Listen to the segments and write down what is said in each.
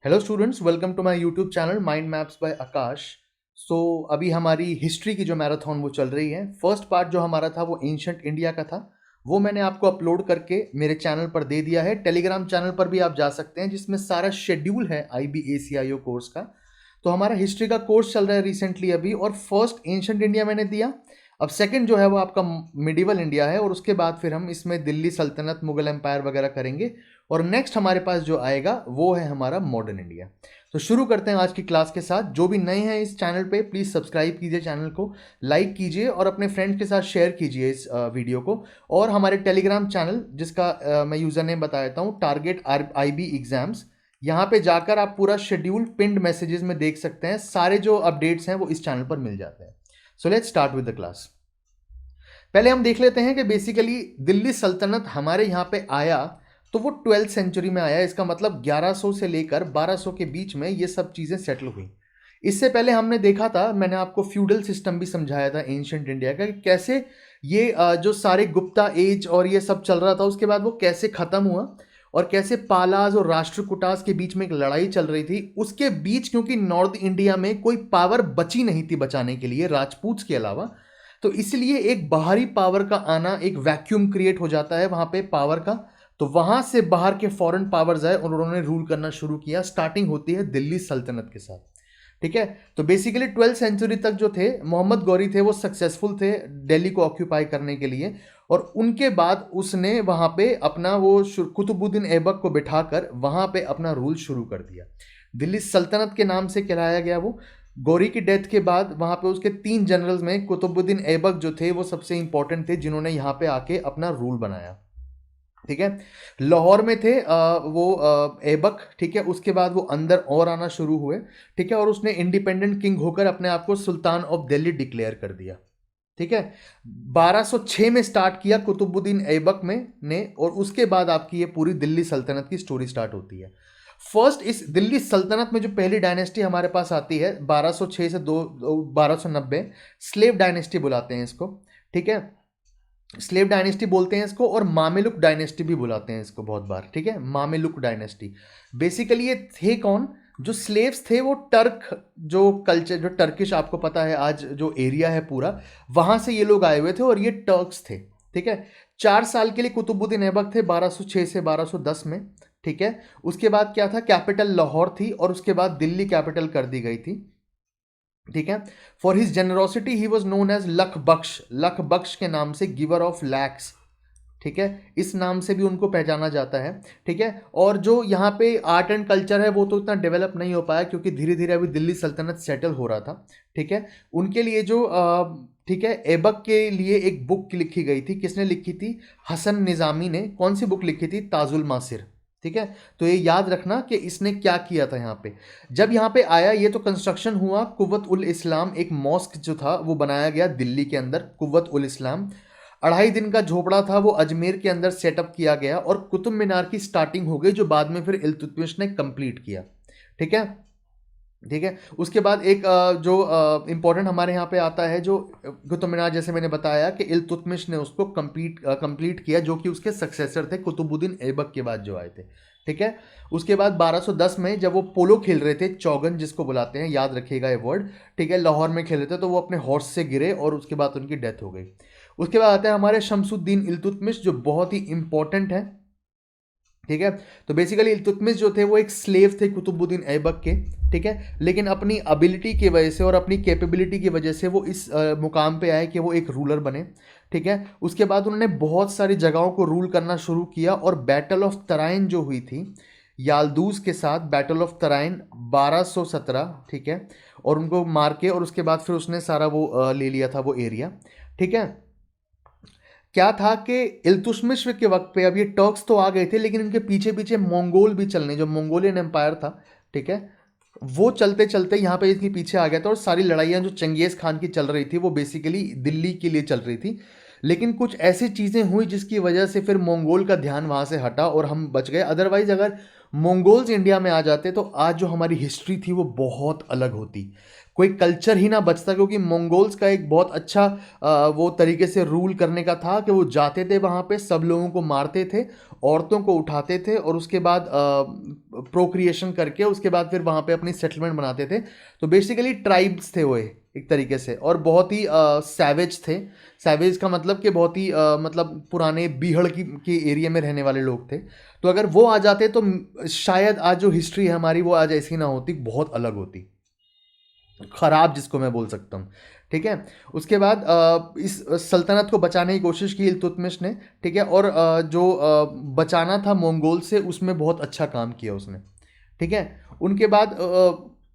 Hello students, welcome to my YouTube channel mind maps by Akash. So अभी हमारी history की जो मैराथन वो चल रही है। फर्स्ट पार्ट जो हमारा था वो एंशंट इंडिया का था। वो मैंने आपको अपलोड करके मेरे चैनल पर दे दिया है। टेलीग्राम चैनल पर भी आप जा सकते हैं, जिसमें सारा शेड्यूल है IBACIO कोर्स का। तो हमारा हिस्ट्री का कोर्स चल रहा है रिसेंटली अभी, और फर्स्ट एंशंट इंडिया मैंने दिया। अब सेकंड जो है वो आपका मिडिवल इंडिया है, और उसके बाद फिर हम इसमें दिल्ली सल्तनत, मुगल एम्पायर वगैरह करेंगे। और नेक्स्ट हमारे पास जो आएगा वो है हमारा मॉडर्न इंडिया। तो शुरू करते हैं आज की क्लास के साथ। जो भी नए हैं इस चैनल पे, प्लीज़ सब्सक्राइब कीजिए चैनल को, लाइक कीजिए और अपने फ्रेंड्स के साथ शेयर कीजिए इस वीडियो को। और हमारे टेलीग्राम चैनल, जिसका मैं यूज़र नेम बता देता हूँ, टारगेट IB एग्जाम्स, यहाँ पे जाकर आप पूरा शेड्यूल पिंड मैसेजेस में देख सकते हैं। सारे जो अपडेट्स हैं वो इस चैनल पर मिल जाते हैं। So let's start with the class. पहले हम देख लेते हैं कि बेसिकली दिल्ली सल्तनत हमारे यहाँ पे आया तो वो 12th सेंचुरी में आया। इसका मतलब 1100 से लेकर 1200 के बीच में ये सब चीज़ें सेटल हुई। इससे पहले हमने देखा था, मैंने आपको फ्यूडल सिस्टम भी समझाया था एंशंट इंडिया का, कि कैसे ये जो सारे गुप्ता एज और ये सब चल रहा था, उसके बाद वो कैसे ख़त्म हुआ और कैसे पालाज और राष्ट्रकूटास के बीच में एक लड़ाई चल रही थी। उसके बीच क्योंकि नॉर्थ इंडिया में कोई पावर बची नहीं थी बचाने के लिए राजपूत के अलावा, तो इसलिए एक बाहरी पावर का आना, एक वैक्यूम क्रिएट हो जाता है वहाँ पे पावर का। तो वहाँ से बाहर के फॉरेन पावर्स आए और उन्होंने रूल करना शुरू किया। स्टार्टिंग होती है दिल्ली सल्तनत के साथ। ठीक है, तो बेसिकली 12th सेंचुरी तक जो थे मोहम्मद गौरी थे, वो सक्सेसफुल थे दिल्ली को ऑक्यूपाई करने के लिए। और उनके बाद उसने वहाँ पे अपना वो कुतुबुद्दीन ऐबक को बिठाकर वहाँ पे अपना रूल शुरू कर दिया। दिल्ली सल्तनत के नाम से कहलाया गया वो। गौरी की डेथ के बाद वहाँ पे उसके 3 जनरल्स में कुतुबुद्दीन ऐबक जो थे वो सबसे इंपॉर्टेंट थे, जिन्होंने यहाँ पे आके अपना रूल बनाया। ठीक है, लाहौर में थे वो ऐबक। ठीक है, उसके बाद वो अंदर और आना शुरू हुए। ठीक है, और उसने इंडिपेंडेंट किंग होकर अपने आप को सुल्तान ऑफ दिल्ली डिक्लेयर कर दिया। ठीक है, 1206 में स्टार्ट किया कुतुबुद्दीन ऐबक में ने, और उसके बाद आपकी ये पूरी दिल्ली सल्तनत की स्टोरी स्टार्ट होती है। फर्स्ट इस दिल्ली सल्तनत में जो पहली डायनेस्टी हमारे पास आती है 1206 से 1290, स्लेव डायनेस्टी बुलाते हैं इसको। ठीक है, स्लेव डायनेस्टी बोलते हैं इसको, और मामेलुक डायनेस्टी भी बुलाते हैं इसको बहुत बार। ठीक है, मामेलुक डायनेस्टी। बेसिकली ये थे कौन? जो स्लेव्स थे वो टर्क, जो कल्चर, जो टर्किश आपको पता है आज जो एरिया है पूरा, वहां से ये लोग आए हुए थे और ये टर्क्स थे। ठीक है, 4 साल के लिए कुतुबुद्दीन ऐबक थे 1206 से 1210 में। ठीक है, उसके बाद क्या था, कैपिटल लाहौर थी और उसके बाद दिल्ली कैपिटल कर दी गई थी। ठीक है, for his generosity he was known as Lakh Bakhsh, लख बख्श के नाम से, गिवर ऑफ लैक्स। ठीक है, इस नाम से भी उनको पहचाना जाता है। ठीक है, और जो यहाँ पे आर्ट एंड कल्चर है वो तो इतना डेवलप नहीं हो पाया, क्योंकि धीरे धीरे अभी दिल्ली सल्तनत सेटल हो रहा था। ठीक है, उनके लिए जो ठीक है, ऐबक के लिए एक बुक लिखी गई थी। किसने लिखी थी? हसन निज़ामी ने। कौन सी बुक लिखी थी? ताजुल मासिर। ठीक है, तो ये याद रखना कि इसने क्या किया था यहाँ पे। जब यहाँ पे आया ये तो कंस्ट्रक्शन हुआ कुव्वत उल इस्लाम, एक मॉस्क जो था वो बनाया गया दिल्ली के अंदर, कुव्वत उल इस्लाम। 2.5 दिन का झोपड़ा था वो अजमेर के अंदर सेटअप किया गया, और कुतुब मीनार की स्टार्टिंग हो गई, जो बाद में फिर इल्तुतमिश ने कंप्लीट किया। ठीक है, ठीक है, उसके बाद एक जो इम्पोर्टेंट हमारे यहाँ पे आता है, जो कुतुब मीनार, जैसे मैंने बताया कि इल्तुतमिश ने उसको कंप्लीट किया, जो कि उसके सक्सेसर थे कुतुबुद्दीन ऐबक के बाद जो आए थे। ठीक है, उसके बाद 1210 में जब वो पोलो खेल रहे थे, चौगन जिसको बुलाते हैं, याद रखिएगा ये वर्ड। ठीक है, लाहौर में खेल रहे थे तो वो अपने हॉर्स से गिरे और उसके बाद उनकी डेथ हो गई। उसके बाद आते हैं हमारे शमसुद्दीन इल्तुतमिश, जो बहुत ही इंपॉर्टेंट है। ठीक है, तो बेसिकली इल्तुतमिश जो थे वो एक स्लेव थे कुतुबुद्दीन ऐबक के। ठीक है, लेकिन अपनी एबिलिटी की वजह से और अपनी कैपेबिलिटी की वजह से वो इस मुकाम पे आए कि वो एक रूलर बने। ठीक है, उसके बाद उन्होंने बहुत सारी जगहों को रूल करना शुरू किया, और बैटल ऑफ तराइन जो हुई थी याल्दूज के साथ, बैटल ऑफ तराइन 1217। ठीक है, और उनको मार के, और उसके बाद फिर उसने सारा वो ले लिया था वो एरिया। ठीक है, क्या था कि इल्तुतमिश के वक्त पे, अब ये टर्क्स तो आ गए थे लेकिन इनके पीछे पीछे मंगोल भी चलने, जो मंगोलियन एम्पायर था, ठीक है, वो चलते चलते यहाँ पे इसके पीछे आ गया था। और सारी लड़ाइयाँ जो चंगेज़ खान की चल रही थी वो बेसिकली दिल्ली के लिए चल रही थी। लेकिन कुछ ऐसी चीज़ें हुई जिसकी वजह से फिर मंगोल का ध्यान वहाँ से हटा और हम बच गए। अदरवाइज अगर मंगोल्स इंडिया में आ जाते तो आज जो हमारी हिस्ट्री थी वो बहुत अलग होती। कोई कल्चर ही ना बचता, क्योंकि मंगोल्स का एक बहुत अच्छा वो तरीके से रूल करने का था कि वो जाते थे वहाँ पे, सब लोगों को मारते थे, औरतों को उठाते थे और उसके बाद प्रोक्रिएशन करके उसके बाद फिर वहाँ पे अपनी सेटलमेंट बनाते थे। तो बेसिकली ट्राइब्स थे वो एक तरीके से, और बहुत ही सैवेज थे। सैवेज का मतलब कि बहुत ही मतलब पुराने बीहड़ की एरिया में रहने वाले लोग थे। तो अगर वो आ जाते तो शायद आज जो हिस्ट्री है हमारी वो आज ऐसी ना होती, बहुत अलग होती, खराब जिसको मैं बोल सकता हूँ। ठीक है। उसके बाद इस सल्तनत को बचाने की कोशिश की इल्तुतमिश ने। ठीक है। और जो बचाना था मंगोल से, उसमें बहुत अच्छा काम किया उसने। ठीक है। उनके बाद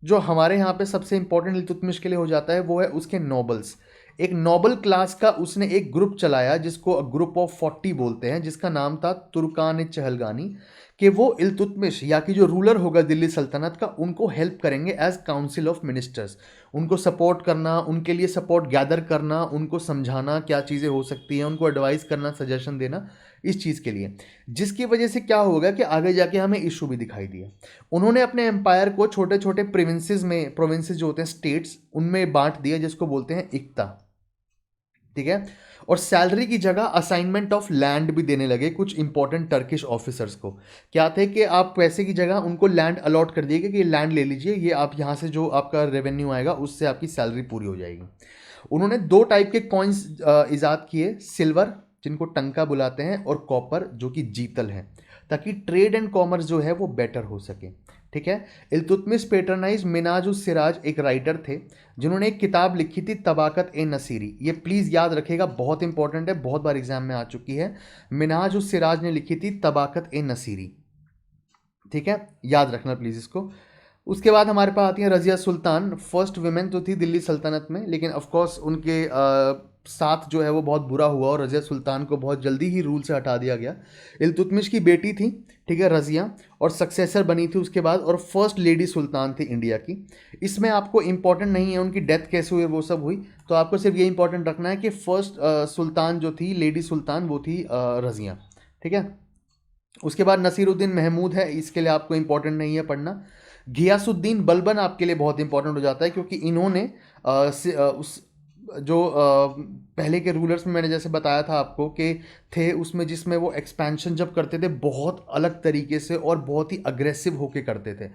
जो हमारे यहाँ पे सबसे इंपॉर्टेंट इल्तुतमिश के लिए हो जाता है वो है उसके नॉबल्स। एक नोबल क्लास का उसने एक ग्रुप चलाया जिसको ग्रुप ऑफ 40 बोलते हैं, जिसका नाम था तुर्कान चहलगानी, कि वो इल्तुतमिश या कि जो रूलर होगा दिल्ली सल्तनत का, उनको हेल्प करेंगे एज काउंसिल ऑफ मिनिस्टर्स। उनको सपोर्ट करना, उनके लिए सपोर्ट गैदर करना, उनको समझाना क्या चीज़ें हो सकती हैं, उनको एडवाइस करना, सजेशन देना इस चीज़ के लिए। जिसकी वजह से क्या होगा कि आगे जाके हमें इशू भी दिखाई दिया। उन्होंने अपने एम्पायर को छोटे छोटे प्रोविंसेस जो होते हैं स्टेट्स, उनमें बांट दिया, जिसको बोलते हैं इक्ता। ठीक है। और सैलरी की जगह असाइनमेंट ऑफ लैंड भी देने लगे कुछ इंपॉर्टेंट टर्किश ऑफिसर्स को। क्या थे कि आप पैसे की जगह उनको लैंड अलॉट कर दिएगा कि ये लैंड ले लीजिए, ये आप यहाँ से जो आपका रेवेन्यू आएगा उससे आपकी सैलरी पूरी हो जाएगी। उन्होंने दो टाइप के कॉइन्स ईजाद किए, सिल्वर जिनको टंका बुलाते हैं और कॉपर जो कि जीतल है, ताकि ट्रेड एंड कॉमर्स जो है वो बेटर हो सके। ठीक है। इल्तुतमिश पेटरनाइज मिनाज उस सिराज एक राइटर थे जिन्होंने एक किताब लिखी थी तबाकत ए नसीरी। ये प्लीज़ याद रखेगा, बहुत इंपॉर्टेंट है, बहुत बार एग्जाम में आ चुकी है। मिनाज उस सिराज ने लिखी थी तबाकत ए नसीरी। ठीक है, याद रखना प्लीज़ इसको। उसके बाद हमारे पास आती हैं रज़िया सुल्तान, फर्स्ट वुमेन तो थी दिल्ली सल्तनत में, लेकिन ऑफ कोर्स उनके साथ जो है वो बहुत बुरा हुआ और रज़िया सुल्तान को बहुत जल्दी ही रूल से हटा दिया गया। इल्तुतमिश की बेटी थी, ठीक है, रज़िया, और सक्सेसर बनी थी उसके बाद, और फर्स्ट लेडी सुल्तान थी इंडिया की। इसमें आपको इंपॉर्टेंट नहीं है उनकी डेथ कैसे हुई वो सब हुई, तो आपको सिर्फ ये इंपॉर्टेंट रखना है कि फर्स्ट सुल्तान जो थी, लेडी सुल्तान, वो थी रज़िया। ठीक है। उसके बाद नसीरुद्दीन महमूद है, इसके लिए आपको इंपॉर्टेंट नहीं है पढ़ना। घियासुद्दीन बलबन आपके लिए बहुत इंपॉर्टेंट हो जाता है, क्योंकि इन्होंने उस जो पहले के रूलर्स में मैंने जैसे बताया था आपको कि थे उसमें, जिसमें वो एक्सपेंशन जब करते थे बहुत अलग तरीके से और बहुत ही अग्रेसिव होके करते थे।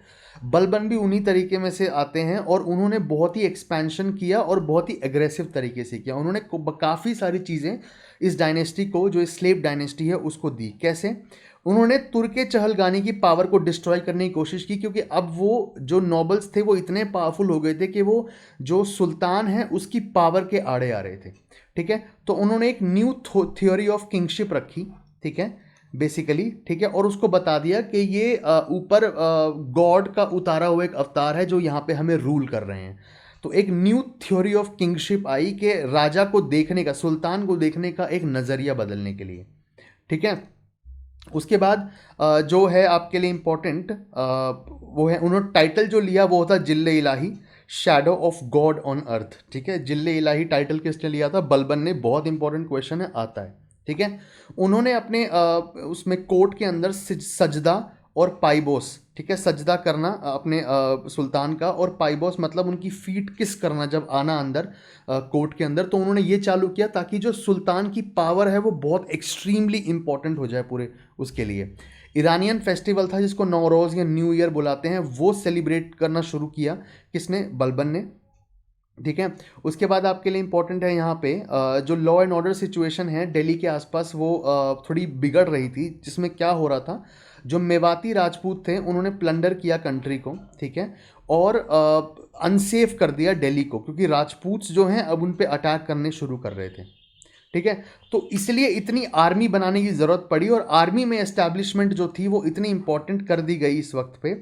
बलबन भी उन्हीं तरीके में से आते हैं और उन्होंने बहुत ही एक्सपेंशन किया और बहुत ही एग्रेसिव तरीके से किया। उन्होंने काफ़ी सारी चीज़ें इस डायनेस्टी को, जो स्लेव डायनेस्टी है, उसको दी। कैसे? उन्होंने तुर्के चहलगानी की पावर को डिस्ट्रॉय करने की कोशिश की, क्योंकि अब वो जो नॉबल्स थे वो इतने पावरफुल हो गए थे कि वो जो सुल्तान है उसकी पावर के आड़े आ रहे थे। ठीक है। तो उन्होंने एक न्यू थ्योरी ऑफ किंगशिप रखी। ठीक है, बेसिकली। ठीक है। और उसको बता दिया कि ये ऊपर गॉड का उतारा हुआ एक अवतार है जो यहाँ पे हमें रूल कर रहे हैं। तो एक न्यू थ्योरी ऑफ किंगशिप आई कि राजा को देखने का, सुल्तान को देखने का एक नज़रिया बदलने के लिए। ठीक है। उसके बाद जो है आपके लिए इम्पोर्टेंट वो है, उन्होंने टाइटल जो लिया वो होता जिल्ले इलाही, shadow of God on earth. ठीक है। जिल्ले इलाही टाइटल किसने लिया था? बलबन ने। बहुत इंपॉर्टेंट क्वेश्चन है, आता है। ठीक है। उन्होंने अपने उसमें कोर्ट के अंदर सजदा और पाइबोस, ठीक है, सजदा करना अपने सुल्तान का, और पाइबोस मतलब उनकी फीट किस करना जब आना अंदर कोर्ट के अंदर, तो उन्होंने ये चालू किया ताकि जो सुल्तान की पावर है वो बहुत एक्सट्रीमली इंपॉर्टेंट हो जाए पूरे उसके लिए। ईरानियन फेस्टिवल था जिसको नौरोज़ या न्यू ईयर बुलाते हैं, वो सेलिब्रेट करना शुरू किया। किसने? बलबन ने। ठीक है। उसके बाद आपके लिए इंपॉर्टेंट है यहाँ पे जो लॉ एंड ऑर्डर सिचुएशन है दिल्ली के आसपास, वो थोड़ी बिगड़ रही थी, जिसमें क्या हो रहा था, जो मेवाती राजपूत थे उन्होंने प्लंडर किया कंट्री को। ठीक है। और अनसेफ कर दिया दिल्ली को, क्योंकि राजपूत जो हैं अब उन पे अटैक करने शुरू कर रहे थे। ठीक है। तो इसलिए इतनी आर्मी बनाने की ज़रूरत पड़ी, और आर्मी में एस्टैब्लिशमेंट जो थी वो इतनी इंपॉर्टेंट कर दी गई इस वक्त पे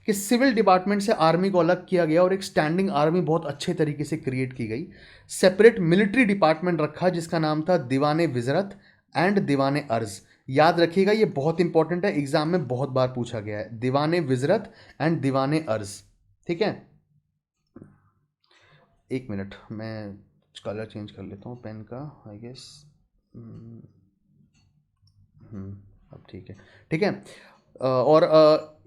कि सिविल डिपार्टमेंट से आर्मी को अलग किया गया और एक स्टैंडिंग आर्मी बहुत अच्छे तरीके से क्रिएट की गई। सेपरेट मिलिट्री डिपार्टमेंट रखा जिसका नाम था दीवाने विजरत एंड दीवाने अर्ज। याद रखिएगा, ये बहुत इंपॉर्टेंट है, एग्जाम में बहुत बार पूछा गया है, दीवाने विजरत एंड दीवाने अर्ज। ठीक है। एक मिनट, मैं कलर चेंज कर लेता हूँ पेन का, आई गेस। अब ठीक है। ठीक है। और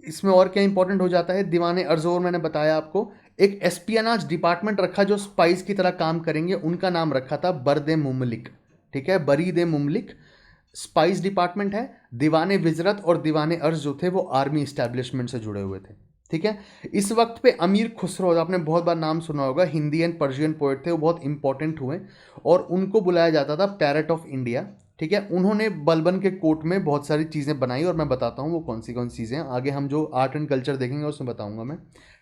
इसमें और क्या इंपॉर्टेंट हो जाता है, दीवाने अर्ज, और मैंने बताया आपको एक एस्पियनाज डिपार्टमेंट रखा जो स्पाइस की तरह काम करेंगे, उनका नाम रखा था बरदे मुमलिक। ठीक है, बरीद मुमलिक स्पाइस डिपार्टमेंट है। दीवाने विजरत और दीवाने अर्ज जो थे वो आर्मी इस्टेब्लिशमेंट से जुड़े हुए थे। ठीक है, इस वक्त पे अमीर खुसरो, आपने बहुत बार नाम सुना होगा, हिंदी एंड पर्शियन पोएट थे, वो बहुत इंपॉर्टेंट हुए और उनको बुलाया जाता था पैरट ऑफ इंडिया। ठीक है, उन्होंने बलबन के कोर्ट में बहुत सारी चीज़ें बनाई और मैं बताता हूँ वो कौन सी चीज़ें हैं, आगे हम जो आर्ट एंड कल्चर देखेंगे उसमें बताऊंगा मैं।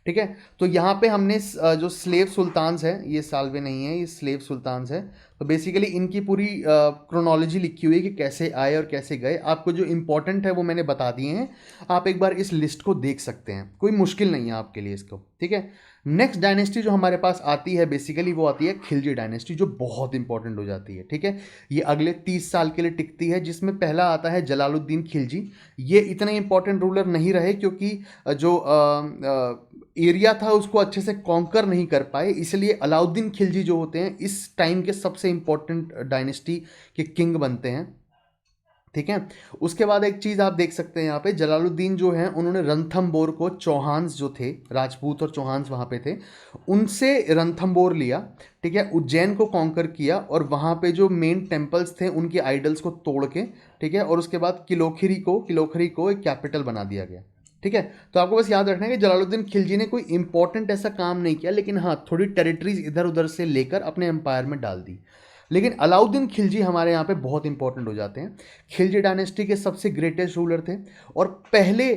ठीक है, तो यहाँ पे हमने जो स्लेव सुल्तान्स हैं, ये साल्वे नहीं है, ये स्लेव सुल्तान्स है। तो बेसिकली इनकी पूरी क्रोनोलॉजी लिखी हुई है कि कैसे आए और कैसे गए। आपको जो इंपॉर्टेंट है वो मैंने बता दिए हैं, आप एक बार इस लिस्ट को देख सकते हैं, कोई मुश्किल नहीं है आपके लिए इसको। ठीक है, नेक्स्ट डायनेस्टी जो हमारे पास आती है बेसिकली वो आती है खिलजी डायनेस्टी, जो बहुत इंपॉर्टेंट हो जाती है। ठीक है, ये अगले 30 साल के लिए टिकती है, जिसमें पहला आता है जलालुद्दीन खिलजी। ये इतने इंपॉर्टेंट रूलर नहीं रहे क्योंकि जो एरिया था उसको अच्छे से कॉन्कर नहीं कर पाए, इसलिए अलाउद्दीन खिलजी जो होते हैं इस टाइम के सबसे इंपॉर्टेंट डायनेस्टी के किंग बनते हैं। ठीक है, उसके बाद एक चीज़ आप देख सकते हैं यहाँ पे, जलालुद्दीन जो हैं उन्होंने रणथंबोर को, चौहान्स जो थे, राजपूत और चौहान्स वहाँ पे थे, उनसे रणथंबोर लिया। ठीक है, उज्जैन को कॉन्कर किया और वहाँ पे जो मेन टेम्पल्स थे उनके आइडल्स को तोड़ के, ठीक है, और उसके बाद किलोखरी को एक कैपिटल बना दिया गया। ठीक है, तो आपको बस याद रखना है कि जलालुद्दीन खिलजी ने कोई इंपॉर्टेंट ऐसा काम नहीं किया, लेकिन हाँ थोड़ी टेरिटरीज इधर उधर से लेकर अपने एम्पायर में डाल दी। लेकिन अलाउद्दीन खिलजी हमारे यहाँ पे बहुत इंपॉर्टेंट हो जाते हैं। खिलजी डायनेस्टी के सबसे ग्रेटेस्ट रूलर थे और पहले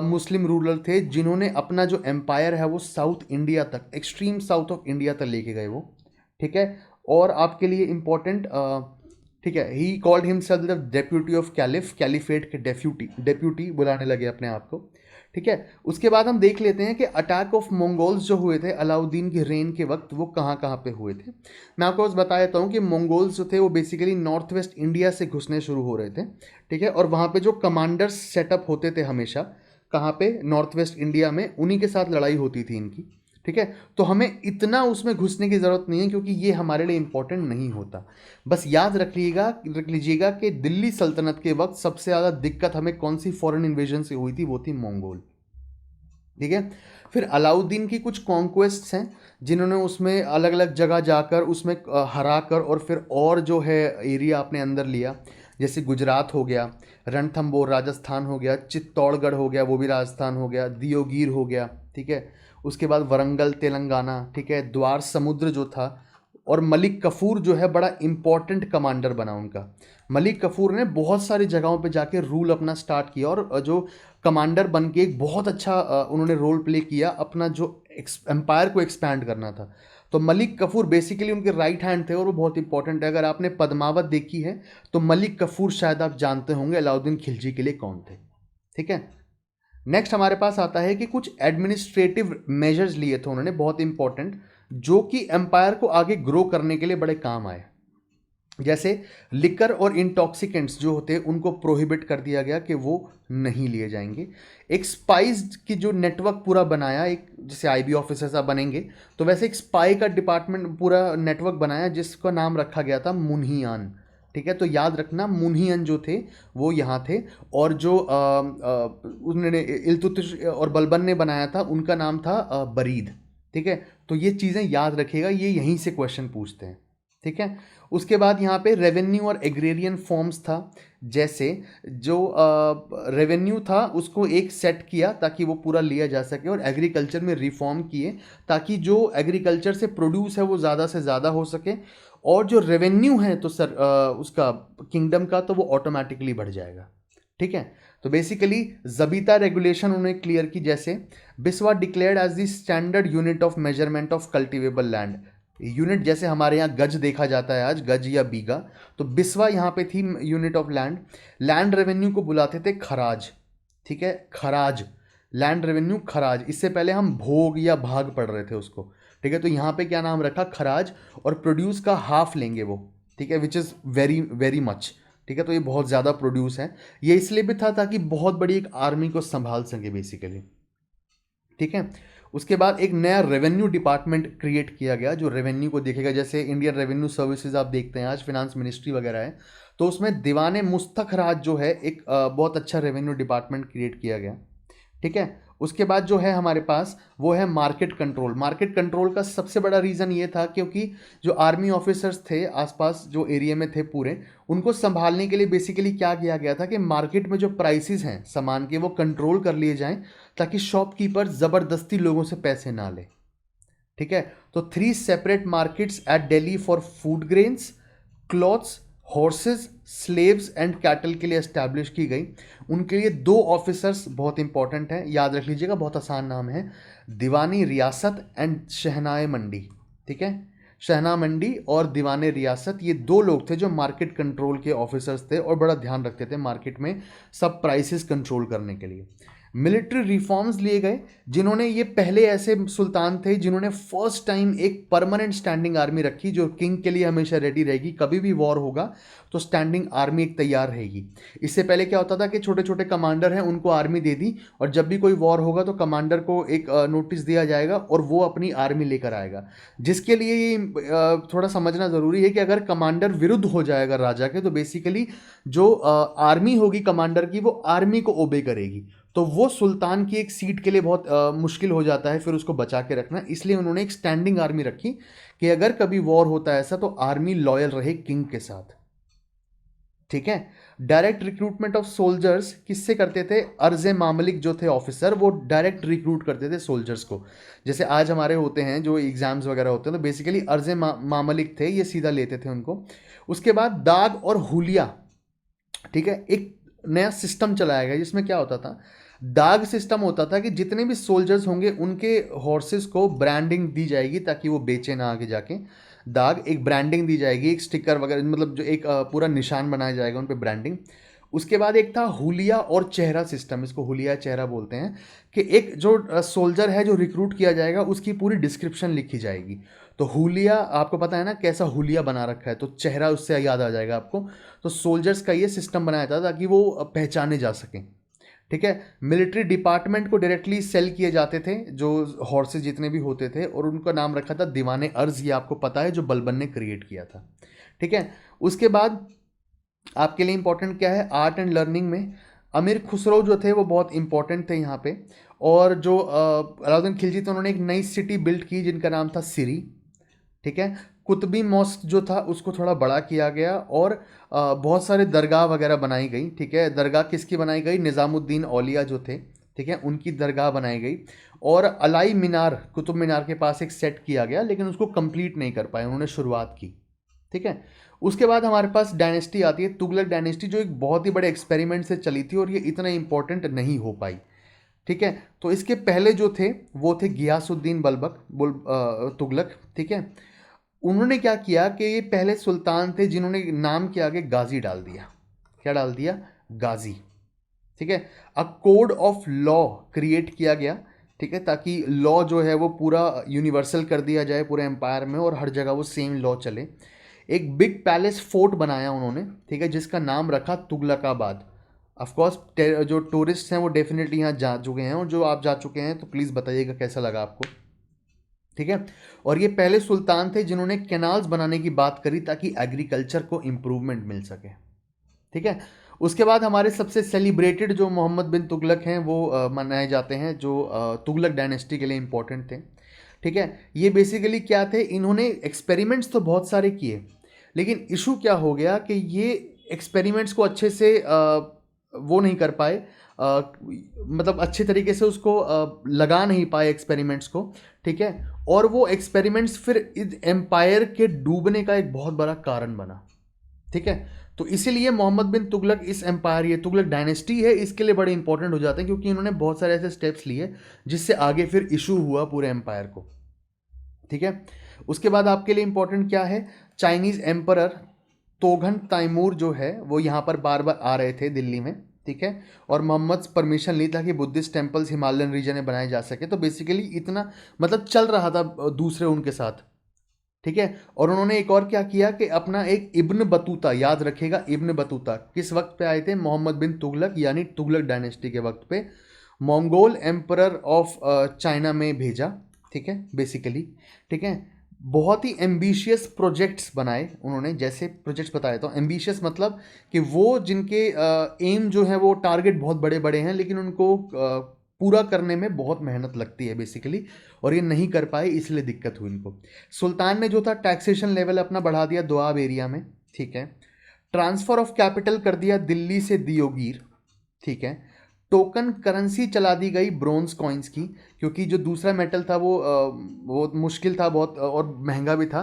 मुस्लिम रूलर थे जिन्होंने अपना जो एम्पायर है वो साउथ इंडिया तक, एक्सट्रीम साउथ ऑफ इंडिया तक लेके गए वो। ठीक है, और आपके लिए इंपॉर्टेंट, ठीक है, he called himself the deputy of caliph, caliphate के डेप्यूटी बुलाने लगे अपने आप को। ठीक है, उसके बाद हम देख लेते हैं कि अटैक ऑफ मंगोल्स जो हुए थे अलाउद्दीन के रेन के वक्त वो कहाँ कहाँ पे हुए थे। मैं आपको बस बता देता हूँ कि मंगोल्स जो थे वो बेसिकली नॉर्थ वेस्ट इंडिया से घुसने शुरू हो रहे थे। ठीक है, और वहाँ पे जो कमांडर्स सेटअप होते थे हमेशा, कहाँ पे, नॉर्थ वेस्ट इंडिया में, उन्हीं के साथ लड़ाई होती थी इनकी। ठीक है, तो हमें इतना उसमें घुसने की ज़रूरत नहीं है क्योंकि ये हमारे लिए इंपॉर्टेंट नहीं होता। बस याद रख लीजिएगा कि दिल्ली सल्तनत के वक्त सबसे ज़्यादा दिक्कत हमें कौन सी फॉरेन इन्वेजन से हुई थी, वो थी मंगोल। ठीक है, फिर अलाउद्दीन की कुछ कॉन्क्वेस्ट्स हैं जिन्होंने उसमें अलग अलग जगह जाकर उसमें हरा कर और फिर और जो है एरिया अपने अंदर लिया, जैसे गुजरात हो गया, रणथंबोर राजस्थान हो गया, चित्तौड़गढ़ हो गया वो भी राजस्थान हो गया, दियोगीर हो गया। ठीक है, उसके बाद वरंगल तेलंगाना, ठीक है, द्वार समुद्र जो था, और मलिक कफूर जो है बड़ा इंपॉर्टेंट कमांडर बना उनका। मलिक कफूर ने बहुत सारी जगहों पे जाके रूल अपना स्टार्ट किया और जो कमांडर बन के एक बहुत अच्छा उन्होंने रोल प्ले किया, अपना जो एम्पायर को एक्सपैंड करना था। तो मलिक कफूर बेसिकली उनके राइट हैंड थे और वो बहुत इंपॉर्टेंट है। अगर आपने पद्मावत देखी है तो मलिक कफूर शायद आप जानते होंगे अलाउद्दीन खिलजी के लिए कौन थे। ठीक है, नेक्स्ट हमारे पास आता है कि कुछ एडमिनिस्ट्रेटिव मेजर्स लिए थे उन्होंने, बहुत इंपॉर्टेंट, जो कि एम्पायर को आगे ग्रो करने के लिए बड़े काम आए। जैसे लिकर और इंटॉक्सिकेंट्स जो होते हैं उनको प्रोहिबिट कर दिया गया कि वो नहीं लिए जाएंगे। एक स्पाइस की जो नेटवर्क पूरा बनाया, एक जैसे आईबी ऑफिसर्स आप बनेंगे तो वैसे एक स्पाई का डिपार्टमेंट पूरा नेटवर्क बनाया जिसका नाम रखा गया था मुन्हियान। ठीक है, तो याद रखना मुन्हियन जो थे वो यहाँ थे, और जो उन्होंने इल्तुतमिश और बलबन ने बनाया था उनका नाम था बरीद। ठीक है, तो ये चीज़ें याद रखिएगा, ये यहीं से क्वेश्चन पूछते हैं। ठीक है, उसके बाद यहाँ पे रेवेन्यू और एग्रेरियन फॉर्म्स था, जैसे जो रेवेन्यू था उसको एक सेट किया ताकि वो पूरा लिया जा सके, और एग्रीकल्चर में रिफॉर्म किए ताकि जो एग्रीकल्चर से प्रोड्यूस है वो ज़्यादा से ज़्यादा हो सके, और जो रेवेन्यू है तो सर उसका किंगडम का तो वो ऑटोमेटिकली बढ़ जाएगा। ठीक है, तो बेसिकली जबीता रेगुलेशन उन्होंने क्लियर की, जैसे biswa declared as the standard unit of measurement of cultivable land. Unit जैसे हमारे यहाँ गज देखा जाता है आज, गज या बीघा, तो बिस्वा यहाँ पे थी unit of land. Land revenue को बुलाते थे खराज। ठीक है, खराज, लैंड रेवेन्यू खराज, इससे पहले हम भोग या भाग पढ़ रहे थे उसको। ठीक है, तो यहाँ पे क्या नाम रखा, खराज, और प्रोड्यूस का हाफ लेंगे वो। ठीक है, which is very very much. ठीक है, तो ये बहुत ज़्यादा प्रोड्यूस है, ये इसलिए भी था ताकि बहुत बड़ी एक आर्मी को संभाल सके बेसिकली। ठीक है, उसके बाद एक नया रेवेन्यू डिपार्टमेंट क्रिएट किया गया जो रेवेन्यू को देखेगा, जैसे इंडियन रेवेन्यू सर्विसेज आप देखते हैं आज, फिनांस मिनिस्ट्री वगैरह है, तो उसमें दीवाने मुस्तखराज जो है एक बहुत अच्छा रेवेन्यू डिपार्टमेंट क्रिएट किया गया। ठीक है, उसके बाद जो है हमारे पास वो है मार्केट कंट्रोल। मार्केट कंट्रोल का सबसे बड़ा रीज़न ये था क्योंकि जो आर्मी ऑफिसर्स थे आसपास जो एरिया में थे पूरे, उनको संभालने के लिए बेसिकली क्या किया गया था कि मार्केट में जो प्राइसेस हैं सामान के वो कंट्रोल कर लिए जाएं, ताकि शॉपकीपर ज़बरदस्ती लोगों से पैसे ना ले। ठीक है, तो 3 separate markets at Delhi for food grains, clothes, horses, slaves and cattle के लिए एस्टैब्लिश की गई। उनके लिए 2 ऑफिसर्स बहुत इंपॉर्टेंट हैं, याद रख लीजिएगा, बहुत आसान नाम है, दीवानी रियासत एंड शहनाए मंडी। ठीक है, शहना मंडी और दीवाने रियासत, ये 2 लोग थे जो मार्केट कंट्रोल के ऑफिसर्स थे और बड़ा ध्यान रखते थे मार्केट में सब प्राइसेस कंट्रोल करने के लिए। मिलिट्री रिफॉर्म्स लिए गए, जिन्होंने, ये पहले ऐसे सुल्तान थे जिन्होंने फर्स्ट टाइम एक परमानेंट स्टैंडिंग आर्मी रखी जो किंग के लिए हमेशा रेडी रहेगी, कभी भी वॉर होगा तो स्टैंडिंग आर्मी एक तैयार रहेगी। इससे पहले क्या होता था कि छोटे छोटे कमांडर हैं उनको आर्मी दे दी, और जब भी कोई वॉर होगा तो कमांडर को एक नोटिस दिया जाएगा और वो अपनी आर्मी लेकर आएगा। जिसके लिए ये थोड़ा समझना ज़रूरी है कि अगर कमांडर विरुद्ध हो जाएगा राजा के, तो बेसिकली जो आर्मी होगी कमांडर की, वो आर्मी को ओबे करेगी, तो वो सुल्तान की एक सीट के लिए बहुत मुश्किल हो जाता है फिर उसको बचा के रखना। इसलिए उन्होंने एक स्टैंडिंग आर्मी रखी कि अगर कभी वॉर होता है ऐसा तो आर्मी लॉयल रहे किंग के साथ। ठीक है, डायरेक्ट रिक्रूटमेंट ऑफ सोल्जर्स किससे करते थे? अर्ज मामलिक जो थे ऑफिसर, वो डायरेक्ट रिक्रूट करते थे सोल्जर्स को। जैसे आज हमारे होते हैं जो एग्जाम्स वगैरह होते हैं, तो बेसिकली अर्ज मामलिक थे, ये सीधा लेते थे उनको। उसके बाद दाग और हुलिया, ठीक है, एक नया सिस्टम चलाया गया जिसमें क्या होता था, दाग सिस्टम होता था कि जितने भी सोल्जर्स होंगे उनके हॉर्सेस को ब्रांडिंग दी जाएगी ताकि वो बेचे ना आगे जाके। दाग, एक ब्रांडिंग दी जाएगी, एक स्टिकर वगैरह, मतलब जो एक पूरा निशान बनाया जाएगा उन पे ब्रांडिंग। उसके बाद एक था हुलिया और चेहरा सिस्टम, इसको हुलिया चेहरा बोलते हैं, कि एक जो सोल्जर है जो रिक्रूट किया जाएगा उसकी पूरी डिस्क्रिप्शन लिखी जाएगी। तो हुलिया, आपको पता है ना कैसा हुलिया बना रखा है, तो चेहरा उससे याद आ जाएगा आपको। तो सोल्जर्स का ये सिस्टम बनाया था ताकि वो पहचाने जा सकें। ठीक है, मिलिट्री डिपार्टमेंट को डायरेक्टली सेल किए जाते थे जो हॉर्सेस जितने भी होते थे, और उनका नाम रखा था दीवाने अर्ज, ये आपको पता है, जो बलबन ने क्रिएट किया था। ठीक है, उसके बाद आपके लिए इंपॉर्टेंट क्या है, आर्ट एंड लर्निंग में अमीर खुसरो जो थे वो बहुत इंपॉर्टेंट थे यहाँ पे। और जो अलाउद्दीन खिलजी थे, उन्होंने एक नई सिटी बिल्ड की जिनका नाम था सिरी। ठीक है, कुतुबी मॉस्क जो था उसको थोड़ा बड़ा किया गया, और बहुत सारे दरगाह वगैरह बनाई गई। ठीक है, दरगाह किसकी बनाई गई? निज़ामुद्दीन औलिया जो थे, ठीक है, उनकी दरगाह बनाई गई। और अलाई मीनार, कुतुब मीनार के पास एक सेट किया गया, लेकिन उसको कंप्लीट नहीं कर पाए, उन्होंने शुरुआत की। ठीक है, उसके बाद हमारे पास डायनेस्टी आती है, तुगलक डायनेस्टी, जो एक बहुत ही बड़े एक्सपेरिमेंट से चली थी और ये इतना इंपॉर्टेंट नहीं हो पाई। ठीक है, तो इसके पहले जो थे वो थे गियासुद्दीन तुगलक। ठीक है, उन्होंने क्या किया कि ये पहले सुल्तान थे जिन्होंने नाम के आगे गाजी डाल दिया। क्या डाल दिया? गाजी। ठीक है, a code of law create किया गया। ठीक है, ताकि लॉ जो है वो पूरा यूनिवर्सल कर दिया जाए पूरे एम्पायर में और हर जगह वो सेम लॉ चले। एक बिग पैलेस फोर्ट बनाया उन्होंने, ठीक है, जिसका नाम रखा तुगलकाबाद। ऑफकोर्स जो टूरिस्ट हैं वो डेफिनेटली यहाँ जा चुके हैं, और जो आप जा चुके हैं तो प्लीज़ बताइएगा कैसा लगा आपको। ठीक है, और ये पहले सुल्तान थे जिन्होंने कैनाल्स बनाने की बात करी ताकि एग्रीकल्चर को इम्प्रूवमेंट मिल सके। ठीक है, उसके बाद हमारे सबसे सेलिब्रेटेड जो मोहम्मद बिन तुगलक हैं वो मनाए जाते हैं, जो तुगलक डायनेस्टी के लिए इंपॉर्टेंट थे। ठीक है, ये बेसिकली क्या थे, इन्होंने एक्सपेरिमेंट्स तो बहुत सारे किए, लेकिन इशू क्या हो गया कि ये एक्सपेरिमेंट्स को अच्छे से वो नहीं कर पाए, मतलब अच्छे तरीके से उसको लगा नहीं पाए एक्सपेरिमेंट्स को। ठीक है, और वो एक्सपेरिमेंट्स फिर इस एम्पायर के डूबने का एक बहुत बड़ा कारण बना। ठीक है, तो इसीलिए मोहम्मद बिन तुगलक इस एम्पायर, ये तुगलक डायनेस्टी है, इसके लिए बड़े इंपॉर्टेंट हो जाते हैं, क्योंकि इन्होंने बहुत सारे ऐसे स्टेप्स लिए जिससे आगे फिर इशू हुआ पूरे एम्पायर को। ठीक है, उसके बाद आपके लिए इंपॉर्टेंट क्या है, चाइनीज एम्परर तोघन तैमूर जो है वो यहाँ पर बार बार आ रहे थे दिल्ली में। ठीक है, और मोहम्मद परमिशन ली ताकि बुद्धिस्ट टेम्पल्स हिमालयन रीजन में बनाए जा सके। तो बेसिकली इतना मतलब चल रहा था दूसरे उनके साथ। ठीक है, और उन्होंने एक और क्या किया कि अपना एक इब्न बतूता, याद रखेगा, इब्न बतूता किस वक्त पे आए थे? मोहम्मद बिन तुगलक, यानी तुगलक डायनेस्टी के वक्त पे, मंगोल एम्परर ऑफ चाइना में भेजा। ठीक है, बेसिकली। ठीक है, बहुत ही एम्बिशियस प्रोजेक्ट्स बनाए उन्होंने। जैसे प्रोजेक्ट्स बताए तो एम्बिशियस मतलब कि वो जिनके एम जो है वो टारगेट बहुत बड़े बड़े हैं, लेकिन उनको पूरा करने में बहुत मेहनत लगती है बेसिकली, और ये नहीं कर पाए इसलिए दिक्कत हुई इनको। सुल्तान ने जो था टैक्सेशन लेवल अपना बढ़ा दिया दोआब एरिया में, ठीक है। ट्रांसफर ऑफ कैपिटल कर दिया दिल्ली से दियोगीर, ठीक है। टोकन करेंसी चला दी गई ब्रोंज कॉइन्स की, क्योंकि जो दूसरा मेटल था वो मुश्किल था बहुत और महंगा भी था।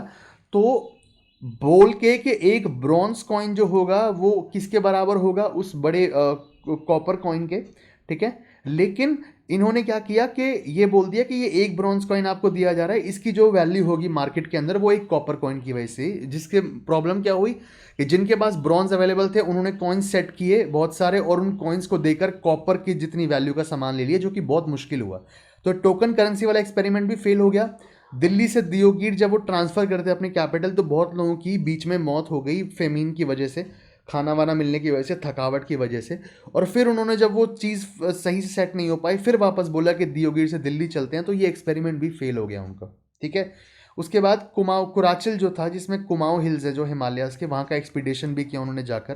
तो बोल के कि एक ब्रॉन्ज कॉइन जो होगा वो किसके बराबर होगा, उस बड़े कॉपर कॉइन के, ठीक है। लेकिन इन्होंने क्या किया कि ये बोल दिया कि ये एक ब्रॉन्ज कॉइन आपको दिया जा रहा है, इसकी जो वैल्यू होगी मार्केट के अंदर वो एक कॉपर कॉइन की वजह से। जिसके प्रॉब्लम क्या हुई कि जिनके पास ब्रॉन्ज अवेलेबल थे उन्होंने कॉइन्स सेट किए बहुत सारे, और उन कॉइन्स को देकर कॉपर की जितनी वैल्यू का सामान ले लिया, जो कि बहुत मुश्किल हुआ। तो टोकन करेंसी वाला एक्सपेरिमेंट भी फेल हो गया। दिल्ली से दियोगीर जब वो ट्रांसफर करते अपनी कैपिटल, तो बहुत लोगों की बीच में मौत हो गई फेमीन की वजह से, खाना वाना मिलने की वजह से, थकावट की वजह से। और फिर उन्होंने जब वो चीज़ सही से सेट नहीं हो पाई, फिर वापस बोला कि दियोगीर से दिल्ली चलते हैं, तो ये एक्सपेरिमेंट भी फेल हो गया उनका, ठीक है। उसके बाद कुमाऊं कुराचिल जो था, जिसमें कुमाऊं हिल्स है जो हिमालयाज के, वहाँ का एक्सपीडिशन भी किया उन्होंने जाकर,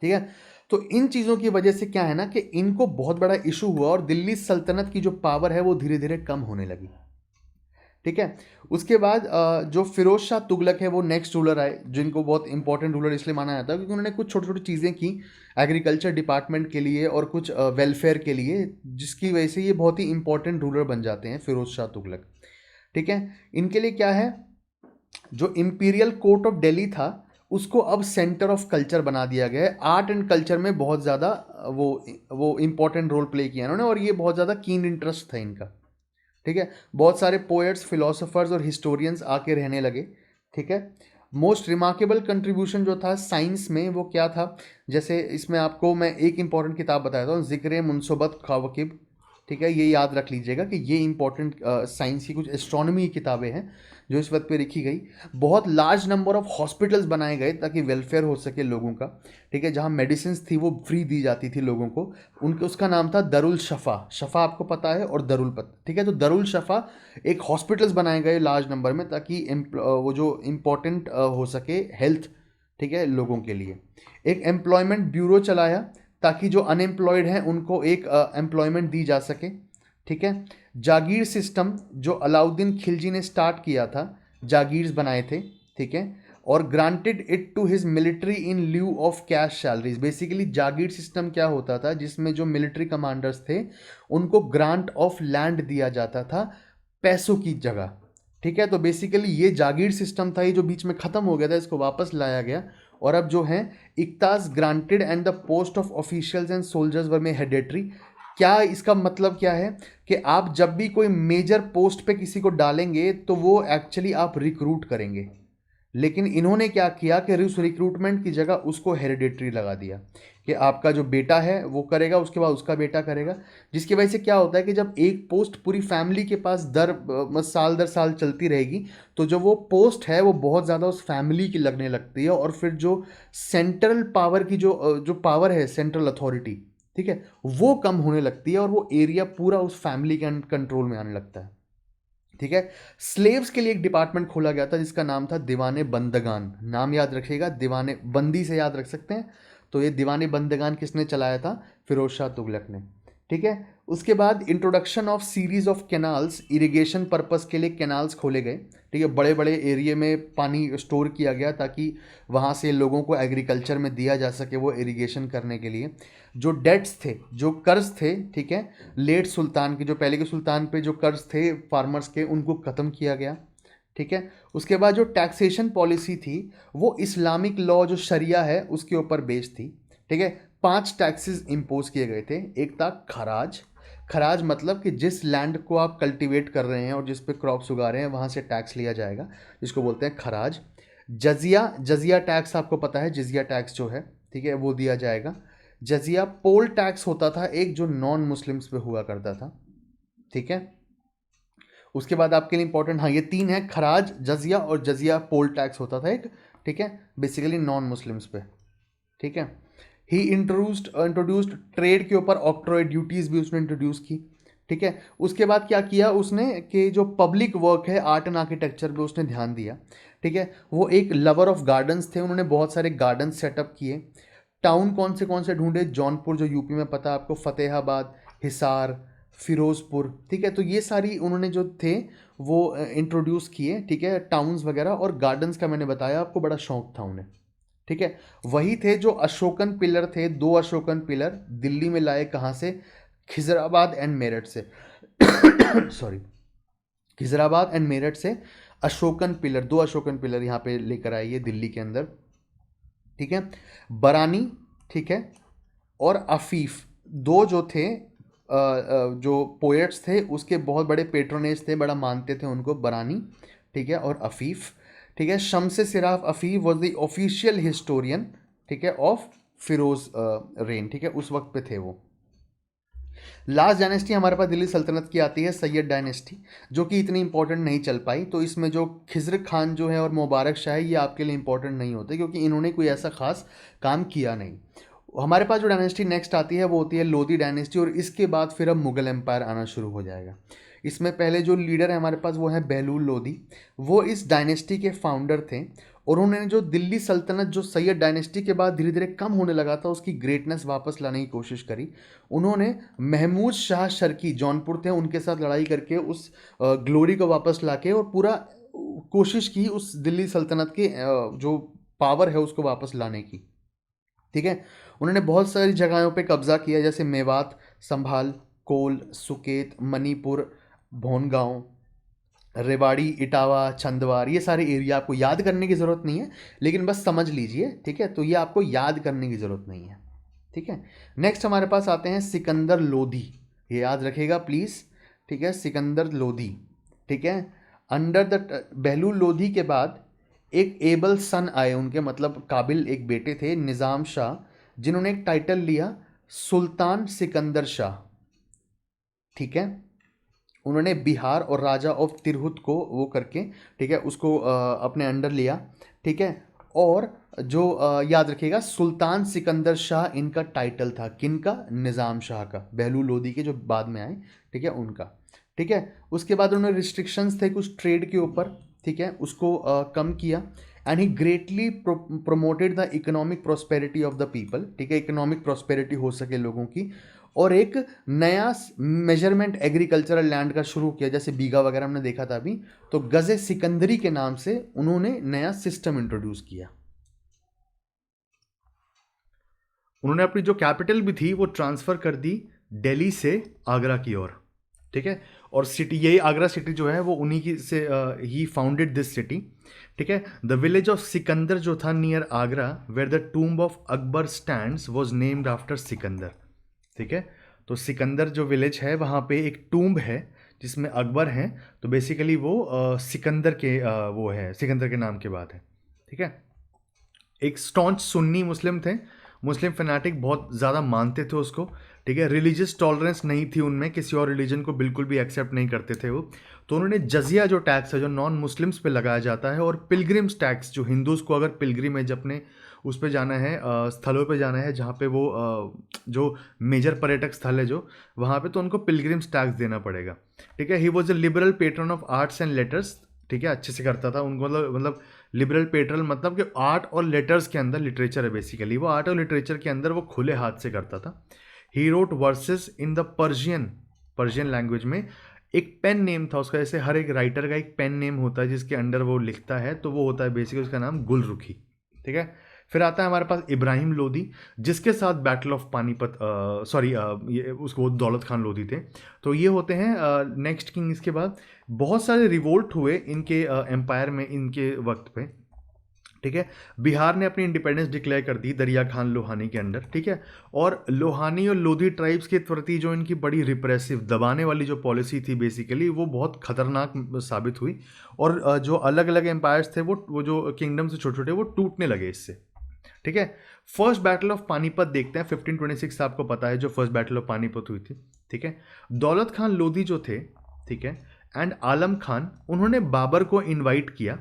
ठीक है। तो इन चीज़ों की वजह से क्या है ना कि इनको बहुत बड़ा इशू हुआ, और दिल्ली सल्तनत की जो पावर है वो धीरे धीरे कम होने लगी, ठीक है। उसके बाद जो फिरोज शाह तुगलक है वो नेक्स्ट रूलर आए, जिनको बहुत इंपॉर्टेंट रूलर इसलिए माना जाता है क्योंकि उन्होंने कुछ छोटी छोटी चीज़ें की एग्रीकल्चर डिपार्टमेंट के लिए और कुछ वेलफेयर के लिए, जिसकी वजह से ये बहुत ही इंपॉर्टेंट रूलर बन जाते हैं फिरोज शाह तुगलक, ठीक है। इनके लिए क्या है, जो इम्पीरियल कोर्ट ऑफ दिल्ली था उसको अब सेंटर ऑफ कल्चर बना दिया गया है। आर्ट एंड कल्चर में बहुत ज़्यादा वो इंपॉर्टेंट रोल प्ले किया इन्होंने, और ये बहुत ज़्यादा कीन इंटरेस्ट था इनका, ठीक है। बहुत सारे पोएट्स, फिलोसोफर्स और हिस्टोरियंस आके रहने लगे, ठीक है। मोस्ट रिमार्केबल कंट्रीब्यूशन जो था साइंस में वो क्या था, जैसे इसमें आपको मैं एक इंपॉर्टेंट किताब बताता हूँ, जिक्र मुनसबत खावकिब, ठीक है। ये याद रख लीजिएगा कि ये इंपॉर्टेंट साइंस की कुछ एस्ट्रोनॉमी की किताबें हैं जो इस वक्त पे लिखी गई। बहुत लार्ज नंबर ऑफ हॉस्पिटल्स बनाए गए ताकि वेलफेयर हो सके लोगों का, ठीक है। जहाँ मेडिसिन थी वो फ्री दी जाती थी लोगों को, उनके उसका नाम था दरुल शफा, शफा आपको पता है, और दरुल पता, ठीक है। तो दरुल शफा एक हॉस्पिटल्स बनाए गए लार्ज नंबर में ताकि वो जो इम्पोर्टेंट हो सके हेल्थ, ठीक है, लोगों के लिए। एक एम्प्लॉयमेंट ब्यूरो चलाया ताकि जो अनएम्प्लॉयड हैं उनको एक एम्प्लॉयमेंट दी जा सके, ठीक है। जागीर सिस्टम जो अलाउद्दीन खिलजी ने स्टार्ट किया था, जागीर्स बनाए थे, ठीक है। और granted it to his military in lieu of cash salaries. Basically jagir system क्या होता था, जिसमें जो मिलिट्री कमांडर्स थे उनको ग्रांट ऑफ लैंड दिया जाता था पैसों की जगह, ठीक है। तो बेसिकली ये जागीर सिस्टम था, ये जो बीच में ख़त्म हो गया था, इसको वापस लाया गया। और अब जो है iqtas granted and the post of officials and soldiers were में हेडेटरी। क्या इसका मतलब क्या है कि आप जब भी कोई मेजर पोस्ट पे किसी को डालेंगे तो वो एक्चुअली आप रिक्रूट करेंगे, लेकिन इन्होंने क्या किया कि उस रिक्रूटमेंट की जगह उसको हेरिडेटरी लगा दिया कि आपका जो बेटा है वो करेगा, उसके बाद उसका बेटा करेगा। जिसकी वजह से क्या होता है कि जब एक पोस्ट पूरी फैमिली के पास साल दर साल चलती रहेगी, तो जो वो पोस्ट है वो बहुत ज़्यादा उस फैमिली की लगने लगती है, और फिर जो सेंट्रल पावर की जो पावर है, सेंट्रल अथॉरिटी, ठीक है, वो कम होने लगती है, और वो एरिया पूरा उस फैमिली के कंट्रोल में आने लगता है, ठीक है। स्लेव्स के लिए एक डिपार्टमेंट खोला गया था जिसका नाम था दीवाने बंदगान। नाम याद रखिएगा, दीवाने बंदी से याद रख सकते हैं। तो ये दीवाने बंदगान किसने चलाया था, फिरोज शाह तुगलक ने, ठीक है। उसके बाद introduction of series of canals, irrigation purpose के लिए कैनाल्स खोले गए, ठीक है। बड़े बड़े एरिया में पानी स्टोर किया गया ताकि वहाँ से लोगों को एग्रीकल्चर में दिया जा सके वो इरिगेशन करने के लिए। जो डेट्स थे, जो कर्ज थे, ठीक है, लेट सुल्तान के, जो पहले के सुल्तान पे जो कर्ज थे फार्मर्स के, उनको ख़त्म किया गया, ठीक है। उसके बाद जो टैक्सेशन पॉलिसी थी वो इस्लामिक लॉ जो शरिया है उसके ऊपर बेस्ड थी, ठीक है। 5 टैक्सेस इम्पोज किए गए थे। एक था खराज। खराज मतलब कि जिस लैंड को आप कल्टीवेट कर रहे हैं और जिस पे क्रॉप्स उगा रहे हैं वहाँ से टैक्स लिया जाएगा, जिसको बोलते हैं खराज। जजिया, जजिया टैक्स आपको पता है, जजिया टैक्स जो है, ठीक है, वो दिया जाएगा। जजिया पोल टैक्स होता था एक, जो नॉन मुस्लिम्स पे हुआ करता था, ठीक है। उसके बाद आपके लिए इंपॉर्टेंट, हाँ, ये 3 है, खराज, जजिया और जजिया पोल टैक्स होता था एक, ठीक है, बेसिकली नॉन मुस्लिम्स पे, ठीक है। ही इंट्रोड्यूस्ड ट्रेड के ऊपर ऑक्ट्रॉय ड्यूटीज़ भी उसने इंट्रोड्यूस की, ठीक है। उसके बाद क्या किया उसने कि जो पब्लिक वर्क है आर्ट एंड आर्किटेक्चर पे उसने ध्यान दिया, ठीक है। वो एक लवर ऑफ गार्डन्स थे, उन्होंने बहुत सारे गार्डन्स सेटअप किए। टाउन कौन से ढूंढे, जौनपुर जो यूपी में पता है आपको, फतेहाबाद, हिसार, फिरोजपुर, ठीक है। तो ये सारी उन्होंने जो थे वो इंट्रोड्यूस किए, ठीक है। टाउन्स वगैरह और गार्डन्स का मैंने बताया आपको बड़ा शौक था उन्हें, ठीक है। वही थे जो अशोकन पिलर थे, 2 अशोकन पिलर दिल्ली में लाए, कहाँ से? खिजराबाद एंड मेरठ से सॉरी, खिजराबाद एंड मेरठ से अशोकन पिलर, 2 अशोकन पिलर यहाँ पे लेकर आए ये दिल्ली के अंदर, ठीक है। बरानी, ठीक है, और अफीफ, दो जो थे जो पोएट्स थे उसके बहुत बड़े पेट्रोनेज थे, बड़ा मानते थे उनको, बरानी, ठीक है, और अफीफ, ठीक है। Shams Siraj Afif was the official historian, ठीक है, ऑफ फिरोज रेन, ठीक है, उस वक्त पे थे वो। लास्ट डायनेस्टी हमारे पास दिल्ली सल्तनत की आती है, सैयद डायनेस्टी, जो कि इतनी इंपॉर्टेंट नहीं चल पाई। तो इसमें जो खिज़्र खान जो है और मुबारक शाह है, ये आपके लिए इंपॉर्टेंट नहीं होते क्योंकि इन्होंने कोई ऐसा खास काम किया नहीं। हमारे पास जो डायनेस्टी नेक्स्ट आती है वो होती है लोधी डायनेस्टी, और इसके बाद फिर अब मुगल एम्पायर आना शुरू हो जाएगा। इसमें पहले जो लीडर है हमारे पास वो है बहलूल लोधी, वो इस डायनेस्टी के फाउंडर थे, और उन्होंने जो दिल्ली सल्तनत जो सैयद डायनेस्टी के बाद धीरे धीरे कम होने लगा था उसकी ग्रेटनेस वापस लाने की कोशिश करी। उन्होंने महमूद शाह शर्की, जौनपुर थे, उनके साथ लड़ाई करके उस ग्लोरी को वापस लाके और पूरा कोशिश की उस दिल्ली सल्तनत के जो पावर है उसको वापस लाने की, ठीक है। उन्होंने बहुत सारी जगहों पे कब्जा किया, जैसे मेवात, संभाल, कोल, सुकेत, मणिपुर, भोनगांव, रेवाड़ी, इटावा, छंदवार, ये सारे एरिया आपको याद करने की ज़रूरत नहीं है, लेकिन बस समझ लीजिए, ठीक है। तो ये आपको याद करने की ज़रूरत नहीं है, ठीक है। नेक्स्ट हमारे पास आते हैं सिकंदर लोधी, ये याद रखिएगा प्लीज़, ठीक है, सिकंदर लोधी, ठीक है। अंडर द बहलूल लोधी के बाद एक एबल सन आए उनके, मतलब काबिल एक बेटे थे, निज़ाम शाह, जिन्होंने एक टाइटल लिया सुल्तान सिकंदर शाह, ठीक है। उन्होंने बिहार और राजा ऑफ तिरहुत को वो करके, ठीक है, उसको अपने अंडर लिया, ठीक है। और जो याद रखिएगा सुल्तान सिकंदर शाह इनका टाइटल था, किनका? निज़ाम शाह का, बहलूल लोधी के जो बाद में आए, ठीक है, उनका, ठीक है। उसके बाद उन्होंने रिस्ट्रिक्शंस थे कुछ ट्रेड के ऊपर, ठीक है, उसको कम किया, and he greatly promoted the economic prosperity of the people, ठीक है, इकोनॉमिक प्रॉस्पेरिटी हो सके लोगों की, और एक नया मेजरमेंट एग्रीकल्चरल लैंड का शुरू किया, जैसे बीघा वगैरह हमने देखा था अभी, तो गज़े सिकंदरी के नाम से उन्होंने नया सिस्टम इंट्रोड्यूस किया। उन्होंने अपनी जो कैपिटल भी थी वो ट्रांसफ़र कर दी दिल्ली से आगरा की ओर, ठीक है। और सिटी, यही आगरा सिटी जो है वो उन्हीं की से ही फाउंडेड दिस सिटी, ठीक है। द विलेज ऑफ सिकंदर जो था near Agra, where the tomb of Akbar stands was named after Sikandar, ठीक है। तो सिकंदर जो विलेज है वहाँ पे एक टूम्ब है जिसमें अकबर हैं, तो बेसिकली वो सिकंदर के वो है, सिकंदर के नाम के बाद है, ठीक है। एक स्टॉन्च सुन्नी मुस्लिम थे, मुस्लिम फैनाटिक, बहुत ज़्यादा मानते थे उसको, ठीक है। रिलीजियस टॉलरेंस नहीं थी उनमें, किसी और रिलीजन को बिल्कुल भी एक्सेप्ट नहीं करते थे वो। तो उन्होंने जजिया जो टैक्स है जो नॉन मुस्लिम्स पे लगाया जाता है, और पिलग्रिम्स टैक्स, जो हिंदूज़ को अगर पिलग्रिमेज अपने उस पे जाना है, स्थलों पे जाना है जहाँ पे वो जो मेजर पर्यटक स्थल है जो वहाँ पे, तो उनको पिलग्रिम्स टैक्स देना पड़ेगा, ठीक है। He was a liberal patron of arts and letters, ठीक है, अच्छे से करता था उनको, मतलब लिबरल पेट्रन मतलब कि आर्ट और लेटर्स के अंदर, लिटरेचर है बेसिकली, वो आर्ट और लिटरेचर के अंदर वो खुले हाथ से करता था। He wrote versus in the Persian language में। एक पेन नेम था उसका, जैसे हर एक राइटर का एक पेन नेम होता है जिसके अंडर वो लिखता है, तो वो होता है बेसिकली उसका नाम गुलरुखी, ठीक है। फिर आता है हमारे पास इब्राहिम लोदी, जिसके साथ बैटल ऑफ पानीपत, ये उसको दौलत खान लोदी थे। तो ये होते हैं नेक्स्ट किंग। इसके बाद बहुत सारे रिवोल्ट हुए इनके एम्पायर में इनके वक्त पे, ठीक है। बिहार ने अपनी इंडिपेंडेंस डिक्लेयर कर दी दरिया खान लोहानी के अंडर, ठीक है। और लोहानी और लोधी ट्राइब्स के प्रति जो इनकी बड़ी रिप्रेसिव, दबाने वाली जो पॉलिसी थी बेसिकली, वो बहुत खतरनाक साबित हुई, और जो अलग अलग एम्पायर्स थे वो जो किंगडम से छोटे छोटे वो टूटने लगे इससे, ठीक है। फर्स्ट बैटल ऑफ पानीपत देखते हैं, 1526 आपको पता है जो फर्स्ट बैटल ऑफ पानीपत हुई थी, ठीक है। दौलत खान लोधी जो थे, ठीक है, एंड आलम खान, उन्होंने बाबर को इनवाइट किया।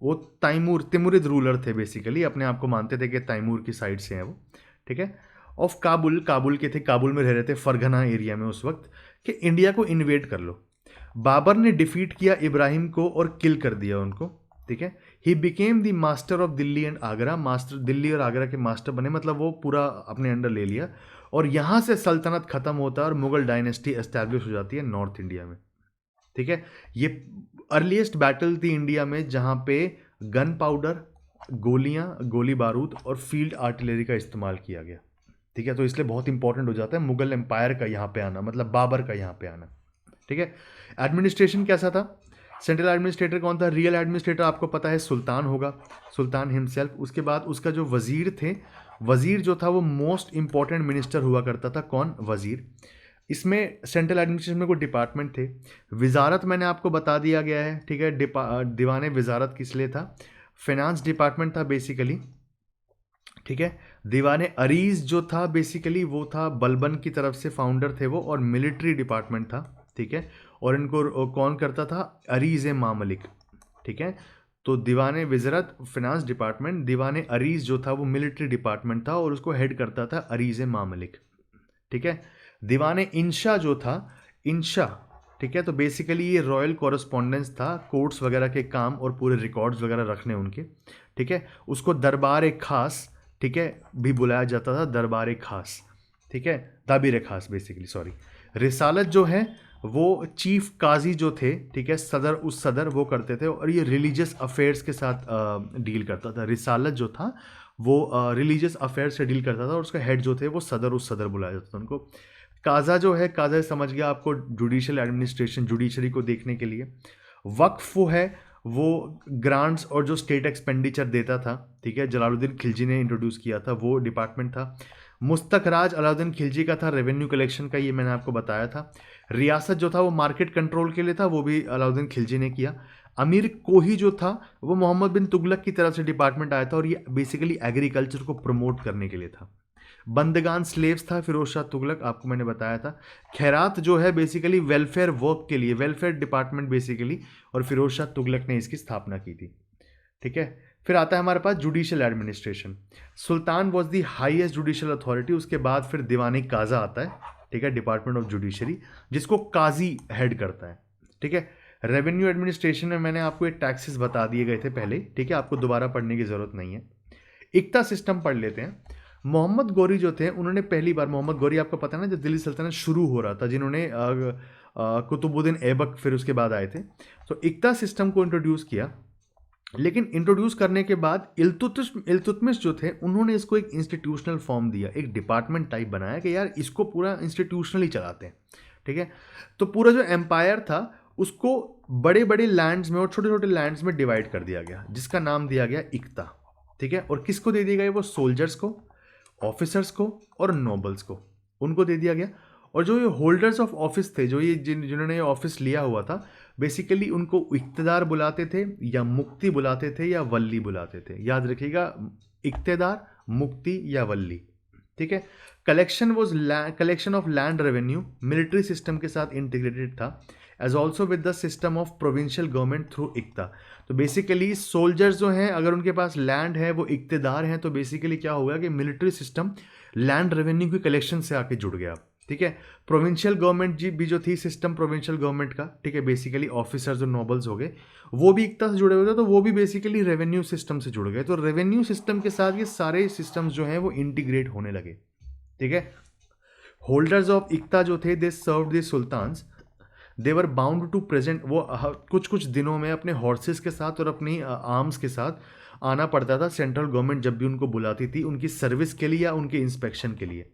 वो तिमुरिद रूलर थे बेसिकली, अपने आप को मानते थे कि तैमूर की साइड से हैं वो, ठीक है। ऑफ काबुल के थे, काबुल में रह रहे थे, फरगना एरिया में उस वक्त, कि इंडिया को इन्वेड कर लो। बाबर ने डिफीट किया इब्राहिम को और किल कर दिया उनको, ठीक है। He became the master of Delhi and Agra, master Delhi और आगरा के मास्टर बने, मतलब वो पूरा अपने अंडर ले लिया। और यहाँ से सल्तनत खत्म होता है और मुगल डायनेस्टी एस्टैब्लिश हो जाती है नॉर्थ इंडिया में। ठीक है, ये अर्लीस्ट बैटल थी इंडिया में जहाँ पे गन पाउडर, गोलियाँ, गोली बारूद और फील्ड आर्टिलरी का इस्तेमाल किया गया। ठीक है, तो इसलिए बहुत इंपॉर्टेंट हो जाता है मुगल एम्पायर का यहाँ पे आना, मतलब बाबर का यहाँ पे आना। ठीक है, एडमिनिस्ट्रेशन कैसा था? सेंट्रल एडमिनिस्ट्रेटर कौन था? रियल एडमिनिस्ट्रेटर आपको पता है सुल्तान होगा, सुल्तान हिमसेल्फ। उसके बाद उसका जो वजीर थे, वजीर जो था वो मोस्ट इंपॉर्टेंट मिनिस्टर हुआ करता था। कौन? वजीर। इसमें सेंट्रल एडमिनिस्ट्रेशन में कोई डिपार्टमेंट थे। वजारत मैंने आपको बता दिया गया है। ठीक है, दीवान वजारत किस लिए था? फाइनेंस डिपार्टमेंट था बेसिकली। ठीक है, दीवान अरीज जो था बेसिकली वो था बलबन की तरफ से फाउंडर थे वो, और मिलिट्री डिपार्टमेंट था। ठीक है, और इनको कौन करता था? अरीज ए मामलिक। ठीक है, तो दीवान वज़रत फिनांस डिपार्टमेंट, दीवान अरीज जो था वो मिलिट्री डिपार्टमेंट था और उसको हेड करता था अरीज ए मामलिक। ठीक है, दीवान इंशा जो था, इंशा, ठीक है, तो बेसिकली ये रॉयल कॉरेस्पॉन्डेंस था, कोर्ट्स वगैरह के काम और पूरे रिकॉर्ड्स वगैरह रखने उनके। ठीक है, उसको दरबार एक खास, ठीक है, भी बुलाया जाता था, दरबार एक खास। ठीक है, दाबिर खास बेसिकली, सॉरी। रिसालत जो है वो चीफ काजी जो थे, ठीक है, सदर, उस सदर वो करते थे, और ये रिलीजियस अफेयर्स के साथ डील करता था। रिसालत जो था वो रिलीजियस अफेयर्स से डील करता था, और उसका हेड जो थे वो सदर, उस सदर बुलाया जाता था उनको। काजा जो है, काजा समझ गया आपको, जुडिशियल एडमिनिस्ट्रेशन, जुडिशरी को देखने के लिए। वक्फ है वो ग्रांट्स और जो स्टेट एक्सपेंडिचर देता था। ठीक है, जलालुद्दीन खिलजी ने इंट्रोड्यूस किया था, वो डिपार्टमेंट था। मुस्तकराज अलाउद्दीन खिलजी का था, रेवेन्यू कलेक्शन का, ये मैंने आपको बताया था। रियासत जो था वो मार्केट कंट्रोल के लिए था, वो भी अलाउद्दीन खिलजी ने किया। अमीर कोही जो था वो मोहम्मद बिन तुगलक की तरफ से डिपार्टमेंट आया था, और ये बेसिकली एग्रीकल्चर को प्रमोट करने के लिए था। बंदगान स्लेव्स था फिरोज शाह तुगलक, आपको मैंने बताया था। खैरात जो है बेसिकली वेलफेयर वर्क के लिए, वेलफेयर डिपार्टमेंट बेसिकली, और फिरोज शाह तुगलक ने इसकी स्थापना की थी। ठीक है, फिर आता है हमारे पास judicial administration. Sultan was the highest judicial authority. उसके बाद फिर दीवानी काजा आता है, ठीक है, डिपार्टमेंट ऑफ जुडिशरी, जिसको काजी हेड करता है। ठीक है, रेवेन्यू एडमिनिस्ट्रेशन में मैंने आपको ये टैक्सेस बता दिए गए थे पहले, ठीक है, आपको दोबारा पढ़ने की जरूरत नहीं है। इक्ता सिस्टम पढ़ लेते हैं। मोहम्मद गौरी जो थे, उन्होंने पहली बार, मोहम्मद गौरी आपको पता है ना, जब दिल्ली सल्तनत शुरू हो रहा था, जिन्होंने कुतुबुद्दीन ऐबक फिर उसके बाद आए थे, तो इक्ता सिस्टम को इंट्रोड्यूस किया। लेकिन इंट्रोड्यूस करने के बाद इल्तुतमिश जो थे, उन्होंने इसको एक इंस्टीट्यूशनल फॉर्म दिया, एक डिपार्टमेंट टाइप बनाया कि यार इसको पूरा इंस्टीट्यूशनली चलाते हैं। ठीक है, तो पूरा जो एम्पायर था उसको बड़े बड़े लैंड्स में और छोटे छोटे लैंड्स में डिवाइड कर दिया गया, जिसका नाम दिया गया इक्ता। ठीक है, और किसको दे दिया गया? वो सोल्जर्स को, ऑफिसर्स को और नोबल्स को, उनको दे दिया गया। और जो ये होल्डर्स ऑफ ऑफिस थे, जो ये जिन्होंने ये ऑफिस लिया हुआ था, बेसिकली उनको इक्तेदार बुलाते थे, या मुक्ति बुलाते थे, या वल्ली बुलाते थे। याद रखिएगा, इक्तेदार, मुक्ति या वल्ली। ठीक है, collection of land revenue military system के साथ इंटीग्रेटेड था, as also with the system of provincial government through iqta. तो बेसिकली सोल्जर्स जो हैं, अगर उनके पास लैंड है, वो इक्तेदार हैं, तो बेसिकली क्या होगा कि मिलिट्री सिस्टम लैंड रेवेन्यू की कलेक्शन से आके जुड़ गया। ठीक है, प्रोविंशियल गवर्नमेंट जी भी जो थी, सिस्टम प्रोविंशियल गवर्नमेंट का, ठीक है, बेसिकली ऑफिसर्स और नोबल्स हो गए, वो भी इक्ता से जुड़े हुए थे, तो वो भी बेसिकली रेवेन्यू सिस्टम से जुड़ गए। तो रेवेन्यू सिस्टम के साथ ये सारे सिस्टम्स जो हैं वो इंटीग्रेट होने लगे। ठीक है, होल्डर्स ऑफ इक्ता जो थे, they served the sultans, they were bound to present, वो कुछ कुछ दिनों में अपने हॉर्सेस के साथ और अपनी आर्म्स के साथ आना पड़ता था सेंट्रल गवर्नमेंट जब भी उनको बुलाती थी, उनकी सर्विस के लिए या उनके इंस्पेक्शन के लिए।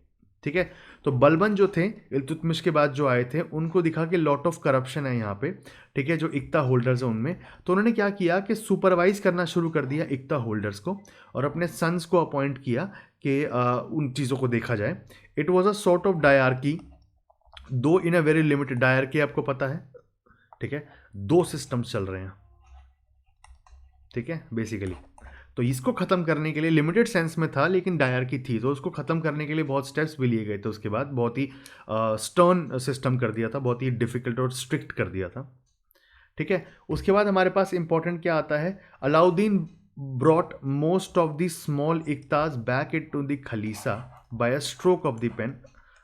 ठीक है, तो बलबन जो थे, इल्तुतमिश के बाद जो आए थे, उनको दिखा कि लॉट ऑफ करप्शन है यहाँ पे, ठीक है, जो इक्ता होल्डर्स हैं उनमें, तो उन्होंने क्या किया कि सुपरवाइज करना शुरू कर दिया इक्ता होल्डर्स को, और अपने सन्स को अपॉइंट किया कि उन चीज़ों को देखा जाए। It was a sort of dyarchy, दो इन अ वेरी लिमिटेड, डायरकी आपको पता है, ठीक है, दो सिस्टम्स चल रहे हैं। ठीक है, बेसिकली तो इसको ख़त्म करने के लिए, लिमिटेड सेंस में था लेकिन डायरकी थी, तो उसको ख़त्म करने के लिए बहुत स्टेप्स भी लिए गए थे। उसके बाद बहुत ही स्टर्न सिस्टम कर दिया था, बहुत ही डिफ़िकल्ट और स्ट्रिक्ट कर दिया था। ठीक है, उसके बाद हमारे पास इंपॉर्टेंट क्या आता है, Alauddin brought most of the small iqtas back it to the khalisa by a stroke of the pen.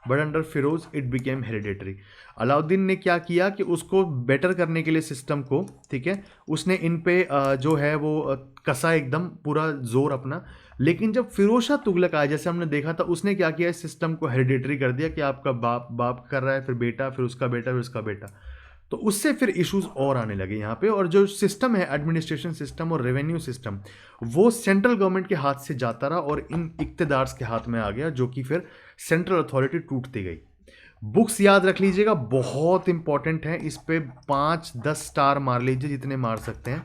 But under Firoz it became hereditary. Alauddin ने क्या किया कि उसको बेटर करने के लिए सिस्टम को, ठीक है, उसने इन पे जो है वो कसा एकदम पूरा जोर अपना। लेकिन जब फिरोज शाह तुगलक आया, जैसे हमने देखा था, उसने क्या किया, इस सिस्टम को हेरिडेटरी कर दिया कि आपका बाप बाप कर रहा है, फिर बेटा, फिर उसका बेटा, फिर उसका बेटा। तो उससे फिर इश्यूज और आने लगे यहाँ पे। और जो सिस्टम है, एडमिनिस्ट्रेशन सिस्टम और रेवेन्यू सिस्टम, वो सेंट्रल गवर्नमेंट के हाथ से जाता रहा और इन इक्तदार्स के हाथ में आ गया, जो कि फिर सेंट्रल अथॉरिटी टूटती गई। बुक्स याद रख लीजिएगा, बहुत इंपॉर्टेंट है, इस पे 5-10 स्टार मार लीजिए जितने मार सकते हैं।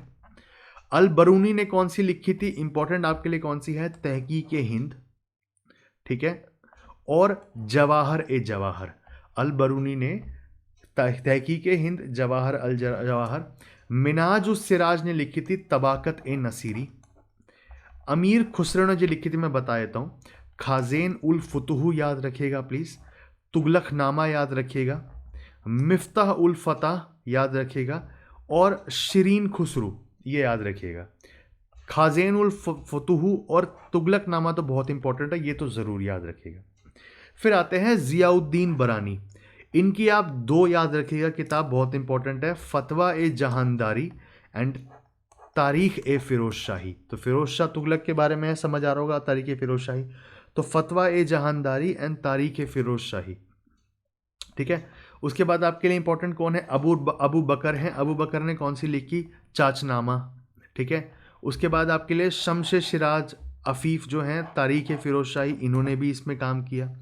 अल बरूनी ने कौन सी लिखी थी, इंपॉर्टेंट आपके लिए कौन सी है, तहकीक हिंद, ठीक है, और जवाहर ए जवाहर। अल बरूनी ने तहकीक हिंद, जवाहर अल जवाहर। मिनाज उस सिराज ने लिखी थी तबाकत ए नसीरी। अमीर खुसरो ने जो लिखी थी मैं बता देता हूँ, खाजेन उल फुतुहू याद रखिएगा प्लीज़, तुगलकनामा याद रखिएगा, मिफ्ताह उल फतह याद रखिएगा, और शिरीन खुसरू ये याद रखिएगा। खाजेन उल फुतुहू और तुगलकनामा तो बहुत इंपॉर्टेंट है, ये तो ज़रूर याद रखिएगा। फिर आते हैं ज़ियाउद्दीन बरानी, इनकी आप 2 याद रखिएगा किताब, बहुत इंपॉर्टेंट है, फतवा ए जहानदारी एंड तारीख ए फिरोज शाही। तो फिरोज शाह तुगलक के बारे में समझ आ रहा होगा, तारीख ए फिरोज शाही, तो फतवा ए जहानदारी एंड तारीख ए फिरोज शाही, ठीक है। उसके बाद आपके लिए इंपॉर्टेंट कौन है, अबू बकर हैं। अबू बकर ने कौन सी लिखी, चाचनामा, ठीक है। उसके बाद आपके लिए शम्स सिराज अफीफ जो हैं, तारीख ए फिरोज शाही, इन्होंने भी इसमें काम किया।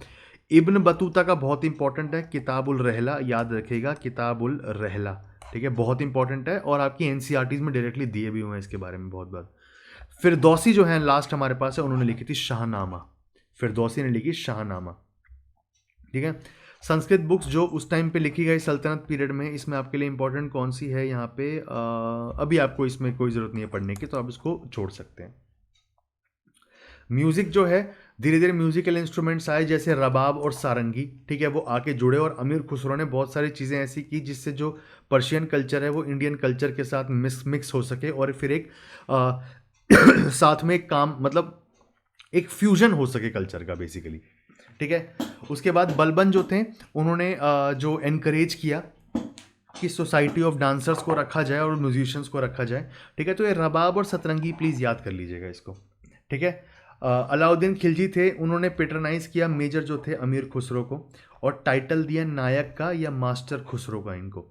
इब्न बतूता का बहुत इंपॉर्टेंट है, किताबुल रहला याद रखेगा, किताबुल रहला, ठीक है, बहुत इंपॉर्टेंट है, और आपकी एनसीईआरटीज में डायरेक्टली दिए भी हुए हैं इसके बारे में बहुत बार। फिरदौसी जो है लास्ट हमारे पास है, उन्होंने लिखी थी शाहनामा, फिरदौसी ने लिखी शाहनामा, ठीक है। संस्कृत बुक्स जो उस टाइम पे लिखी गई सल्तनत पीरियड में, इसमें आपके लिए इंपॉर्टेंट कौन सी है यहाँ पे, अभी आपको इसमें कोई ज़रूरत नहीं है पढ़ने की, तो आप इसको छोड़ सकते हैं। म्यूज़िक जो है, धीरे धीरे म्यूजिकल इंस्ट्रूमेंट्स आए, जैसे रबाब और सारंगी, ठीक है, वो आके जुड़े, और अमीर खुसरो ने बहुत सारी चीज़ें ऐसी की जिससे जो पर्शियन कल्चर है वो इंडियन कल्चर के साथ मिक्स हो सके, और फिर एक साथ में एक काम, मतलब एक फ्यूजन हो सके कल्चर का बेसिकली, ठीक है। उसके बाद बलबन जो थे, उन्होंने जो एनकरेज किया कि सोसाइटी ऑफ डांसर्स को रखा जाए और म्यूजिशियंस को रखा जाए, ठीक है। तो ये रबाब और सतरंगी प्लीज़ याद कर लीजिएगा इसको, ठीक है। अलाउद्दीन खिलजी थे, उन्होंने पेट्रनाइज किया मेजर जो थे अमीर खुसरो को, और टाइटल दिया नायक का या मास्टर खुसरो का इनको,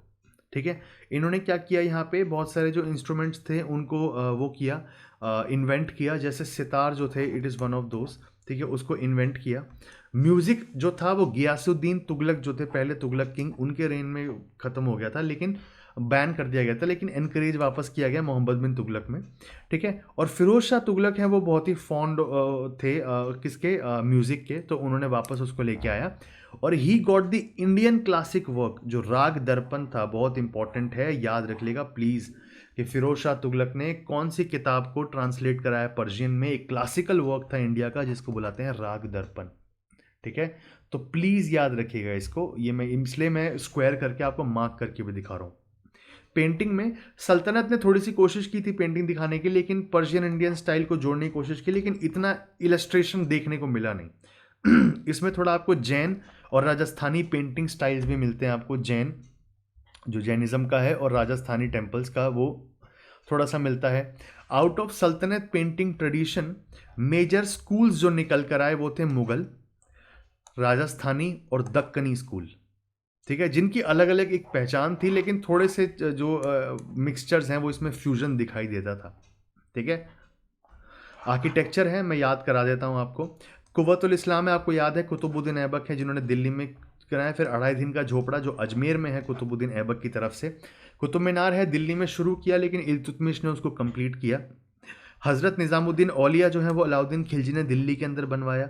ठीक है। इन्होंने क्या किया, यहाँ पे बहुत सारे जो इंस्ट्रूमेंट्स थे उनको वो किया, इन्वेंट किया, जैसे सितार जो थे, it is one of those, ठीक है, उसको इन्वेंट किया। म्यूज़िक जो था वो गियासुद्दीन तुगलक जो थे, पहले तुगलक किंग, उनके रेन में ख़त्म हो गया था, लेकिन बैन कर दिया गया था, लेकिन एनकरेज वापस किया गया मोहम्मद बिन तुगलक में, ठीक है। और फिरोज शाह तुगलक हैं, वो बहुत ही फॉन्ड थे किसके, म्यूज़िक के, तो उन्होंने वापस उसको लेके आया, और he got the Indian classic work, जो राग दर्पण था, बहुत इंपॉर्टेंट है, याद रख लेगा प्लीज़, कि फिरोज शाह तुगलक ने कौन सी किताब को ट्रांसलेट कराया पर्शियन में, एक क्लासिकल वर्क था इंडिया का जिसको बुलाते हैं राग दर्पण, ठीक है। तो प्लीज़ याद रखिएगा इसको, ये मैं इसलिए मैं स्क्वायर करके आपको मार्क करके भी दिखा रहा हूँ। पेंटिंग में सल्तनत ने थोड़ी सी कोशिश की थी पेंटिंग दिखाने की, लेकिन पर्शियन इंडियन स्टाइल को जोड़ने की कोशिश की, लेकिन इतना इलस्ट्रेशन देखने को मिला नहीं। इसमें थोड़ा आपको जैन और राजस्थानी पेंटिंग स्टाइल्स भी मिलते हैं आपको, जैन जो जैनिज़्म का है और राजस्थानी टेम्पल्स का, वो थोड़ा सा मिलता है। आउट ऑफ सल्तनत पेंटिंग ट्रेडिशन मेजर स्कूल्स जो निकल कर आए वो थे मुगल, राजस्थानी और दक्कनी स्कूल, ठीक है, जिनकी अलग अलग एक पहचान थी, लेकिन थोड़े से जो मिक्सचर्स हैं वो इसमें फ्यूजन दिखाई देता था, ठीक है। आर्किटेक्चर है, मैं याद करा देता हूँ आपको। कुव्वतुल इस्लाम है, आपको याद है, कुतुबुद्दीन ऐबक है जिन्होंने दिल्ली में कराया। फिर 2.5 दिन का झोपड़ा जो अजमेर में है, कुतुबुद्दीन ऐबक की तरफ से। कुतुब मीनार है, दिल्ली में शुरू किया, लेकिन इल्तुतमिश ने उसको कंप्लीट किया। हज़रत निज़ामुद्दीन औलिया जो है वो अलाउद्दीन खिलजी ने दिल्ली के अंदर बनवाया,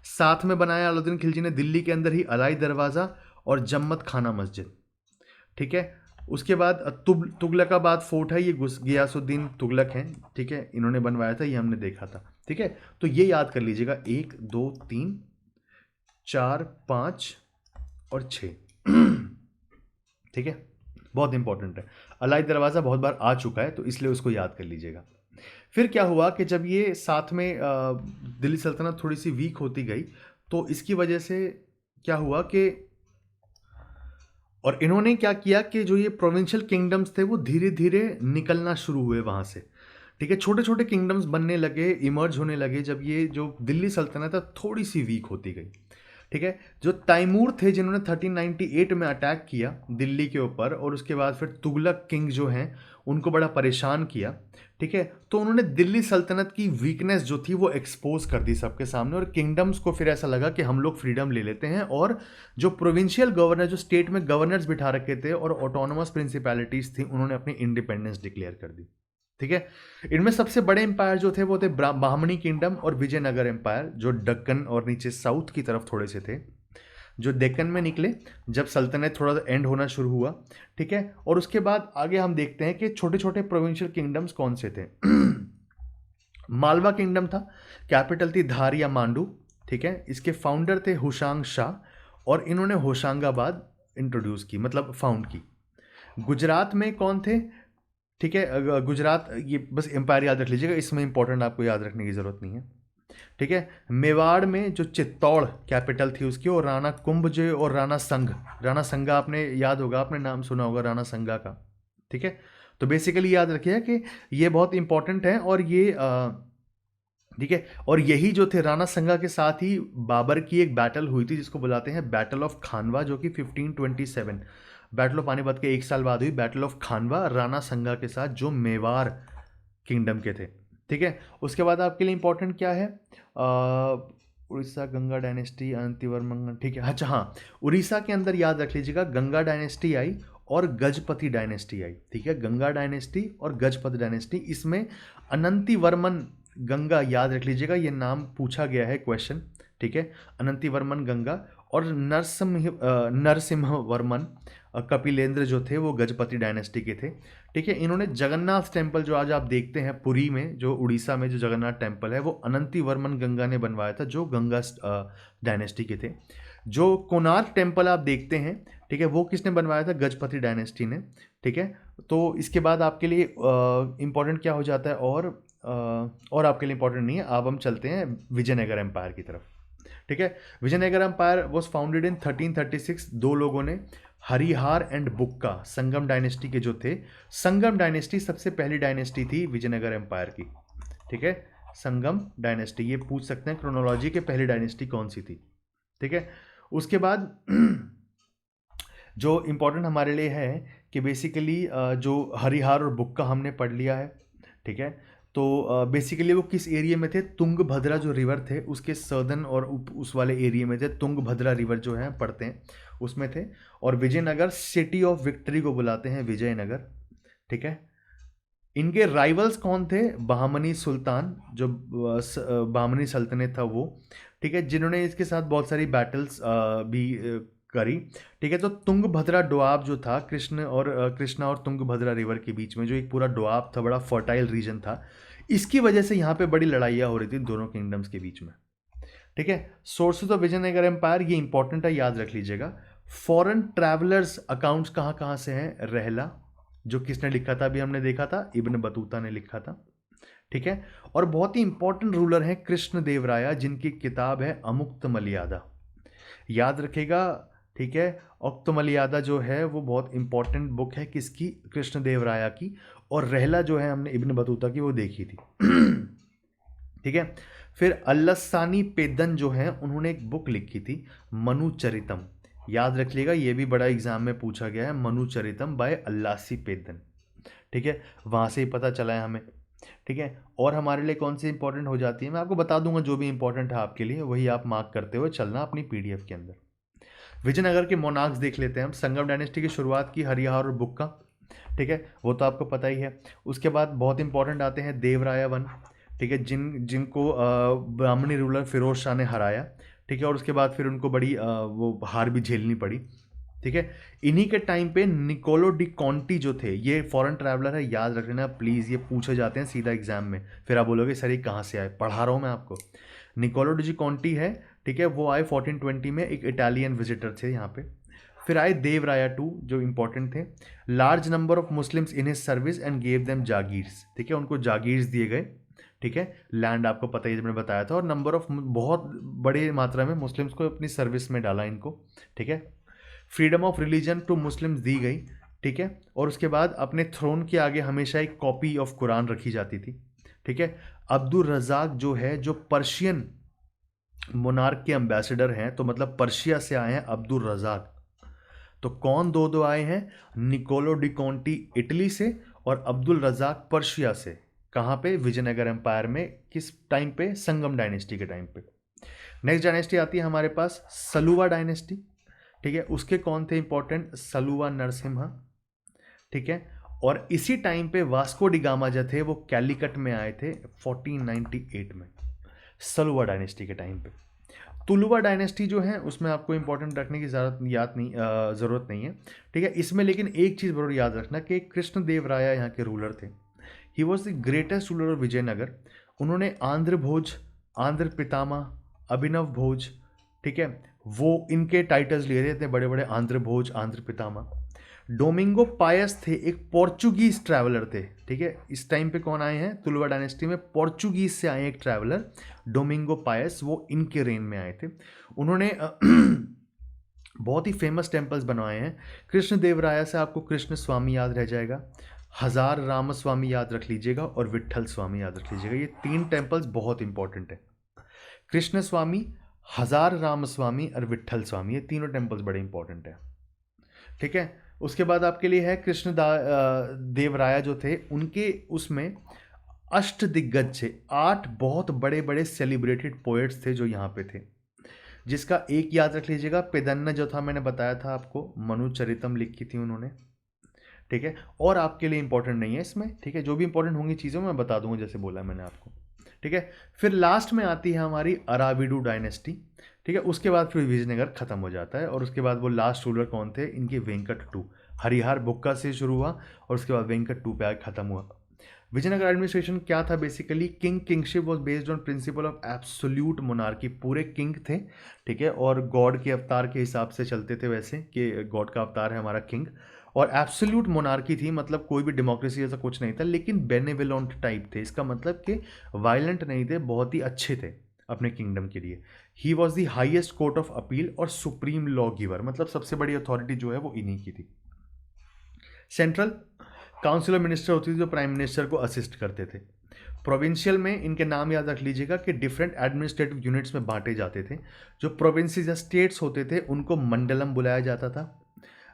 साथ में बनाया अलाउद्दीन खिलजी ने दिल्ली के अंदर ही अलाई दरवाज़ा और जम्मत खाना मस्जिद, ठीक है। उसके बाद तुगलकाबाद फोर्ट है, ये गियासुद्दीन तुगलक हैं, ठीक है, इन्होंने बनवाया था, ये हमने देखा था, ठीक है। तो ये याद कर लीजिएगा, 1 2 3 4 5 और 6, ठीक है, बहुत इंपॉर्टेंट है। अलाई दरवाज़ा बहुत बार आ चुका है, तो इसलिए उसको याद कर लीजिएगा। फिर क्या हुआ कि जब ये साथ में दिल्ली सल्तनत थोड़ी सी वीक होती गई, तो इसकी वजह से क्या हुआ कि, और इन्होंने क्या किया कि जो ये प्रोविंशियल किंगडम्स थे वो धीरे धीरे निकलना शुरू हुए वहाँ से, ठीक है। छोटे छोटे किंगडम्स बनने लगे, इमर्ज होने लगे, जब ये जो दिल्ली सल्तनत है थोड़ी सी वीक होती गई, ठीक है। जो तैमूर थे जिन्होंने 1398 में अटैक किया दिल्ली के ऊपर, और उसके बाद फिर तुगलक किंग जो हैं उनको बड़ा परेशान किया, ठीक है। तो उन्होंने दिल्ली सल्तनत की वीकनेस जो थी वो एक्सपोज कर दी सबके सामने, और किंगडम्स को फिर ऐसा लगा कि हम लोग फ्रीडम ले लेते हैं, और जो प्रोविंशियल गवर्नर, जो स्टेट में गवर्नर्स बिठा रखे थे और ऑटोनोमस प्रिंसिपैलिटीज थी, उन्होंने अपनी इंडिपेंडेंस डिक्लेयर कर दी, ठीक है। इनमें सबसे बड़े एम्पायर जो थे वो थे बाहमनी किंगडम और विजयनगर एम्पायर, जो दक्कन और नीचे साउथ की तरफ थोड़े से थे, जो डेक्कन में निकले जब सल्तनत थोड़ा एंड होना शुरू हुआ, ठीक है। और उसके बाद आगे हम देखते हैं कि छोटे छोटे प्रोविंशियल किंगडम्स कौन से थे। मालवा किंगडम था, कैपिटल थी धार या मांडू, ठीक है। इसके फाउंडर थे हुशांग शाह, और इन्होंने होशंगाबाद इंट्रोड्यूस की, मतलब फाउंड की। गुजरात में कौन थे, ठीक है, गुजरात, ये बस एम्पायर याद रख लीजिएगा, इसमें इंपॉर्टेंट आपको याद रखने की जरूरत नहीं है, ठीक है। मेवाड़ में जो चित्तौड़ कैपिटल थी उसकी, और राणा कुंभजय और राणा संघ, राणा संगा आपने याद होगा, आपने नाम सुना होगा राणा संगा का, ठीक है। तो बेसिकली याद रखिए कि ये बहुत इंपॉर्टेंट है, और ये ठीक है। और यही जो थे राणा संगा के साथ ही बाबर की एक बैटल हुई थी जिसको बुलाते हैं बैटल ऑफ खानवा, जो कि 1527 बैटल ऑफ पानीपत के एक साल बाद हुई, बैटल ऑफ खानवा राणा संगा के साथ, जो मेवाड़ किंगडम के थे, ठीक है। उसके बाद आपके लिए इंपॉर्टेंट क्या है, उड़ीसा गंगा डायनेस्टी, अनंतिवर्मन, ठीक है। अच्छा हाँ, उड़ीसा के अंदर याद रख लीजिएगा गंगा डायनेस्टी आई और गजपति डायनेस्टी आई, ठीक है। गंगा डायनेस्टी और गजपति डायनेस्टी, इसमें अनंतिवर्मन गंगा याद रख लीजिएगा, ये नाम पूछा गया है क्वेश्चन, ठीक है। अनंतिवर्मन गंगा, और नरसिम्हवर्मन कपिलेंद्र जो थे वो गजपति डायनेस्टी के थे, ठीक है। इन्होंने जगन्नाथ टेम्पल जो आज आप देखते हैं पुरी में, जो उड़ीसा में जो जगन्नाथ टेम्पल है, वो अनंतिवर्मन गंगा ने बनवाया था, जो गंगा डायनेस्टी के थे। जो कोणार्क टेम्पल आप देखते हैं, ठीक है, वो किसने बनवाया था, गजपति डायनेस्टी ने, ठीक है। तो इसके बाद आपके लिए इंपॉर्टेंट क्या हो जाता है, और आपके लिए इंपॉर्टेंट नहीं है, अब हम चलते हैं विजयनगर एम्पायर की तरफ, ठीक है। Vijayanagar empire was founded in 1336, दो लोगों ने, हरिहार एंड बुक्का, संगम डायनेस्टी के जो थे। संगम डायनेस्टी सबसे पहली डायनेस्टी थी विजयनगर एम्पायर की, ठीक है। संगम डायनेस्टी, ये पूछ सकते हैं क्रोनोलॉजी के पहली डायनेस्टी कौन सी थी, ठीक है। उसके बाद जो इंपॉर्टेंट हमारे लिए है कि बेसिकली जो हरिहार और बुक्का हमने पढ़ लिया है, ठीक है। तो बेसिकली वो किस एरिया में थे, तुंगभद्रा जो रिवर थे उसके सर्दन और उस वाले एरिया में थे, तुंगभद्रा रिवर जो है पढ़ते हैं उसमें थे। और विजयनगर सिटी ऑफ विक्ट्री को बुलाते हैं विजयनगर, ठीक है। इनके राइवल्स कौन थे, बहामनी सुल्तान, जो बहामनी सल्तनत था वो, ठीक है, जिन्होंने इसके साथ बहुत सारी बैटल्स भी करी, ठीक है। तो तुंगभद्रा डोआब जो था, कृष्णा और तुंगभद्रा रिवर के बीच में जो एक पूरा डोआब था, बड़ा फर्टाइल रीजन था, इसकी वजह से यहाँ पे बड़ी लड़ाइयाँ हो रही थी दोनों किंगडम्स के बीच में, ठीक है। सोर्सेज ऑफ विजयनगर एम्पायर, ये इंपॉर्टेंट है, याद रख लीजिएगा। फॉरेन ट्रैवलर्स अकाउंट्स कहाँ कहाँ से हैं, रहला, जो किसने लिखा था अभी हमने देखा था, इब्न बतूता ने लिखा था, ठीक है। और बहुत ही इंपॉर्टेंट रूलर हैं कृष्ण देव राया, जिनकी किताब है अमुक्त मर्यादा, याद रखेगा, ठीक है। अमुक्त मर्यादा जो है वो बहुत इंपॉर्टेंट बुक है, किसकी, कृष्ण देव राया की। और रहला जो है हमने इब्न बतूता की वो देखी थी, ठीक है। फिर अल्लसानी पेदन जो है उन्होंने एक बुक लिखी थी मनुचरितम, याद रख लीजिएगा, ये भी बड़ा एग्जाम में पूछा गया है, मनुचरितम बाय अल्लासी पेदन, ठीक है। वहाँ से ही पता चला है हमें, ठीक है। और हमारे लिए कौन सी इंपॉर्टेंट हो जाती है, मैं आपको बता दूंगा, जो भी इंपॉर्टेंट है आपके लिए वही आप मार्क करते हुए चलना अपनी पीडीएफ के अंदर। विजयनगर के मोनार्क्स देख लेते हैं हम। संगम डायनेस्टी की शुरुआत की हरिहार और बुक्का, ठीक है, वो तो आपको पता ही है। उसके बाद बहुत इंपॉर्टेंट आते हैं देवराया वन, ठीक है, जिनको ब्राह्मणी रूलर फिरोज शाह ने हराया, ठीक है। और उसके बाद फिर उनको बड़ी वो हार भी झेलनी पड़ी, ठीक है। इन्हीं के टाइम पे निकोलो डी कॉन्टी जो थे, ये फॉरेन ट्रैवलर है, याद रख लेना प्लीज़, ये पूछे जाते हैं सीधा एग्जाम में, फिर आप बोलोगे सर ये कहाँ से आए, पढ़ा रहा हूँ मैं आपको। निकोलो डी कॉन्टी है, ठीक है, वो आए 1420 में, एक इटालियन विजिटर थे यहाँ पे। फिर आए देवराया टू, जो इंपॉर्टेंट थे। Large number of Muslims in his service and gave them jagirs, ठीक है, उनको जागीर्स दिए गए, ठीक है, लैंड आपको पता ही है, जब मैंने बताया था, और नंबर ऑफ बहुत बड़े मात्रा में मुस्लिम्स को अपनी सर्विस में डाला इनको, ठीक है। Freedom of religion to Muslims दी गई, ठीक है। और उसके बाद अपने थ्रोन के आगे हमेशा एक कॉपी ऑफ कुरान रखी जाती थी, ठीक है। अब्दुल रज़ाक जो है, जो पर्शियन मोनार्क के एम्बेसडर हैं, तो मतलब पर्शिया से आए हैं अब्दुल रज़ाक। तो कौन दो दो आए हैं? निकोलो डी कॉन्टी इटली से और अब्दुल रज़ाक पर्शिया से। कहाँ पे? विजयनगर एम्पायर में। किस टाइम पे? संगम डायनेस्टी के टाइम पे। नेक्स्ट डायनेस्टी आती है हमारे पास सलुवा डायनेस्टी, ठीक है। उसके कौन थे इंपॉर्टेंट? सलुवा नरसिम्हा, ठीक है। और इसी टाइम पे वास्को डी गामा जो थे वो कैलिकट में आए थे 1498 में, सलुवा डायनेस्टी के टाइम पे। तुलुवा डायनेस्टी जो है उसमें आपको इंपॉर्टेंट रखने की ज़रूरत नहीं है, ठीक है। इसमें लेकिन एक चीज़ जरूर याद रखना कि कृष्ण देव राय यहाँ के रूलर थे। He was the greatest ruler of Vijayanagar. उन्होंने आंध्र भोज, आंध्र पितामह, अभिनव भोज, ठीक है, वो इनके टाइटल्स लिए थे, इतने बड़े बड़े आंध्र भोज, आंध्र पितामह। डोमिंगो पायस थे, एक पोर्चुगीज ट्रैवलर थे, ठीक है। इस टाइम पे कौन आए हैं? तुलुवा डायनेस्टी में पोर्चुगीज से आए एक ट्रैवलर डोमिंगो पायस, वो इनके रेन में आए थे। उन्होंने बहुत ही फेमस टेम्पल्स बनवाए हैं। कृष्ण देव राय से आपको कृष्ण स्वामी याद रह जाएगा, हजार रामस्वामी याद रख लीजिएगा, और विट्ठल स्वामी याद रख लीजिएगा। ये 3 टेम्पल्स बहुत इंपॉर्टेंट है। कृष्ण स्वामी, हजार रामस्वामी और विट्ठल स्वामी, ये तीनों टेम्पल्स बड़े इंपॉर्टेंट है, ठीक है। उसके बाद आपके लिए है देव राय जो थे, उनके उसमें अष्ट दिग्गज थे, 8 बहुत बड़े बड़े सेलिब्रेटेड पोएट्स थे जो यहाँ पे थे, जिसका एक याद रख लीजिएगा, पेदन्ना जो था, मैंने बताया था आपको, मनु चरितम लिखी थी उन्होंने, ठीक है। और आपके लिए इंपॉर्टेंट नहीं है इसमें, ठीक है, जो भी इंपॉर्टेंट होंगी चीज़ें मैं बता दूंगा, जैसे बोला मैंने आपको, ठीक है। फिर लास्ट में आती है हमारी अराविडू डायनेस्टी, ठीक है। उसके बाद फिर विजयनगर खत्म हो जाता है, और उसके बाद वो लास्ट रूलर कौन थे? इनके वेंकट टू, हरिहर बुक्का से शुरू हुआ और उसके बाद वेंकट टू पे आगे खत्म हुआ। विजयनगर एडमिनिस्ट्रेशन क्या था? Basically kingship was based on principle of absolute monarchy. पूरे किंग थे, ठीक है, और गॉड के अवतार के हिसाब से चलते थे, वैसे कि गॉड का अवतार है हमारा किंग। और एब्सोल्यूट मोनार्की थी, मतलब कोई भी डेमोक्रेसी ऐसा कुछ नहीं था, लेकिन बेनेवोलेंट टाइप थे। इसका मतलब कि वायलेंट नहीं थे, बहुत ही अच्छे थे अपने किंगडम के लिए। ही was the highest court of appeal और सुप्रीम लॉ गिवर, मतलब सबसे बड़ी अथॉरिटी जो है वो इन्हीं की थी। सेंट्रल काउंसिल ऑफ मिनिस्टर होती थी जो प्राइम मिनिस्टर को असिस्ट करते थे। प्रोविंशियल में इनके नाम याद रख लीजिएगा कि डिफरेंट एडमिनिस्ट्रेटिव यूनिट्स में बांटे जाते थे। जो प्रोविंसेस या स्टेट्स होते थे उनको मंडलम बुलाया जाता था,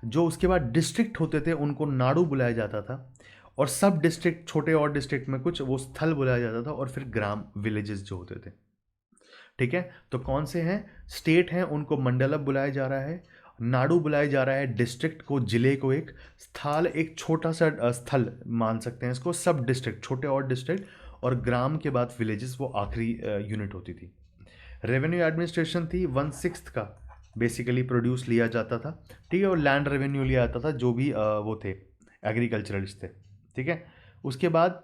जो उसके बाद डिस्ट्रिक्ट होते थे उनको नाडु बुलाया जाता था, और सब डिस्ट्रिक्ट, छोटे और डिस्ट्रिक्ट में कुछ, वो स्थल बुलाया जाता था, और फिर ग्राम, विलेजेस जो होते थे, ठीक है। तो कौन से हैं? स्टेट हैं उनको मंडलम बुलाया जा रहा है, नाडु बुलाया जा रहा है डिस्ट्रिक्ट को, जिले को, एक स्थल, एक छोटा सा स्थल मान सकते हैं इसको, सब डिस्ट्रिक्ट, छोटे और डिस्ट्रिक्ट, और ग्राम के बाद विलेजेस, वो आखिरी यूनिट होती थी। रेवेन्यू एडमिनिस्ट्रेशन थी 1/6 का बेसिकली प्रोड्यूस लिया जाता था, ठीक है, और लैंड रेवेन्यू लिया जाता था जो भी वो थे एग्रीकल्चरलिस्ट थे, ठीक है। उसके बाद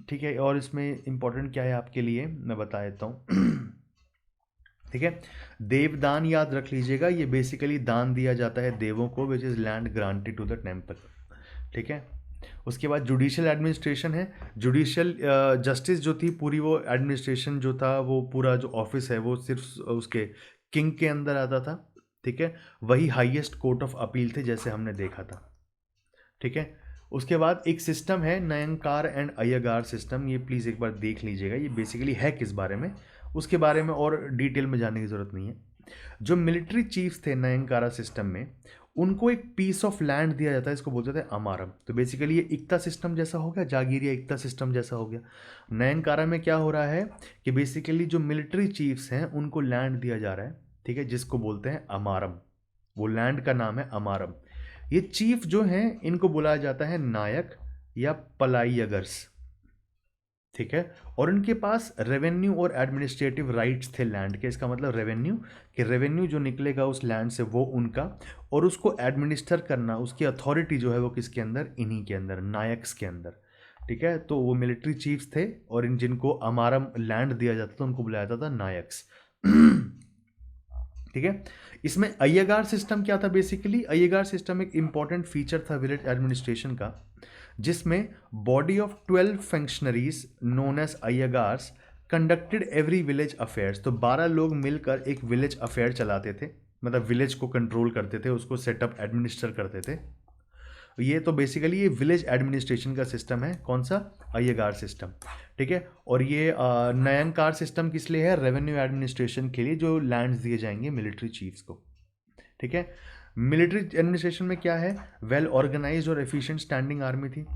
ठीक है, और इसमें इंपॉर्टेंट क्या है आपके लिए मैं बता देता हूँ ठीक है। देवदान याद रख लीजिएगा, ये बेसिकली दान दिया जाता है देवों को, which is land granted to the temple, ठीक है। उसके बाद जुडिशियल एडमिनिस्ट्रेशन है। जुडिशियल जस्टिस जो थी पूरी, वो एडमिनिस्ट्रेशन जो था, वो पूरा जो ऑफिस है वो सिर्फ उसके किंग के अंदर आता था, ठीक है। वही हाईएस्ट कोर्ट ऑफ अपील थे जैसे हमने देखा था, ठीक है। उसके बाद एक सिस्टम है नयनकार एंड अय्यगार सिस्टम, ये प्लीज़ एक बार देख लीजिएगा, ये बेसिकली है किस बारे में, उसके बारे में और डिटेल में जानने की ज़रूरत नहीं है। जो मिलिट्री चीफ्स थे नयनकारा सिस्टम में, उनको एक पीस ऑफ लैंड दिया जाता है, इसको बोलते थे अमारम। तो बेसिकली ये इक्ता सिस्टम जैसा हो गया, जागीरिया इक्ता सिस्टम जैसा हो गया। नयनकारा में क्या हो रहा है कि बेसिकली जो मिलिट्री चीफ्स हैं उनको लैंड दिया जा रहा है, ठीक है, जिसको बोलते हैं अमारम। वो लैंड का नाम है अमारम। ये चीफ जो हैं इनको बुलाया जाता है नायक या पलाइयगर्स, ठीक है। और इनके पास रेवेन्यू और एडमिनिस्ट्रेटिव राइट्स थे लैंड के। इसका मतलब रेवेन्यू, कि रेवेन्यू जो निकलेगा उस लैंड से वो उनका, और उसको एडमिनिस्टर करना, उसकी अथॉरिटी जो है वो किसके अंदर? इन्हीं के अंदर, नायक्स के अंदर, ठीक है। तो वो मिलिट्री चीफ्स थे, और इन जिनको अमारम लैंड दिया जाता था उनको बुलाया जाता था नायक्स ठीक है। इसमें अय्यगार सिस्टम क्या था? बेसिकली अय्यगार सिस्टम एक इंपॉर्टेंट फीचर था विलेज एडमिनिस्ट्रेशन का, जिसमें body of 12 functionaries known as Ayyagars conducted every village affairs. तो 12 लोग मिलकर एक विलेज अफेयर चलाते थे, मतलब विलेज को कंट्रोल करते थे, उसको सेटअप एडमिनिस्टर करते थे। ये तो बेसिकली ये विलेज एडमिनिस्ट्रेशन का सिस्टम है, कौन सा, अय्यगार सिस्टम, ठीक है। और ये नयनकार सिस्टम किस लिए है, रेवेन्यू एडमिनिस्ट्रेशन के लिए, जो लैंड्स दिए जाएंगे मिलिट्री चीफ्स को, ठीक है। मिलिट्री एडमिनिस्ट्रेशन में क्या है, वेल ऑर्गेनाइज्ड और एफिशिएंट स्टैंडिंग आर्मी थी,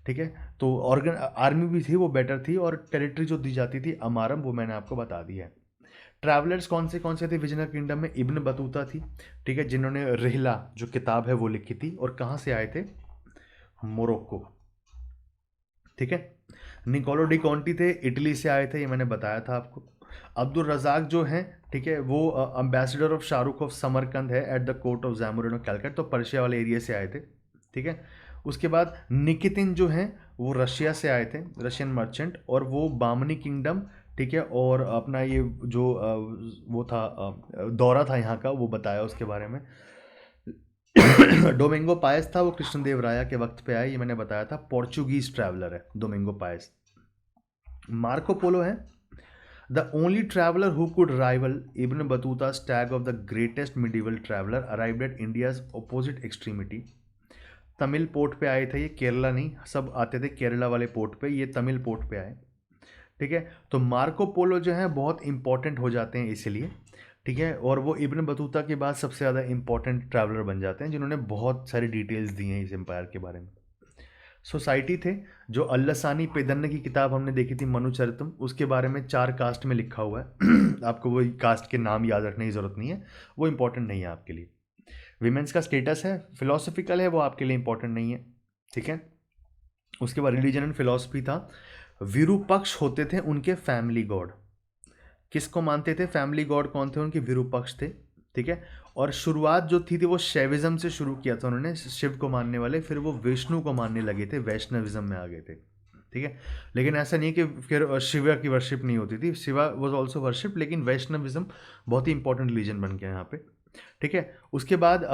ठीक है। तो आर्मी भी थी, वो बेटर थी, और टेरिटरी जो दी जाती थी अमारम, वो मैंने आपको बता दिया है। ट्रैवलर्स कौन से थे विजयनगर किंगडम में, इब्न बतूता थी, ठीक है, जिन्होंने रिहला जो किताब है वो लिखी थी, और कहाँ से आए थे, मोरक्को, ठीक है। निकोलो डी कॉन्टी थे, इटली से आए थे, ये मैंने बताया था आपको। अब्दुल रजाक जो हैं, ठीक है, वो ambassador of Shahrukh of Samarkand है at the court of Zamorin of Calicut, तो पर्शिया वाले एरिया से आए थे, ठीक है। उसके बाद निकितिन जो हैं वो रशिया से आए थे, रशियन मर्चेंट, और वो बामनी किंगडम, ठीक है, और अपना ये जो वो था दौरा था यहाँ का, वो बताया उसके बारे में। डोमिंगो पायस था, वो कृष्णदेव राया के वक्त पे आया, ये मैंने बताया था, पोर्चुगीज ट्रैवलर है डोमिंगो पायस। मार्को पोलो है the only traveller who could rival Ibn Battuta tag of the greatest medieval traveller, arrived at India's opposite extremity. Tamil port पे आए थे ये, केरला नहीं, सब आते थे केरला वाले पोर्ट पे, ये तमिल पोर्ट पे आए, ठीक है। तो मार्को पोलो जो है बहुत इंपॉर्टेंट हो जाते हैं इसलिए, ठीक है, और वो इब्न बतूता के बाद सबसे ज़्यादा इंपॉर्टेंट ट्रैवलर बन जाते हैं, जिन्होंने बहुत सारी डिटेल्स दी हैं इस एम्पायर के बारे में। सोसाइटी थे, जो अल्लसानी पेदन्न की किताब हमने देखी थी मनुचरितम, उसके बारे में 4 कास्ट में लिखा हुआ है। आपको वो कास्ट के नाम याद रखने की ज़रूरत नहीं है, वो इंपॉर्टेंट नहीं है आपके लिए। विमेंस का स्टेटस है, फिलोसफिकल है, वो आपके लिए इंपॉर्टेंट नहीं है, ठीक है। उसके बाद रिलीजन एंड फिलोसफी था, विरूपक्ष होते थे उनके फैमिली गॉड, किसको मानते थे, फैमिली गॉड कौन थे उनके, विरूपक्ष थे, ठीक है। और शुरुआत जो थी वो शैविज्म से शुरू किया था उन्होंने, शिव को मानने वाले, फिर वो विष्णु को मानने लगे थे, वैष्णविज्म में आ गए थे, ठीक है। लेकिन ऐसा नहीं कि फिर शिवा की वर्शिप नहीं होती थी, शिवा वॉज ऑल्सो वर्शिप, लेकिन वैष्णविज्म बहुत ही इंपॉर्टेंट रिलीजन बन गया यहाँ पे, ठीक है। उसके बाद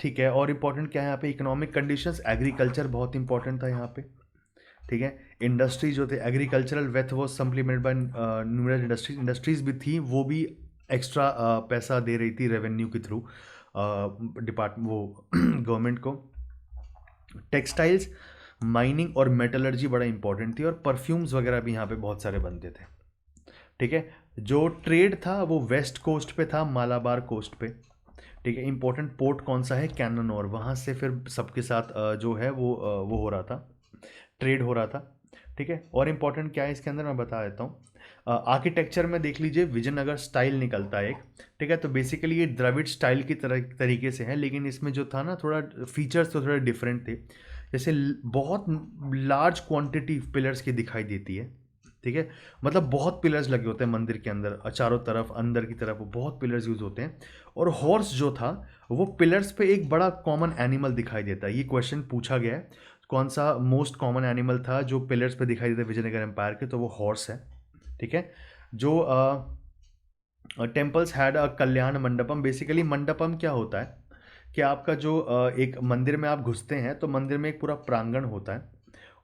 ठीक है, और इम्पोर्टेंट क्या है यहाँ पे, इकोनॉमिक कंडीशंस, एग्रीकल्चर बहुत इंपॉर्टेंट था यहाँ पे, ठीक है। इंडस्ट्री जो थे, एग्रीकल्चरल वेथ वो सप्लीमेंटेड बाय न्यूमरस इंडस्ट्रीज भी थी, वो भी एक्स्ट्रा पैसा दे रही थी रेवेन्यू के थ्रू डिपार्टमेंट वो गवर्नमेंट को। टेक्सटाइल्स, माइनिंग और मेटलर्जी बड़ा इंपॉर्टेंट थी, और परफ्यूम्स वगैरह भी यहाँ पे बहुत सारे बनते थे, ठीक है। जो ट्रेड था वो वेस्ट कोस्ट पे था, मालाबार कोस्ट पे, ठीक है। इंपॉर्टेंट पोर्ट कौन सा है, कैननौर, वहाँ से फिर सबके साथ जो है वो हो रहा था, ट्रेड हो रहा था, ठीक है। और इम्पॉर्टेंट क्या है इसके अंदर मैं बता देता हूँ। आर्किटेक्चर में देख लीजिए, विजयनगर स्टाइल निकलता है एक, ठीक है। तो बेसिकली ये द्रविड़ स्टाइल की तरीके से है, लेकिन इसमें जो था ना थोड़ा फीचर्स तो थोड़े डिफरेंट थे, जैसे बहुत लार्ज क्वांटिटी पिलर्स की दिखाई देती है, ठीक है। मतलब बहुत पिलर्स लगे होते हैं मंदिर के अंदर, चारों तरफ, अंदर की तरफ बहुत पिलर्स यूज होते हैं। और हॉर्स जो था वो पिलर्स पे एक बड़ा कॉमन एनिमल दिखाई देता है, ये क्वेश्चन पूछा गया है, कौन सा मोस्ट कॉमन एनिमल था जो पिलर्स पे दिखाई देता है विजयनगर एम्पायर के, तो वो हॉर्स है, ठीक है। जो temples had a Kalyan Mandapam, basically Mandapam क्या होता है कि आपका जो एक मंदिर में आप घुसते हैं तो मंदिर में एक पूरा प्रांगण होता है,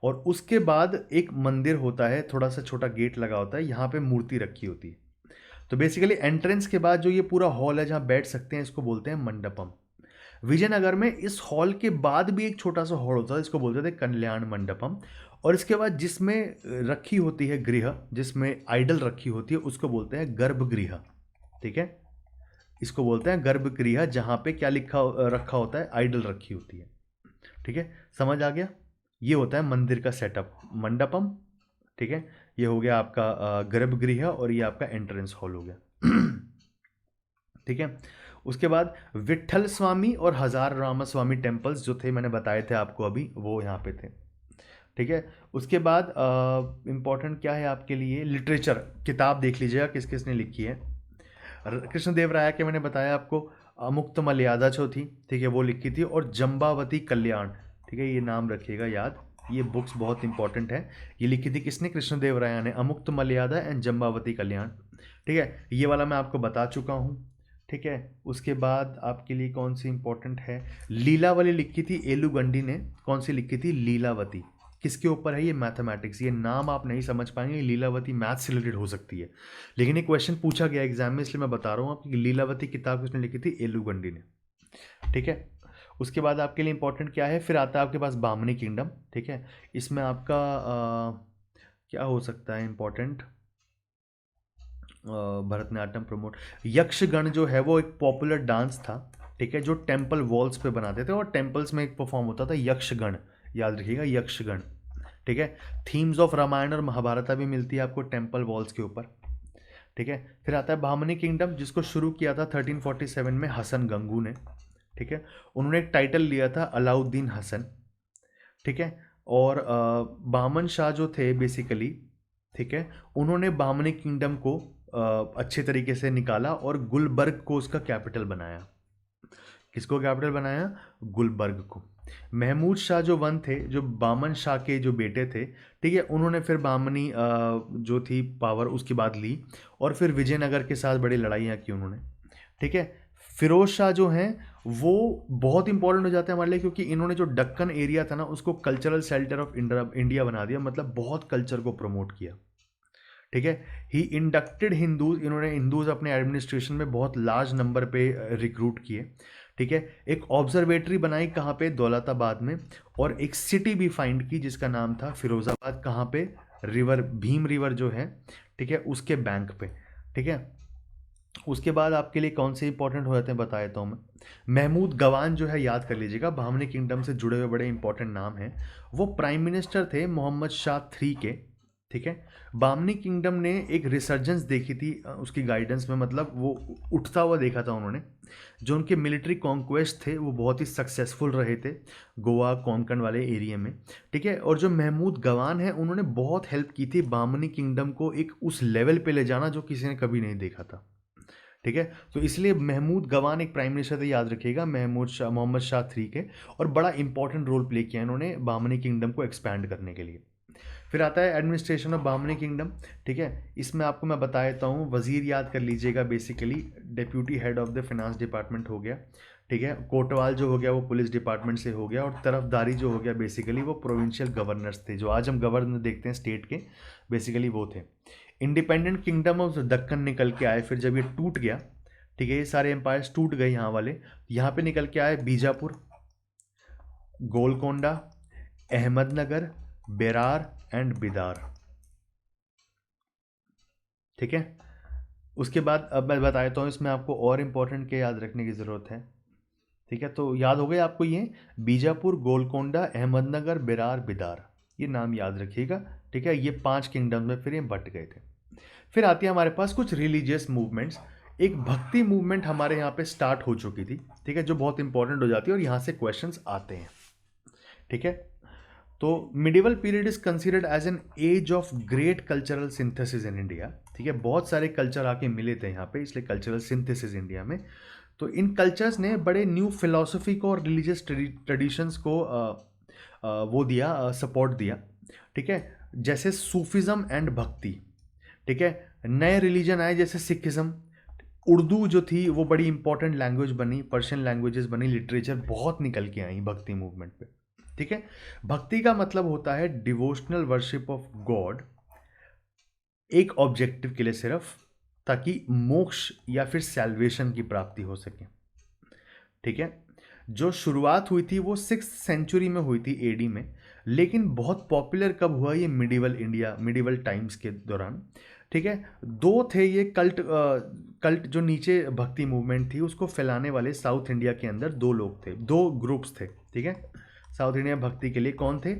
और उसके बाद एक मंदिर होता है, थोड़ा सा छोटा गेट लगा होता है, यहाँ पे मूर्ति रखी होती है। तो बेसिकली एंट्रेंस के बाद जो ये पूरा हॉल है जहाँ बैठ सकते हैं, इसको बोलते हैं मंडपम। विजयनगर में इस हॉल के बाद भी एक छोटा सा हॉल होता है, इसको बोलते थे कल्याण मंडपम। और इसके बाद जिसमें रखी होती है गृह, जिसमें आइडल रखी होती है, उसको बोलते हैं गर्भगृह, ठीक है। इसको बोलते हैं गर्भगृह, जहाँ पे क्या रखा होता है, आइडल रखी होती है, ठीक है। समझ आ गया, ये होता है मंदिर का सेटअप, मंडपम, ठीक है। ये हो गया आपका गर्भगृह, और ये आपका एंट्रेंस हॉल हो गया, ठीक है। उसके बाद विट्ठल स्वामी और हजार रामास्वामी टेम्पल्स जो थे, मैंने बताए थे आपको अभी, वो यहाँ पे थे, ठीक है। उसके बाद इम्पॉर्टेंट क्या है आपके लिए, लिटरेचर, किताब देख लीजिएगा किस किसने लिखी है। कृष्णदेव राय के मैंने बताया आपको, अमुक्त मर्यादा जो थी, ठीक है, वो लिखी थी, और जम्बावती कल्याण, ठीक है, ये नाम रखिएगा याद, ये बुक्स बहुत इंपॉर्टेंट है। ये लिखी थी किसने, कृष्णदेव राय ने, अमुक्त मर्यादा एंड जम्बावती कल्याण, ठीक है। ये वाला मैं आपको बता चुका हूँ, ठीक है। उसके बाद आपके लिए कौन सी इंपॉर्टेंट है, लीलावली लिखी थी एलुगंडी ने, कौन सी लिखी थी, लीलावती। किसके ऊपर है ये, मैथमेटिक्स। ये नाम आप नहीं समझ पाएंगे, लीलावती मैथ से रिलेटेड हो सकती है, लेकिन ये क्वेश्चन पूछा गया एग्जाम में, इसलिए मैं बता रहा हूँ आपकी, लीलावती किताब किसने लिखी थी, एलुगंडी ने। ठीक है। उसके बाद आपके लिए इंपॉर्टेंट क्या है, फिर आता है आपके पास बामनी किंगडम। ठीक है। इसमें आपका क्या हो सकता है इंपॉर्टेंट, भरतनाट्यम प्रमोट, यक्षगण जो है वो एक पॉपुलर डांस था। ठीक है। जो टेम्पल वॉल्स पे बनाते थे और टेम्पल्स में एक परफॉर्म होता था, यक्षगण, याद रखिएगा यक्षगण। ठीक है। थीम्स ऑफ रामायण और महाभारत भी मिलती है आपको टेम्पल वॉल्स के ऊपर। ठीक है। फिर आता है बामनी किंगडम, जिसको शुरू किया था 1347 में हसन गंगू ने। ठीक है। उन्होंने एक टाइटल लिया था अलाउद्दीन हसन। ठीक है। और बामन शाह जो थे बेसिकली, ठीक है, उन्होंने बामनी किंगडम को अच्छे तरीके से निकाला और गुलबर्ग को उसका कैपिटल बनाया। किसको कैपिटल बनाया, गुलबर्ग को। महमूद शाह जो वन थे, जो बामन शाह के जो बेटे थे, ठीक है, उन्होंने फिर बामनी जो थी पावर उसकी बात ली और फिर विजयनगर के साथ बड़ी लड़ाइयाँ की उन्होंने। ठीक है। फिरोज शाह जो हैं वो बहुत इंपॉर्टेंट हो जाते हैं हमारे लिए, क्योंकि इन्होंने जो दक्कन एरिया था ना उसको कल्चरल सेंटर ऑफ इंडिया बना दिया, मतलब बहुत कल्चर को प्रमोट किया। ठीक है। ही इंडक्टेड हिंदूज, इन्होंने हिंदूज अपने एडमिनिस्ट्रेशन में बहुत लार्ज नंबर पे रिक्रूट किए। ठीक है। एक ऑब्जर्वेटरी बनाई कहाँ पे, दौलताबाद में, और एक सिटी भी फाइंड की जिसका नाम था फिरोजाबाद। कहाँ पे, रिवर भीम रिवर जो है, ठीक है, उसके बैंक पे। ठीक है। उसके बाद आपके लिए कौन से इंपॉर्टेंट हो जाते हैं बता देता हूँ मैं। महमूद गवान जो है, याद कर लीजिएगा, बामनी किंगडम से जुड़े हुए बड़े इंपॉर्टेंट नाम हैं। वो प्राइम मिनिस्टर थे मोहम्मद शाह थ्री के। ठीक है। बामनी किंगडम ने एक रिसर्जेंस देखी थी उसकी गाइडेंस में, मतलब वो उठता हुआ देखा था उन्होंने। जो उनके मिलिट्री कॉन्क्वेस्ट थे वो बहुत ही सक्सेसफुल रहे थे गोवा कोंकण वाले एरिया में। ठीक है। और जो महमूद गवान है उन्होंने बहुत हेल्प की थी बामनी किंगडम को एक उस लेवल पे ले जाना जो किसी ने कभी नहीं देखा था। ठीक है। तो इसलिए महमूद गवान एक प्राइम मिनिस्टर थे, याद रखिएगा, महमूद शाह, मोहम्मद शाह थ्री के, और बड़ा इंपॉर्टेंट रोल प्ले किया इन्होंने बामनी किंगडम को एक्सपैंड करने के लिए। फिर आता है एडमिनिस्ट्रेशन ऑफ बामनी किंगडम। ठीक है। इसमें आपको मैं बता देता हूँ, वजीर याद कर लीजिएगा, basically deputy head of the finance department हो गया। ठीक है। कोटवाल जो हो गया वो पुलिस डिपार्टमेंट से हो गया, और तरफदारी जो हो गया बेसिकली वो प्रोविंशियल गवर्नर्स थे, जो आज हम गवर्नर देखते हैं स्टेट के, बेसिकली वो थे। इंडिपेंडेंट किंगडम ऑफ दक्कन निकल के आए फिर जब ये टूट गया। ठीक है। ये सारे एम्पायर्स टूट गए यहाँ वाले, यहाँ पे निकल के आए बीजापुर, गोलकोंडा, अहमदनगर, बेरार एंड बिदार। ठीक है। उसके बाद अब मैं बता देता हूँ इसमें आपको और इंपॉर्टेंट क्या याद रखने की ज़रूरत है। ठीक है। तो याद हो गए आपको ये, बीजापुर, गोलकोंडा, अहमदनगर, बेरार, बिदार, ये नाम याद रखिएगा। ठीक है। ये 5 किंगडम में फिर ये बट गए थे। फिर आती है हमारे पास कुछ रिलीजियस मूवमेंट्स। एक भक्ति मूवमेंट हमारे यहाँ पे स्टार्ट हो चुकी थी, ठीक है, जो बहुत इंपॉर्टेंट हो जाती है और यहाँ से क्वेश्चंस आते हैं। ठीक है। तो medieval period is considered as an age of great cultural synthesis in India. ठीक है। बहुत सारे कल्चर आके मिले थे यहाँ पे, इसलिए कल्चरल सिंथेसिस इंडिया में। तो इन कल्चर्स ने बड़े न्यू फिलोसफी को और रिलीजियस ट्रेडिशंस को वो दिया, सपोर्ट दिया। ठीक है। जैसे सूफिज्म एंड भक्ति। ठीक है। नए रिलीजन आए जैसे सिखिज्म, उर्दू जो थी वो बड़ी इंपॉर्टेंट लैंग्वेज बनी, पर्शियन लैंग्वेजेस बनी, लिटरेचर बहुत निकल के आई भक्ति मूवमेंट पे। ठीक है। भक्ति का मतलब होता है डिवोशनल वर्शिप ऑफ गॉड, एक ऑब्जेक्टिव के लिए सिर्फ, ताकि मोक्ष या फिर सैल्वेशन की प्राप्ति हो सके। ठीक है। जो शुरुआत हुई थी वो 6th सेंचुरी में हुई थी एडी में, लेकिन बहुत पॉपुलर कब हुआ ये, मिडिवल इंडिया, मिडिवल टाइम्स के दौरान। ठीक है। दो थे ये कल्ट जो नीचे भक्ति मूवमेंट थी उसको फैलाने वाले साउथ इंडिया के अंदर, दो लोग थे, दो ग्रुप्स थे। ठीक है। साउथ इंडिया भक्ति के लिए कौन थे,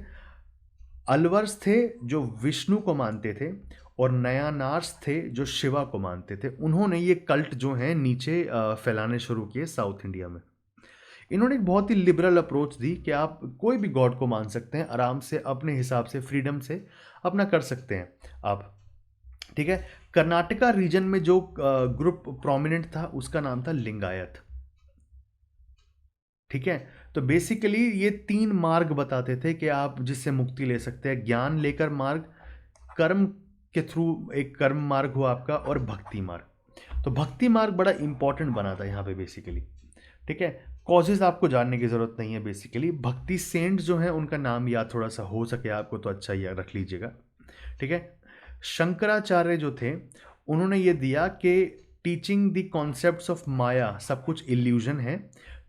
अलवर्स थे जो विष्णु को मानते थे, और नयानार्स थे जो शिवा को मानते थे। उन्होंने ये कल्ट जो हैं नीचे फैलाने शुरू किए साउथ इंडिया में। इन्होंने एक बहुत ही लिबरल अप्रोच दी कि आप कोई भी गॉड को मान सकते हैं, आराम से अपने हिसाब से फ्रीडम से अपना कर सकते हैं आप। ठीक है। कर्नाटका रीजन में जो ग्रुप प्रोमिनेंट था उसका नाम था लिंगायत। ठीक है। तो बेसिकली ये 3 मार्ग बताते थे कि आप जिससे मुक्ति ले सकते हैं, ज्ञान लेकर मार्ग, कर्म के थ्रू एक कर्म मार्ग हुआ आपका, और भक्ति मार्ग। तो भक्ति मार्ग बड़ा इंपॉर्टेंट बना था यहाँ पे बेसिकली। ठीक है, कॉजेज आपको जानने की ज़रूरत नहीं है बेसिकली। भक्ति सेंट्स जो हैं उनका नाम याद थोड़ा सा हो सके आपको तो अच्छा ही रख लीजिएगा। ठीक है, शंकराचार्य जो थे उन्होंने ये दिया कि टीचिंग द कॉन्सेप्ट्स ऑफ माया, सब कुछ इल्यूजन है।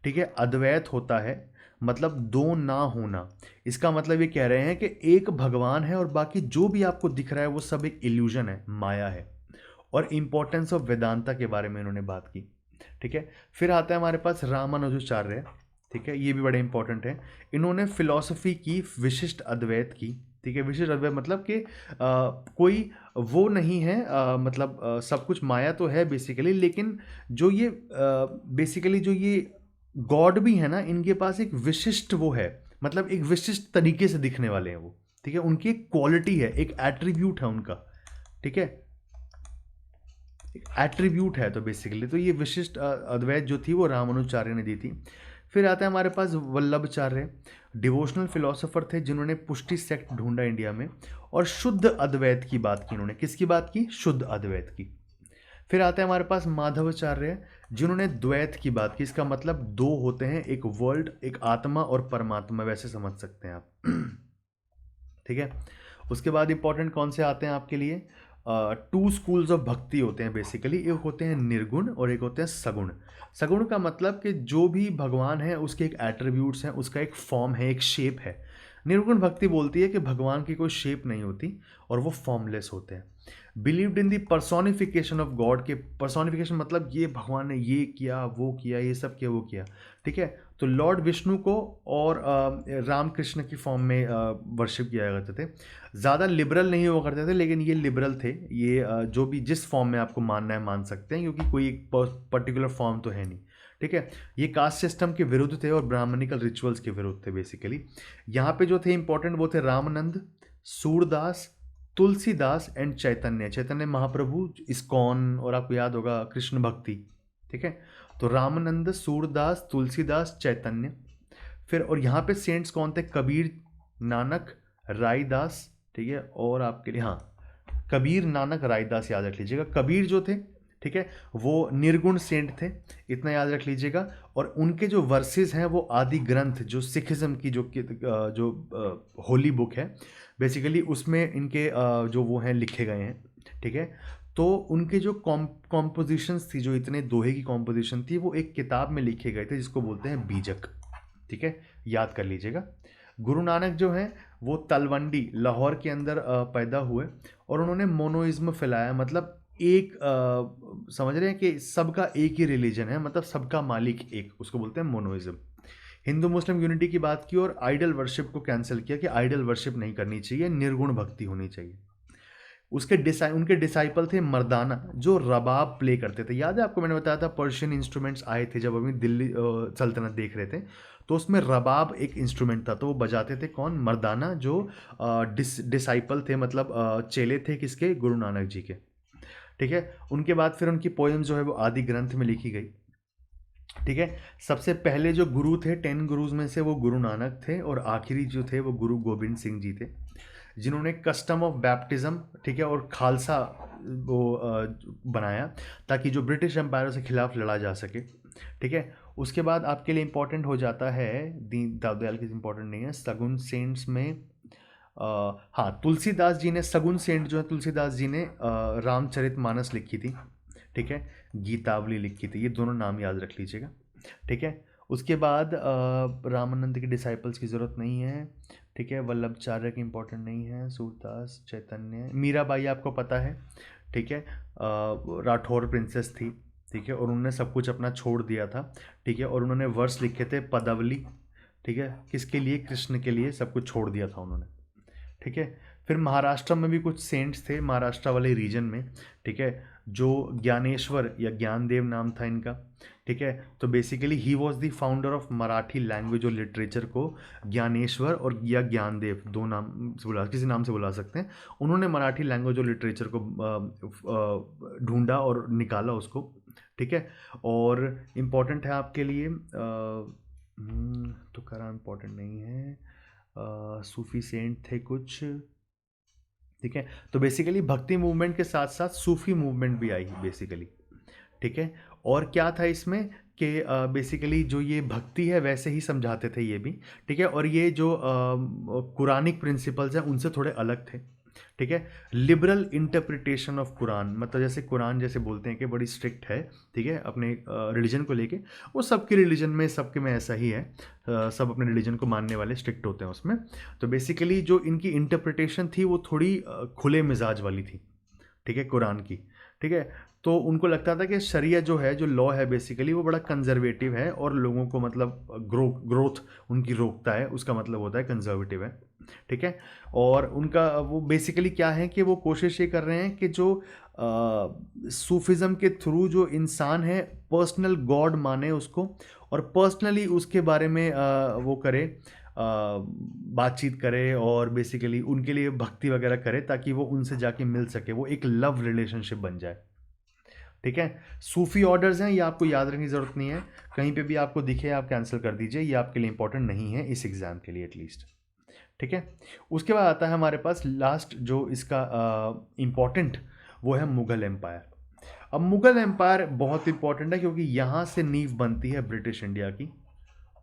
ठीक है, अद्वैत होता है, मतलब दो ना होना। इसका मतलब ये कह रहे हैं कि एक भगवान है और बाकी जो भी आपको दिख रहा है वो सब एक इल्यूजन है, माया है। और इम्पोर्टेंस ऑफ वेदांता के बारे में इन्होंने बात की। ठीक है, फिर आता है हमारे पास रामानुजाचार्य। ठीक है, ये भी बड़े इंपॉर्टेंट है। इन्होंने फिलॉसफी की, विशिष्ट अद्वैत की। ठीक है, विशिष्ट अद्वैत मतलब कि कोई वो नहीं है, मतलब सब कुछ माया तो है बेसिकली, लेकिन जो ये बेसिकली जो ये गॉड भी है ना, इनके पास एक विशिष्ट वो है, मतलब एक विशिष्ट तरीके से दिखने वाले हैं वो। ठीक है, उनकी एक क्वालिटी है, एक एट्रीब्यूट है उनका। ठीक है, एट्रीब्यूट है तो बेसिकली तो ये विशिष्ट अद्वैत जो थी वो रामानुजाचार्य ने दी थी। फिर आता है हमारे पास वल्लभाचार्य, डिवोशनल फिलोसोफर थे जिन्होंने पुष्टि सेक्ट ढूंढा इंडिया में और शुद्ध अद्वैत की बात की। इन्होंने किसकी बात की? शुद्ध अद्वैत की। फिर आते हैं हमारे पास माधवाचार्य, जिन्होंने द्वैत की बात की। इसका मतलब दो होते हैं, एक वर्ल्ड, एक आत्मा और परमात्मा, वैसे समझ सकते हैं आप। ठीक है, उसके बाद इंपॉर्टेंट कौन से आते हैं आपके लिए? टू स्कूल्स ऑफ भक्ति होते हैं बेसिकली। एक होते हैं निर्गुण और एक होते हैं सगुण। सगुण का मतलब कि जो भी भगवान है उसके एक एट्रीब्यूट्स हैं, उसका एक फॉर्म है, एक शेप है। निर्गुण भक्ति बोलती है कि भगवान की कोई शेप नहीं होती और वो फॉर्मलेस होते हैं। Believed in the personification of God, के पर्सोनिफिकेशन मतलब ये भगवान ने ये किया, वो किया, ये सब किया, वो किया। ठीक है, तो लॉर्ड विष्णु को और राम कृष्ण की फॉर्म में वर्शिप किया करते थे। ज़्यादा लिबरल नहीं हुआ करते थे, लेकिन ये लिबरल थे। ये जो भी जिस फॉर्म में आपको मानना है मान सकते हैं, क्योंकि कोई एक पर्टिकुलर फॉर्म तो है नहीं। ठीक है, ये कास्ट सिस्टम के विरुद्ध थे और ब्राह्मणिकल रिचुअल्स के विरुद्ध थे बेसिकली। यहाँ पे जो थे इंपॉर्टेंट वो थे Ramanand, Surdas, Tulsidas and Chaitanya. Chaitanya Mahaprabhu, ISKCON, और आपको याद होगा कृष्ण भक्ति। ठीक है, तो रामानंद, सूरदास, तुलसीदास, चैतन्य। फिर और यहाँ पे सेंट्स कौन थे? कबीर, नानक, रायदास। ठीक है, और आपके लिए हाँ, कबीर, नानक, रायदास याद रख लीजिएगा। कबीर जो थे, ठीक है, वो निर्गुण सेंट थे, इतना याद रख लीजिएगा। और उनके जो वर्सेस हैं वो आदि ग्रंथ, जो सिखिज्म की जो होली बुक है बेसिकली, उसमें इनके जो वो हैं लिखे गए हैं। ठीक है, तो उनके जो कॉम्पोजिशंस थी, जो इतने दोहे की कॉम्पोजिशन थी, वो एक किताब में लिखे गए थे जिसको बोलते हैं बीजक। ठीक है, याद कर लीजिएगा। गुरु नानक जो हैं वो तलवंडी, लाहौर के अंदर पैदा हुए और उन्होंने मोनोइज्म फैलाया। मतलब एक समझ रहे हैं कि सबका एक ही रिलीजन है, मतलब सबका मालिक एक, उसको बोलते हैं मोनोइज्म। हिंदू मुस्लिम यूनिटी की बात की और आइडल वर्शिप को कैंसिल किया कि आइडल वर्शिप नहीं करनी चाहिए, निर्गुण भक्ति होनी चाहिए। उनके डिसाइपल थे मर्दाना, जो रबाब प्ले करते थे। याद है आपको, मैंने बताया था पर्शियन इंस्ट्रूमेंट्स आए थे जब अभी दिल्ली सल्तनत देख रहे थे, तो उसमें रबाब एक इंस्ट्रूमेंट था, तो वो बजाते थे कौन? मर्दाना, जो डिसाइपल थे, मतलब चेले थे किसके? गुरु नानक जी के। ठीक है, उनके बाद फिर उनकी पोएम जो है वो आदि ग्रंथ में लिखी गई। ठीक है, सबसे पहले जो गुरु थे 10 गुरुज में से वो गुरु नानक थे, और आखिरी जो थे वो गुरु गोविंद सिंह जी थे, जिन्होंने कस्टम ऑफ बैप्टिज्म, ठीक है, और खालसा वो बनाया ताकि जो ब्रिटिश एम्पायर के खिलाफ लड़ा जा सके। ठीक है, उसके बाद आपके लिए इंपॉर्टेंट हो जाता है, दीनदयाल की इंपॉर्टेंट नहीं है, सगुन सेंट्स में हाँ, तुलसीदास जी ने, सगुन सेंट जो है तुलसीदास जी ने रामचरितमानस लिखी थी। ठीक है, गीतावली लिखी थी, ये दोनों नाम याद रख लीजिएगा। ठीक है, उसके बाद रामानंद के डिसाइपल्स की ज़रूरत नहीं है। ठीक है, वल्लभाचार्य की इंपॉर्टेंट नहीं है, सूरदास, चैतन्य, मीराबाई आपको पता है। ठीक है, राठौर प्रिंसेस थी। ठीक है, और उन्होंने सब कुछ अपना छोड़ दिया था। ठीक है, और उन्होंने वर्स लिखे थे पदावली। ठीक है, किसके लिए? कृष्ण के लिए सब कुछ छोड़ दिया था उन्होंने। ठीक है, फिर महाराष्ट्र में भी कुछ सेंट्स थे, महाराष्ट्र वाले रीजन में। ठीक है, जो ज्ञानेश्वर या ज्ञानदेव नाम था इनका। ठीक है, तो basically he was the founder of Marathi language और लिटरेचर को ज्ञानेश्वर और या ज्ञानदेव, दो नाम से बुला, किसी नाम से बुला सकते हैं। उन्होंने मराठी लैंग्वेज और लिटरेचर को ढूंढा और निकाला उसको। ठीक है, और इम्पॉर्टेंट है आपके लिए तो करा इम्पॉर्टेंट नहीं है, सूफी सेंट थे कुछ। ठीक है, तो बेसिकली भक्ति मूवमेंट के साथ साथ सूफी मूवमेंट भी आई बेसिकली। ठीक है। और क्या था इसमें कि बेसिकली जो ये भक्ति है वैसे ही समझाते थे ये भी, ठीक है। और ये जो कुरानिक प्रिंसिपल्स हैं उनसे थोड़े अलग थे, ठीक है। लिबरल इंटरप्रिटेशन ऑफ कुरान, मतलब जैसे कुरान जैसे बोलते हैं कि बड़ी स्ट्रिक्ट है, ठीक है, अपने रिलीजन को लेके, वो सबके रिलीजन में सबके में ऐसा ही है, सब अपने रिलीजन को मानने वाले स्ट्रिक्ट होते हैं उसमें। तो बेसिकली जो इनकी इंटरप्रिटेशन थी वो थोड़ी खुले मिजाज वाली थी, ठीक है, कुरान की, ठीक है। तो उनको लगता था कि शरिया जो है, जो लॉ है बेसिकली, वो बड़ा कंजर्वेटिव है और लोगों को मतलब ग्रोथ उनकी रोकता है, उसका मतलब होता है कंजर्वेटिव है, ठीक है। और उनका वो बेसिकली क्या है कि वो कोशिश ये कर रहे हैं कि जो सूफिज़म के थ्रू जो इंसान है पर्सनल गॉड माने उसको, और पर्सनली उसके बारे में वो करे, बातचीत करे, और बेसिकली उनके लिए भक्ति वगैरह करे ताकि वो उनसे जाके मिल सके, वो एक लव रिलेशनशिप बन जाए, ठीक है। सूफी ऑर्डर्स हैं, ये आपको याद रखने की ज़रूरत नहीं है, कहीं पे भी आपको दिखे आप कैंसिल कर दीजिए, ये आपके लिए इंपॉर्टेंट नहीं है इस एग्ज़ाम के लिए एटलीस्ट, ठीक है। उसके बाद आता है हमारे पास लास्ट जो इसका इम्पॉर्टेंट, वो है मुग़ल एम्पायर। अब मुग़ल एम्पायर बहुत इंपॉर्टेंट है क्योंकि यहाँ से नींव बनती है ब्रिटिश इंडिया की,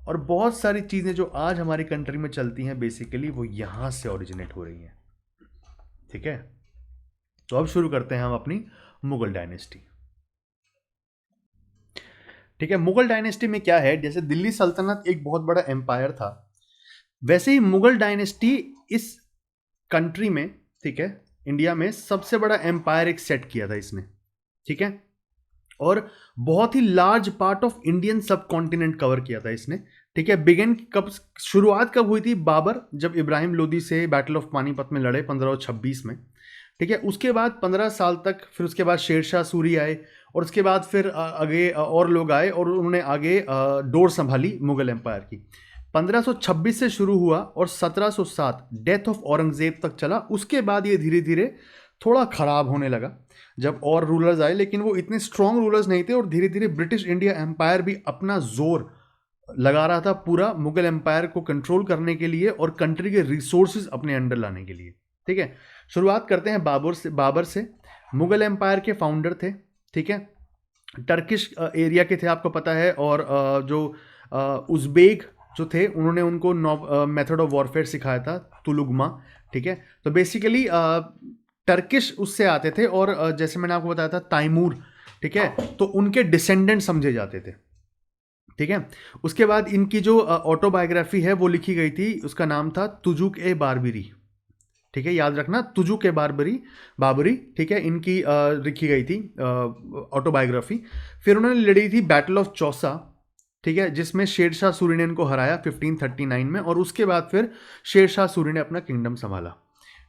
और बहुत सारी चीज़ें जो आज हमारी कंट्री में चलती हैं बेसिकली वो यहाँ से ओरिजिनेट हो रही हैं, ठीक है। तो अब शुरू करते हैं हम अपनी मुग़ल डायनेस्टी, ठीक है। मुग़ल डायनेस्टी में क्या है, जैसे दिल्ली सल्तनत एक बहुत बड़ा एम्पायर था, वैसे ही मुग़ल डायनेस्टी इस कंट्री में, ठीक है, इंडिया में सबसे बड़ा एम्पायर एक सेट किया था इसने, ठीक है। और बहुत ही लार्ज पार्ट ऑफ इंडियन सब कॉन्टिनेंट कवर किया था इसने, ठीक है। बिगिन कब, शुरुआत कब हुई थी, बाबर जब इब्राहिम लोदी से बैटल ऑफ पानीपत में लड़े 1526 में, ठीक है। उसके बाद 15 साल तक, फिर उसके बाद शेरशाह सूरी आए, और उसके बाद फिर आगे और लोग आए और उन्होंने आगे डोर संभाली मुग़ल एम्पायर की। 1526 से शुरू हुआ और 1707 डेथ ऑफ औरंगजेब तक चला। उसके बाद ये धीरे धीरे थोड़ा ख़राब होने लगा जब और रूलर्स आए, लेकिन वो इतने स्ट्रॉन्ग रूलर्स नहीं थे, और धीरे धीरे ब्रिटिश इंडिया एम्पायर भी अपना जोर लगा रहा था पूरा मुग़ल एम्पायर को कंट्रोल करने के लिए और कंट्री के रिसोर्सेज अपने अंडर लाने के लिए, ठीक है। शुरुआत करते हैं बाबर से। मुग़ल एम्पायर के फाउंडर थे, ठीक है, टर्किश एरिया के थे, आपको पता है, और जो उज़्बेक जो थे उन्होंने उनको मेथड ऑफ वॉरफेयर सिखाया था, तुलुगमा, ठीक है। तो बेसिकली टर्किश उससे आते थे, और जैसे मैंने आपको बताया था तैमूर, ठीक है, तो उनके डिसेंडेंट समझे जाते थे, ठीक है। उसके बाद इनकी जो ऑटोबायोग्राफी है वो लिखी गई थी, उसका नाम था तुजुक ए बारबरी, ठीक है, याद रखना, तुजुक ए बाबरी, ठीक है, इनकी लिखी गई थी ऑटोबायोग्राफी। फिर उन्होंने लड़ी थी बैटल ऑफ चौसा, ठीक है, जिसमें शेरशाह सूरी ने इनको हराया 1539 में, और उसके बाद फिर शेरशाह सूरी ने अपना किंगडम संभाला,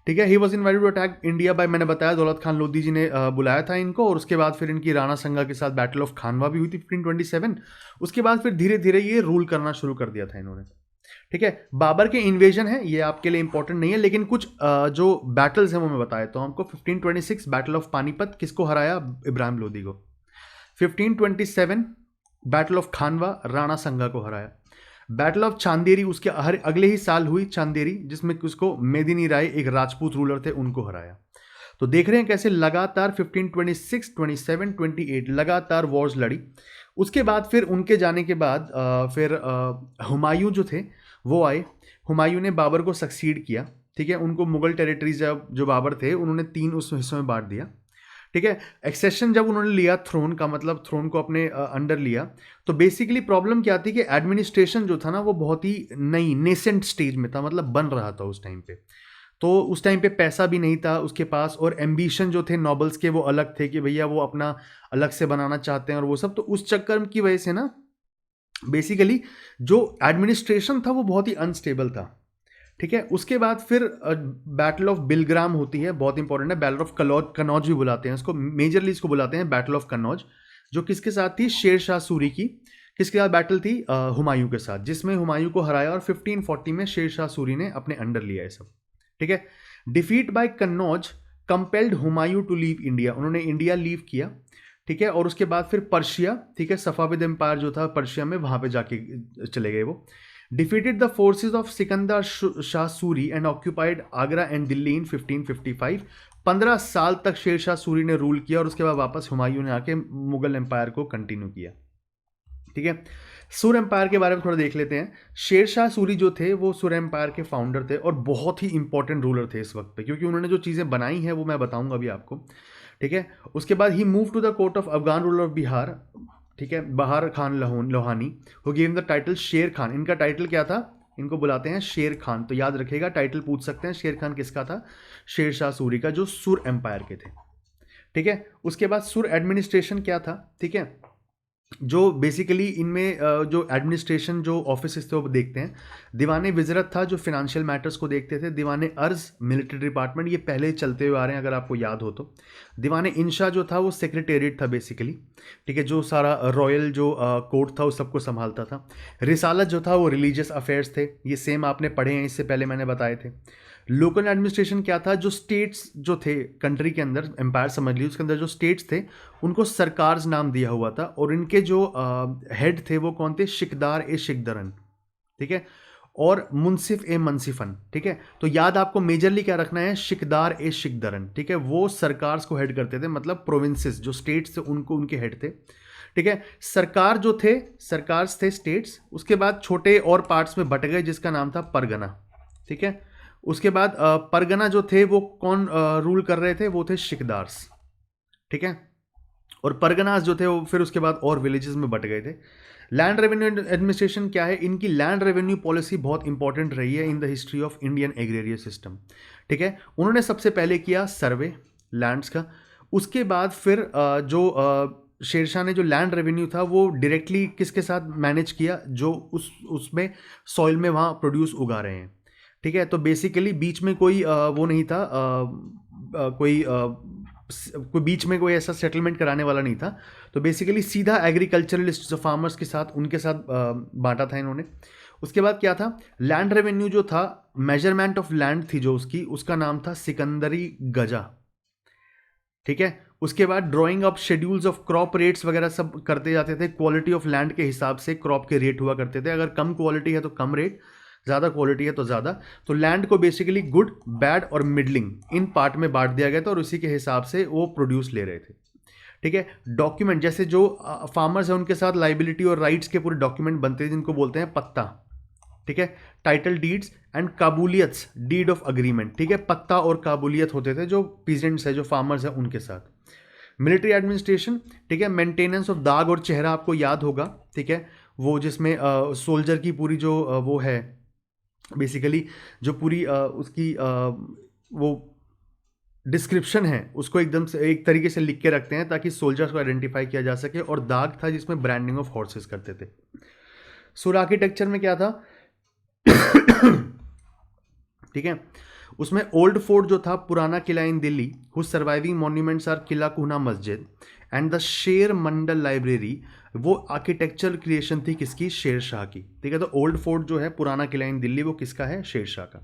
ठीक है। He was invited to attack India by, मैंने बताया, दौलत खान लोधी जी ने बुलाया था इनको, और उसके बाद फिर इनकी राणा संगा के साथ बैटल ऑफ खानवा भी हुई थी 1527। उसके बाद फिर धीरे धीरे ये रूल करना शुरू कर दिया था इन्होंने, ठीक है। बाबर के इन्वेजन है, ये आपके लिए इंपॉर्टेंट नहीं है, लेकिन कुछ जो बैटल्स हैं वो मैं बताया तो हमको। 1526 बैटल ऑफ पानीपत, किसको हराया, इब्राहिम लोदी को। 1527 बैटल ऑफ खानवा, राणा संगा को हराया। बैटल ऑफ चांदेरी उसके अगले ही साल हुई, चांदेरी, जिसमें उसको मेदिनी राय एक राजपूत रूलर थे, उनको हराया। तो देख रहे हैं कैसे लगातार 1526, 27, 28 लगातार वॉर्स लड़ी। उसके बाद फिर उनके जाने के बाद फिर हुमायूं जो थे वो आए। हुमायूं ने बाबर को सक्सीड किया, ठीक है। उनको मुगल टेरिटरीज जो बाबर थे उन्होंने 3 उस हिस्सों में बांट दिया, ठीक है। एक्सेशन जब उन्होंने लिया थ्रोन का, मतलब थ्रोन को अपने अंडर लिया, तो बेसिकली प्रॉब्लम क्या थी कि एडमिनिस्ट्रेशन जो था ना वो बहुत ही नई नेसेंट स्टेज में था, मतलब बन रहा था उस टाइम पे। तो उस टाइम पे पैसा भी नहीं था उसके पास, और एम्बिशन जो थे नॉबल्स के वो अलग थे कि भैया वो अपना अलग से बनाना चाहते हैं और वो सब। तो उस चक्कर की वजह से ना बेसिकली जो एडमिनिस्ट्रेशन था वो बहुत ही अनस्टेबल था, ठीक है। उसके बाद फिर बैटल ऑफ बिलग्राम होती है, बहुत इंपॉर्टेंट है। बैटल ऑफ कनौज भी बुलाते हैं इसको, मेजरली इसको बुलाते हैं बैटल ऑफ कनौज, जो किसके साथ थी, शेर शाह सूरी की। किसके साथ बैटल थी, हुमायूं के साथ, जिसमें हुमायूं को हराया और 1540 में शेर शाह सूरी ने अपने अंडर लिया ये सब, ठीक है। Defeat by Kannauj compelled Humayun to leave India, उन्होंने इंडिया लीव किया, ठीक है। और उसके बाद फिर पर्शिया, ठीक है, सफाविद एम्पायर जो था पर्शिया में, वहां पे जाके चले गए वो। Defeated the forces of Sikandar Shah Suri and occupied Agra and Delhi in 1555। 15 साल तक शेरशाह सूरी ने रूल किया और उसके बाद वापस हुमायूं ने आके मुगल एम्पायर को कंटिन्यू किया। ठीक है, सुर एम्पायर के बारे में थोड़ा देख लेते हैं। शेरशाह सूरी जो थे वो सुर एम्पायर के फाउंडर थे और बहुत ही इंपॉर्टेंट रूलर थे इस वक्त पे, क्योंकि उन्होंने जो चीज़ें बनाई हैं वो मैं बताऊंगा अभी आपको। ठीक है, उसके बाद ही move to the court of Afghan ruler of Bihar. ठीक है, Bahar Khan Lohani who give the title Sher Khan. इनका टाइटल क्या था? इनको बुलाते हैं शेर खान। तो याद रखिएगा, टाइटल पूछ सकते हैं। शेर खान किसका था? शेरशाह सूरी का, जो सुर एम्पायर के थे। ठीक है, उसके बाद सुर एडमिनिस्ट्रेशन क्या था? ठीक है, जो बेसिकली इनमें जो एडमिनिस्ट्रेशन जो ऑफिस थे वो देखते हैं। दीवाने विजरत था जो फिनेंशियल मैटर्स को देखते थे। दीवाने अर्ज मिलिट्री डिपार्टमेंट, ये पहले ही चलते हुए आ रहे हैं अगर आपको याद हो तो। दीवाने इंशा जो था वो सेक्रेटेरिएट था बेसिकली। ठीक है, जो सारा रॉयल जो कोर्ट था उस सबको संभालता था। रिसालत जो था वो रिलीजियस अफेयर्स थे, ये सेम आपने पढ़े हैं, इससे पहले मैंने बताए थे। लोकल एडमिनिस्ट्रेशन क्या था? जो स्टेट्स जो थे कंट्री के अंदर, एम्पायर समझ लीजिए, उसके अंदर जो स्टेट्स थे उनको सरकार्स नाम दिया हुआ था और इनके जो हेड थे वो कौन थे? शिकदार ए शिकदरन। ठीक है, और मुंसिफ ए मनसिफन। ठीक है, तो याद आपको मेजरली क्या रखना है? शिकदार ए शिकदरन। ठीक है, वो सरकार्स को हेड करते थे, मतलब प्रोविंसेस जो स्टेट्स थे उनको उनके हेड थे। ठीक है, सरकार जो थे, सरकार्स थे स्टेट्स, उसके बाद छोटे और पार्ट्स में बट गए जिसका नाम था परगना। ठीक है, उसके बाद परगना जो थे वो कौन रूल कर रहे थे? वो थे शिकदार्स। ठीक है, और परगनास जो थे वो फिर उसके बाद और विलेजेस में बट गए थे। लैंड रेवेन्यू एडमिनिस्ट्रेशन क्या है? इनकी लैंड रेवेन्यू पॉलिसी बहुत इंपॉर्टेंट रही है in the history of Indian agrarian system. ठीक है, उन्होंने सबसे पहले किया सर्वे लैंड्स का। उसके बाद फिर जो शेरशाह ने जो लैंड रेवेन्यू था वो डायरेक्टली किसके साथ मैनेज किया? जो उसमें सॉइल में वहाँ प्रोड्यूस उगा रहे हैं। ठीक है, तो बेसिकली बीच में कोई वो नहीं था, कोई बीच में कोई ऐसा सेटलमेंट कराने वाला नहीं था। तो बेसिकली सीधा एग्रीकल्चरलिस्ट जो फार्मर्स के साथ, उनके साथ बांटा था इन्होंने। उसके बाद क्या था? लैंड रेवेन्यू जो था, मेजरमेंट ऑफ लैंड थी जो उसकी, उसका नाम था सिकंदरी गजा। ठीक है, उसके बाद drawing up schedules of crop rates वगैरह सब करते जाते थे। क्वालिटी ऑफ लैंड के हिसाब से क्रॉप के रेट हुआ करते थे। अगर कम क्वालिटी है तो कम रेट, ज़्यादा क्वालिटी है तो ज़्यादा। तो लैंड को बेसिकली गुड, बैड और मिडलिंग इन पार्ट में बांट दिया गया था और उसी के हिसाब से वो प्रोड्यूस ले रहे थे। ठीक है, डॉक्यूमेंट जैसे जो फार्मर्स हैं उनके साथ लाइबिलिटी और राइट्स के पूरे डॉक्यूमेंट बनते हैं जिनको बोलते हैं पत्ता। ठीक है, title deeds and kabuliyats, deed of agreement. ठीक है, पत्ता और काबूलियत होते थे जो पीजेंट्स है, जो फार्मर्स हैं उनके साथ। मिलिट्री एडमिनिस्ट्रेशन, ठीक है, मेंटेनेंस ऑफ दाग और चेहरा आपको याद होगा। ठीक है, वो जिसमें सोल्जर की पूरी जो वो है बेसिकली, जो पूरी उसकी वो डिस्क्रिप्शन है उसको एकदम से एक तरीके से लिख के रखते हैं ताकि सोल्जर्स को आइडेंटिफाई किया जा सके। और दाग था जिसमें ब्रांडिंग ऑफ हॉर्सेस करते थे। सुर आर्किटेक्चर में क्या था? ठीक है, उसमें ओल्ड फोर्ट जो था, Purana Qila in Delhi, whose surviving monuments are Qila Kuhna Masjid and the Sher Mandal library. वो आर्किटेक्चर क्रिएशन थी किसकी? शेरशाह की। ठीक है, तो ओल्ड फोर्ट जो है, पुराना किला इन दिल्ली, वो किसका है? शेरशाह का।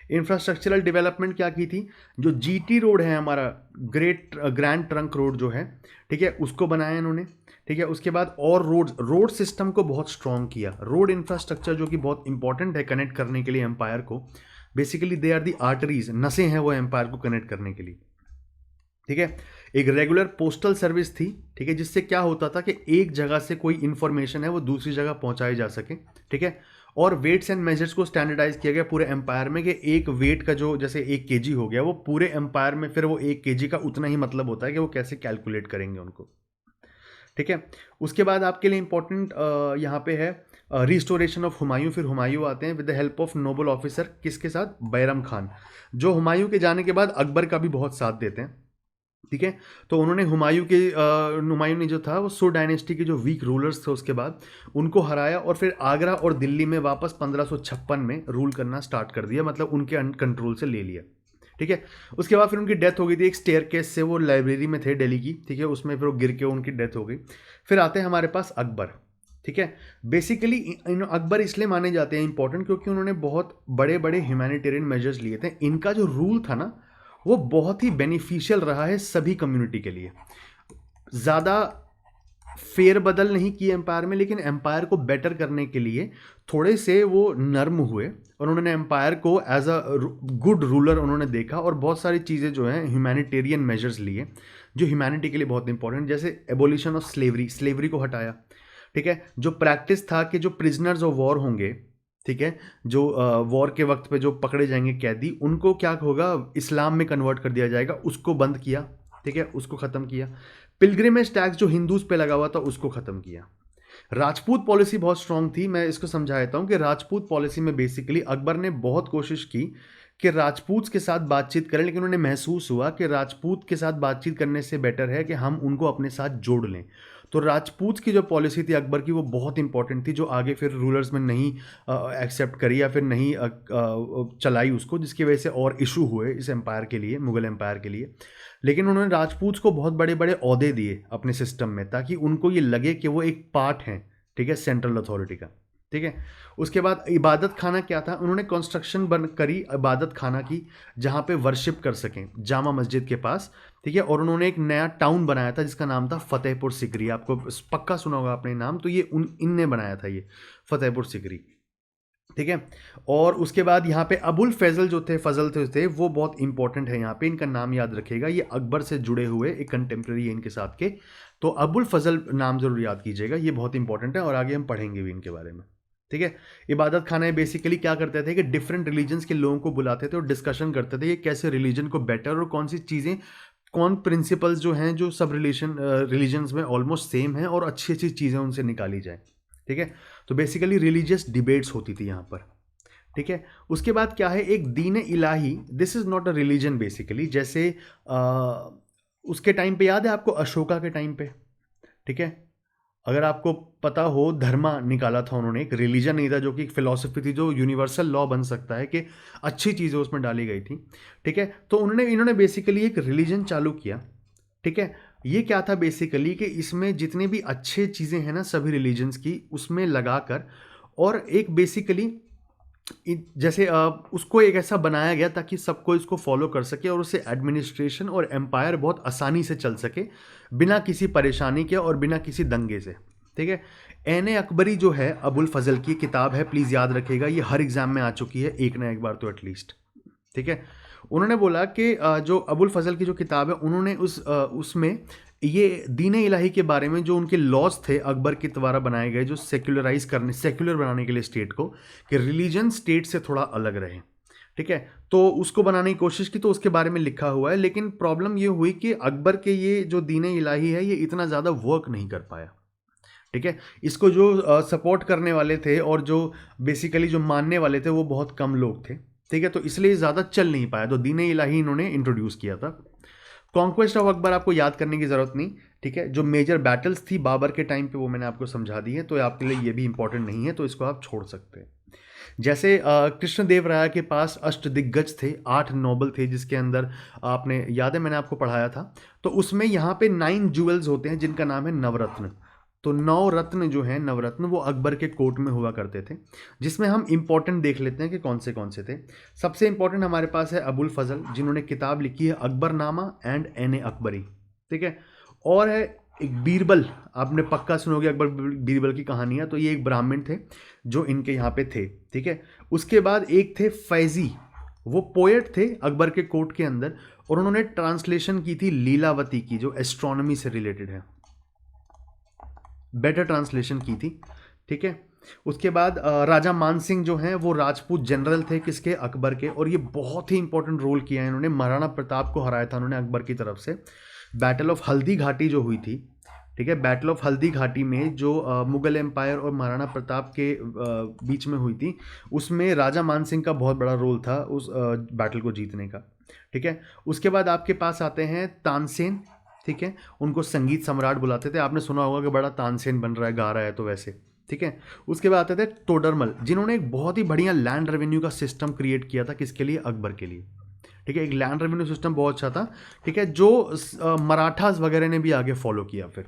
इंफ्रास्ट्रक्चरल डेवलपमेंट क्या की थी? जो जीटी रोड है हमारा, ग्रैंड ट्रंक रोड जो है, ठीक है, उसको बनाया इन्होंने। ठीक है, उसके बाद और रोड सिस्टम को बहुत स्ट्रॉन्ग किया। रोड इंफ्रास्ट्रक्चर जो कि बहुत इंपॉर्टेंट है कनेक्ट करने के लिए एम्पायर को। Basically they are the arteries, नसें हैं वो एम्पायर को कनेक्ट करने के लिए। ठीक है, एक रेगुलर पोस्टल सर्विस थी। ठीक है, जिससे क्या होता था कि एक जगह से कोई इंफॉर्मेशन है वो दूसरी जगह पहुंचाई जा सके। ठीक है, और वेट्स एंड मेजर्स को स्टैंडर्डाइज किया गया पूरे एम्पायर में कि एक वेट का जो, जैसे 1 केजी हो गया, वो पूरे एम्पायर में फिर वो 1 केजी का उतना ही मतलब होता है कि वो कैसे कैलकुलेट करेंगे उनको। ठीक है, उसके बाद आपके लिए इंपॉर्टेंट यहाँ पे है रिस्टोरेशन ऑफ हुमायूं। फिर हुमायूं आते हैं with the help of noble officer, किसके साथ? बैरम खान, जो हुमायूं के जाने के बाद अकबर का भी बहुत साथ देते हैं। ठीक है, तो उन्होंने हुमायूं ने जो था वो सुर डायनेस्टी के जो वीक रूलर्स थे उसके बाद उनको हराया और फिर आगरा और दिल्ली में वापस 1556 में रूल करना स्टार्ट कर दिया, मतलब उनके कंट्रोल से ले लिया। ठीक है, उसके बाद फिर उनकी डेथ हो गई थी एक स्टेयरकेस से, वो लाइब्रेरी में थे दिल्ली की। ठीक है, उसमें फिर वो गिर के उनकी डेथ हो गई। फिर आते हैं हमारे पास अकबर। ठीक है, बेसिकली अकबर इसलिए माने जाते हैं इंपॉर्टेंट क्योंकि उन्होंने बहुत बड़े बड़े ह्यूमैनिटेरियन मेजर्स लिए थे। इनका जो रूल था ना वो बहुत ही बेनिफिशियल रहा है सभी कम्युनिटी के लिए। ज़्यादा फेरबदल नहीं की एम्पायर में, लेकिन एम्पायर को बेटर करने के लिए थोड़े से वो नर्म हुए और उन्होंने एम्पायर को एज अ गुड रूलर उन्होंने देखा और बहुत सारी चीज़ें जो हैं ह्यूमैनिटेरियन मेजर्स लिए जो ह्यूमैनिटी के लिए बहुत इंपॉर्टेंट, जैसे एबोलिशन ऑफ स्लेवरी, स्लेवरी को हटाया। ठीक है, जो प्रैक्टिस था कि जो प्रिजनर्स ऑफ वॉर होंगे, ठीक है, जो वॉर के वक्त पे जो पकड़े जाएंगे कैदी, उनको क्या होगा, इस्लाम में कन्वर्ट कर दिया जाएगा, उसको बंद किया। ठीक है, उसको ख़त्म किया। पिलग्रिमेज टैक्स जो हिंदूज पे लगा हुआ था उसको ख़त्म किया। राजपूत पॉलिसी बहुत स्ट्रांग थी। मैं इसको समझा देता हूँ कि राजपूत पॉलिसी में बेसिकली अकबर ने बहुत कोशिश की कि राजपूत के साथ बातचीत करें, लेकिन उन्हें महसूस हुआ कि राजपूत के साथ बातचीत करने से बेटर है कि हम उनको अपने साथ जोड़ लें। तो राजपूत की जो पॉलिसी थी अकबर की, वो बहुत इंपॉर्टेंट थी, जो आगे फिर रूलर्स में नहीं एक्सेप्ट करी या फिर नहीं चलाई उसको, जिसकी वजह से और इशू हुए इस एम्पायर के लिए, मुगल एम्पायर के लिए। लेकिन उन्होंने राजपूत को बहुत बड़े बड़े ओहदे दिए अपने सिस्टम में, ताकि उनको ये लगे कि वो एक पार्ट हैं, ठीक है, सेंट्रल अथॉरिटी का। ठीक है, उसके बाद इबादत खाना क्या था, उन्होंने कंस्ट्रक्शन बन करी इबादत खाना की, जहाँ पे वर्शिप कर सकें जामा मस्जिद के पास। ठीक है, और उन्होंने एक नया टाउन बनाया था जिसका नाम था फतेहपुर सिकरी। आपको पक्का सुना होगा आपने नाम, तो ये इनने बनाया था ये फतेहपुर सिकरी। ठीक है, और उसके बाद यहाँ पे अबुल फैजल जो थे, फजल थे, वो बहुत इंपॉर्टेंट है यहाँ पे, इनका नाम याद रखिएगा, ये अकबर से जुड़े हुए एक कंटेम्प्रेरी है इनके साथ के। तो अबुल फजल नाम जरूर याद कीजिएगा, ये बहुत इंपॉर्टेंट है और आगे हम पढ़ेंगे भी इनके बारे में। ठीक है, इबादत खाने बेसिकली क्या करते थे कि डिफरेंट रिलीजन्स के लोगों को बुलाते थे और डिस्कशन करते थे ये कैसे रिलीजन को बेटर और कौन सी चीज़ें, कौन प्रिंसिपल्स जो हैं जो सब रिलीजन्स में ऑलमोस्ट सेम हैं और अच्छी अच्छी चीज़ें उनसे निकाली जाए। ठीक है, तो बेसिकली रिलीजियस डिबेट्स होती थी यहाँ पर। ठीक है, उसके बाद क्या है, एक Din Ilahi, this is not a religion basically, जैसे उसके टाइम पे याद है आपको, अशोका के टाइम पे, ठीक है, अगर आपको पता हो, धर्मा निकाला था उन्होंने, एक रिलीजन नहीं था, जो कि एक फिलॉसफी थी, जो यूनिवर्सल लॉ बन सकता है कि अच्छी चीज़ें उसमें डाली गई थी। ठीक है, तो इन्होंने बेसिकली एक रिलीजन चालू किया। ठीक है, ये क्या था बेसिकली कि इसमें जितने भी अच्छे चीज़ें हैं ना सभी रिलीजन्स की, उसमें लगाकर, और एक बेसिकली जैसे उसको एक ऐसा बनाया गया ताकि सबको इसको फॉलो कर सके और उससे एडमिनिस्ट्रेशन और एम्पायर बहुत आसानी से चल सके, बिना किसी परेशानी के और बिना किसी दंगे से। ठीक है, एन अकबरी जो है अबुल फजल की किताब है, प्लीज़ याद रखिएगा, ये हर एग्जाम में आ चुकी है एक ना एक बार तो एटलीस्ट। ठीक है, उन्होंने बोला कि जो अबुल फजल की जो किताब है, उन्होंने उसमें ये दीन इलाही के बारे में जो उनके लॉज थे अकबर के द्वारा बनाए गए, जो सेक्युलर बनाने के लिए स्टेट को, कि रिलीजन स्टेट से थोड़ा अलग रहे। ठीक है, तो उसको बनाने की कोशिश की, तो उसके बारे में लिखा हुआ है, लेकिन प्रॉब्लम ये हुई कि अकबर के ये जो दीन इलाही है ये इतना ज़्यादा वर्क नहीं कर पाया। ठीक है, इसको जो सपोर्ट करने वाले थे और जो बेसिकली जो मानने वाले थे वो बहुत कम लोग थे। ठीक है, तो इसलिए ज़्यादा चल नहीं पाया, तो दीन इलाही इन्होंने इंट्रोड्यूस किया था। कॉन्क्वेस्ट ऑफ अकबर आपको याद करने की ज़रूरत नहीं। ठीक है, जो मेजर बैटल्स थी बाबर के टाइम पे वो मैंने आपको समझा दी है, तो आपके लिए ये भी इंपॉर्टेंट नहीं है, तो इसको आप छोड़ सकते हैं। जैसे कृष्णदेव राय के पास अष्टदिग्गज थे, 8 नोबल थे, जिसके अंदर आपने याद है मैंने आपको पढ़ाया था, तो उसमें यहाँ पे 9 ज्वेल्स होते हैं जिनका नाम है नवरत्न। तो 9 रत्न जो हैं, नवरत्न, वो अकबर के कोर्ट में हुआ करते थे, जिसमें हम इंपॉर्टेंट देख लेते हैं कि कौन से थे। सबसे इंपॉर्टेंट हमारे पास है अबुल फजल, जिन्होंने किताब लिखी है अकबरनामा एंड एन अकबरी। ठीक है, और है एक बीरबल, आपने पक्का सुनोगे अकबर बीरबल की कहानियाँ, तो ये एक ब्राह्मण थे जो इनके यहाँ पे थे। ठीक है, उसके बाद एक थे फैजी, वो पोएट थे अकबर के कोर्ट के अंदर, और उन्होंने ट्रांसलेशन की थी लीलावती की, जो एस्ट्रोनॉमी से रिलेटेड है, बेटर ट्रांसलेशन की थी। ठीक है, उसके बाद राजा मान सिंह जो हैं वो राजपूत जनरल थे, किसके, अकबर के, और ये बहुत ही इंपॉर्टेंट रोल किया है इन्होंने, महाराणा प्रताप को हराया था उन्होंने अकबर की तरफ से। बैटल ऑफ हल्दी घाटी जो हुई थी, ठीक है, बैटल ऑफ हल्दी घाटी में जो मुगल एम्पायर और महाराणा प्रताप के बीच में हुई थी, उसमें राजा मान सिंह का बहुत बड़ा रोल था उस बैटल को जीतने का। ठीक है, उसके बाद आपके पास आते हैं तानसेन। ठीक है, उनको संगीत सम्राट बुलाते थे, आपने सुना होगा कि बड़ा तानसेन बन रहा है, गा रहा है तो वैसे। ठीक है, उसके बाद आते थे तोडरमल, जिन्होंने एक बहुत ही बढ़िया लैंड रेवेन्यू का सिस्टम क्रिएट किया था, किसके लिए, अकबर के लिए। ठीक है, एक लैंड रेवेन्यू सिस्टम बहुत अच्छा था। ठीक है, जो मराठास वगैरह ने भी आगे फॉलो किया। फिर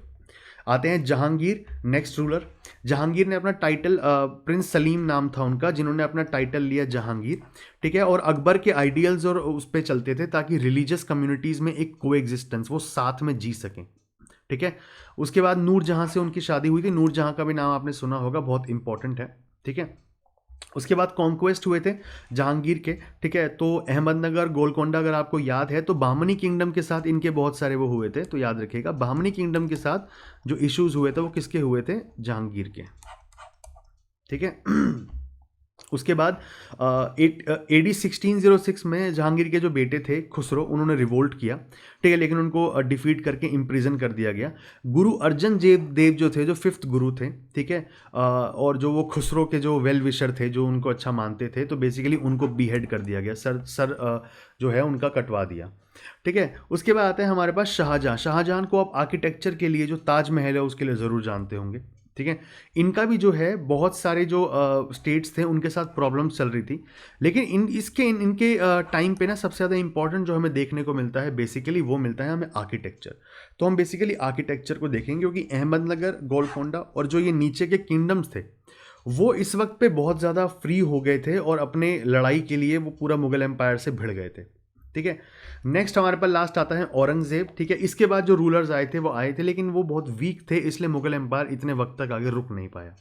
आते हैं जहांगीर, नेक्स्ट रूलर। जहांगीर ने अपना टाइटल, प्रिंस सलीम नाम था उनका, जिन्होंने अपना टाइटल लिया जहांगीर। ठीक है, और अकबर के आइडियल्स और उस पर चलते थे ताकि रिलीजियस कम्युनिटीज़ में एक को एग्जिस्टेंस, वो साथ में जी सकें। ठीक है। उसके बाद नूरजहाँ से उनकी शादी हुई थी, नूरजहाँ का भी नाम आपने सुना होगा, बहुत इंपॉर्टेंट है, ठीक है। उसके बाद कॉन्क्वेस्ट हुए थे जहांगीर के, ठीक है। तो अहमदनगर, गोलकोंडा अगर आपको याद है तो बामनी किंगडम के साथ इनके बहुत सारे वो हुए थे, तो याद रखिएगा बामनी किंगडम के साथ जो इश्यूज हुए थे वो किसके हुए थे, जहांगीर के, ठीक है। उसके बाद AD 1606 में जहांगीर के जो बेटे थे खुसरो, उन्होंने रिवोल्ट किया, ठीक है, लेकिन उनको डिफीट करके इम्प्रिजन कर दिया गया। गुरु अर्जन देव जो थे, जो 5th गुरु थे, ठीक है, और जो वो खुसरो के जो वेल विशर थे, जो उनको अच्छा मानते थे, तो बेसिकली उनको बीहेड कर दिया गया, सर जो है उनका कटवा दिया, ठीक है। उसके बाद आते हैं हमारे पास शाहजहां। शाहजहां को आप आर्किटेक्चर के लिए, जो ताजमहल है उसके लिए ज़रूर जानते होंगे, ठीक है। इनका भी जो है बहुत सारे जो स्टेट्स थे उनके साथ प्रॉब्लम्स चल रही थी, लेकिन इनके टाइम पे ना सबसे ज़्यादा इंपॉर्टेंट जो हमें देखने को मिलता है बेसिकली वो मिलता है हमें आर्किटेक्चर। तो हम बेसिकली आर्किटेक्चर को देखेंगे, क्योंकि अहमदनगर, गोलकोंडा और जो ये नीचे के किंगडम्स थे वो इस वक्त पे बहुत ज़्यादा फ्री हो गए थे और अपने लड़ाई के लिए वो पूरा मुगल एम्पायर से भिड़ गए थे, ठीक है। नेक्स्ट हमारे पास लास्ट आता है औरंगजेब, ठीक है। इसके बाद जो रूलर्स आए थे वो आए थे, लेकिन वो बहुत वीक थे, इसलिए मुगल एम्पायर इतने वक्त तक आगे रुक नहीं पाया।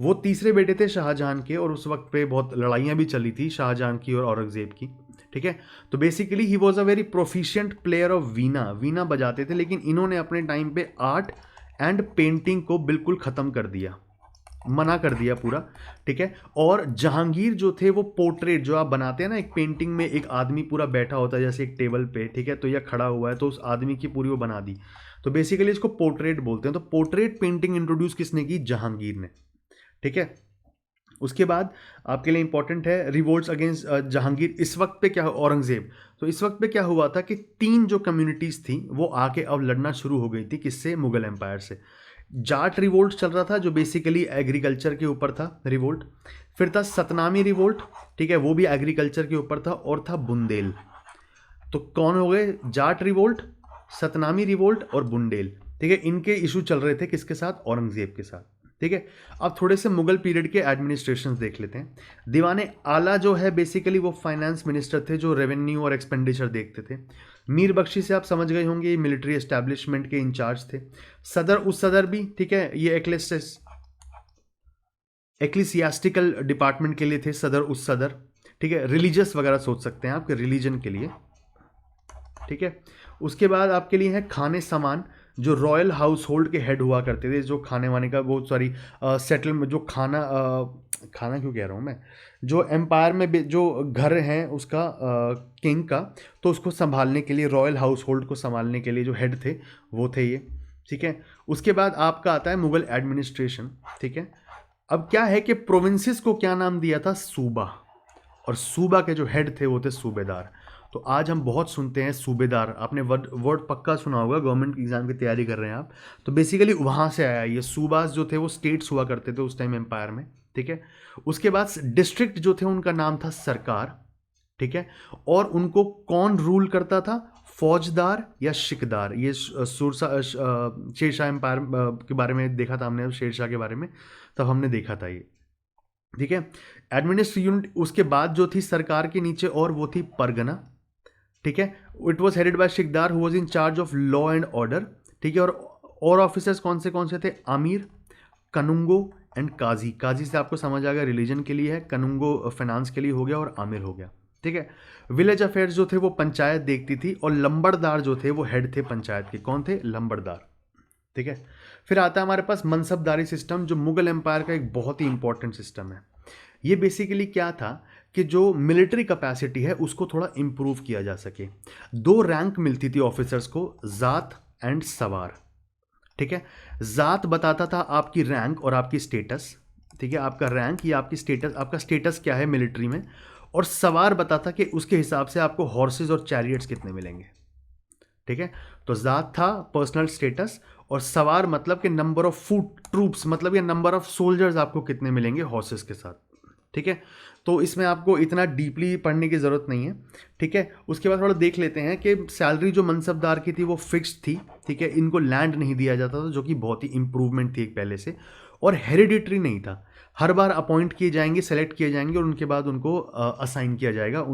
वो तीसरे बेटे थे शाहजहां के, और उस वक्त पे बहुत लड़ाइयाँ भी चली थी शाहजहां की और औरंगजेब की, ठीक है। तो basically he was a very proficient player of veena, veena बजाते थे, लेकिन इन्होंने अपने टाइम पे आर्ट एंड पेंटिंग को बिल्कुल ख़त्म कर दिया, मना कर दिया पूरा, ठीक है। और जहांगीर जो थे वो पोर्ट्रेट जो आप बनाते हैं ना, एक पेंटिंग में एक आदमी पूरा बैठा होता है जैसे एक टेबल पे, ठीक है, तो यह खड़ा हुआ है, तो उस आदमी की पूरी वो बना दी, तो बेसिकली इसको पोर्ट्रेट बोलते हैं। तो पोर्ट्रेट पेंटिंग इंट्रोड्यूस किसने की, जहांगीर ने, ठीक है। उसके बाद आपके लिए इंपॉर्टेंट है रिवोल्ट्स अगेंस्ट जहांगीर। इस वक्त पे क्या, औरंगजेब, तो इस वक्त पे क्या हुआ था कि 3 जो कम्युनिटीज़ थी वो आके अब लड़ना शुरू हो गई थी, किससे, मुगल एम्पायर से। जाट रिवोल्ट चल रहा था जो बेसिकली एग्रीकल्चर के ऊपर था रिवोल्ट, फिर था सतनामी रिवोल्ट, ठीक है, वो भी एग्रीकल्चर के ऊपर था, और था बुंदेल। तो कौन हो गए, जाट रिवोल्ट, सतनामी रिवोल्ट और बुंदेल, ठीक है। इनके इशू चल रहे थे किसके साथ, औरंगजेब के साथ, ठीक है। अब थोड़े से मुगल पीरियड के एडमिनिस्ट्रेशन देख लेते हैं। दीवाने आला जो है बेसिकली वो फाइनेंस मिनिस्टर थे, जो रेवेन्यू और एक्सपेंडिचर देखते थे। मीर बख्शी से आप समझ गए होंगे, ये मिलिट्री एस्टैब्लिशमेंट के इंचार्ज थे। सदर उस सदर भी, ठीक है, ये एक्लिसियास्टिकल डिपार्टमेंट के लिए थे, सदर उस सदर, ठीक है। रिलीजियस वगैरह सोच सकते हैं आपके रिलीजन के लिए, ठीक है। उसके बाद आपके लिए है खाने सामान, जो रॉयल हाउस होल्ड के हेड हुआ करते थे, जो खाने वाने का बहुत सारी सेटलमेंट, जो खाना क्यों कह रहा हूँ मैं, जो एम्पायर में जो घर हैं उसका किंग का, तो उसको संभालने के लिए, रॉयल हाउस होल्ड को संभालने के लिए जो हेड थे वो थे ये, ठीक है। उसके बाद आपका आता है मुगल एडमिनिस्ट्रेशन, ठीक है। अब क्या है कि प्रोविंसेस को क्या नाम दिया था, सूबा, और सूबा के जो हेड थे वो थे सूबेदार। तो आज हम बहुत सुनते हैं सूबेदार, आपने वर्ड पक्का सुना होगा, गवर्नमेंट एग्जाम की तैयारी कर रहे हैं आप, तो बेसिकली वहाँ से आया ये सूबास जो थे वो स्टेट्स हुआ करते थे उस टाइम एम्पायर में, ठीक है। उसके बाद डिस्ट्रिक्ट जो थे उनका नाम था सरकार, ठीक है। और उनको कौन रूल करता था, फौजदार या शिकदार। ये शेरशाह एम्पायर के बारे में देखा था हमने, शेरशाह के बारे में तब हमने देखा था ये, ठीक है। एडमिनिस्ट्रेटिव यूनिट उसके बाद जो थी सरकार के नीचे, और वो थी परगना, ठीक है। It was headed by shiqdar who was in charge of law and order, ठीक है। और ऑफिसर्स कौन से थे, आमिर, कनुंगो एंड काजी। काजी से आपको समझ आ गया रिलीजन के लिए है, कनुंगो फाइनेंस के लिए हो गया, और आमिर हो गया, ठीक है। विलेज अफेयर्स जो थे वो पंचायत देखती थी, और लंबड़दार जो थे वो हेड थे पंचायत के, कौन थे, लंबड़दार, ठीक है। फिर आता है हमारे पास मनसबदारी सिस्टम, जो मुगल एम्पायर का एक बहुत ही इंपॉर्टेंट सिस्टम है। ये बेसिकली क्या था कि जो मिलिट्री कैपेसिटी है उसको थोड़ा इम्प्रूव किया जा सके। 2 रैंक मिलती थी ऑफिसर्स को, जात एंड सवार, ठीक है। जात बताता था आपकी रैंक और आपकी स्टेटस, ठीक है, आपका रैंक या आपकी स्टेटस, आपका स्टेटस क्या है मिलिट्री में, और सवार बताता कि उसके हिसाब से आपको हॉर्सेज और चैरियट्स कितने मिलेंगे, ठीक है। तो जात था पर्सनल स्टेटस, और सवार मतलब कि नंबर ऑफ फुट ट्रूप्स, मतलब ये नंबर ऑफ सोल्जर्स आपको कितने मिलेंगे हॉर्सेस के साथ, ठीक है। तो इसमें आपको इतना डीपली पढ़ने की ज़रूरत नहीं है, ठीक है। उसके बाद थोड़ा देख लेते हैं कि सैलरी जो मनसबदार की थी वो फिक्स्ड थी, ठीक है। इनको लैंड नहीं दिया जाता था, जो कि बहुत ही इंप्रूवमेंट थी एक पहले से, और हेरिडिटरी नहीं था, हर बार अपॉइंट किए जाएंगे, सेलेक्ट किए जाएंगे, और उनके बाद उनको असाइन किया जाएगा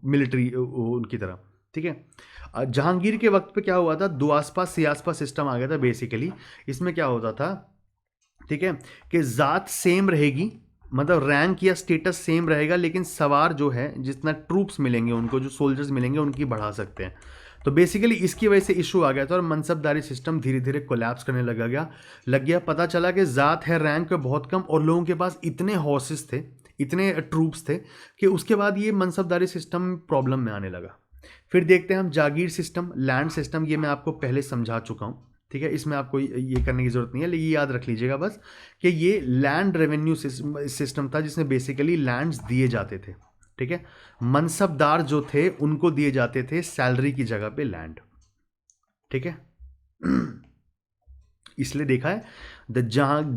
मिलिट्री उनकी तरह, ठीक है। जहांगीर के वक्त पे क्या हुआ था, दुआसपा सियासपा सिस्टम आ गया था बेसिकली। इसमें क्या होता था, ठीक है, कि जात सेम रहेगी, मतलब रैंक या स्टेटस सेम रहेगा, लेकिन सवार जो है जितना ट्रूप्स मिलेंगे उनको, जो सोल्जर्स मिलेंगे उनकी बढ़ा सकते हैं। तो बेसिकली इसकी वजह से इशू आ गया था और मनसबदारी सिस्टम धीरे धीरे कोलैप्स करने लग गया। पता चला कि जात है रैंक पे बहुत कम और लोगों के पास इतने हॉर्सेस थे, इतने ट्रूप्स थे कि उसके बाद ये मनसबदारी सिस्टम प्रॉब्लम में आने लगा। फिर देखते हैं हम जागीर सिस्टम, लैंड सिस्टम, ये मैं आपको पहले समझा चुका हूँ, ठीक है, इसमें आपको ये करने की जरूरत नहीं है, लेकिन याद रख लीजिएगा बस कि ये लैंड रेवेन्यू सिस्टम था जिसमें बेसिकली लैंड्स दिए जाते थे, ठीक है। मनसबदार जो थे उनको दिए जाते थे सैलरी की जगह पे लैंड, ठीक है। इसलिए देखा है the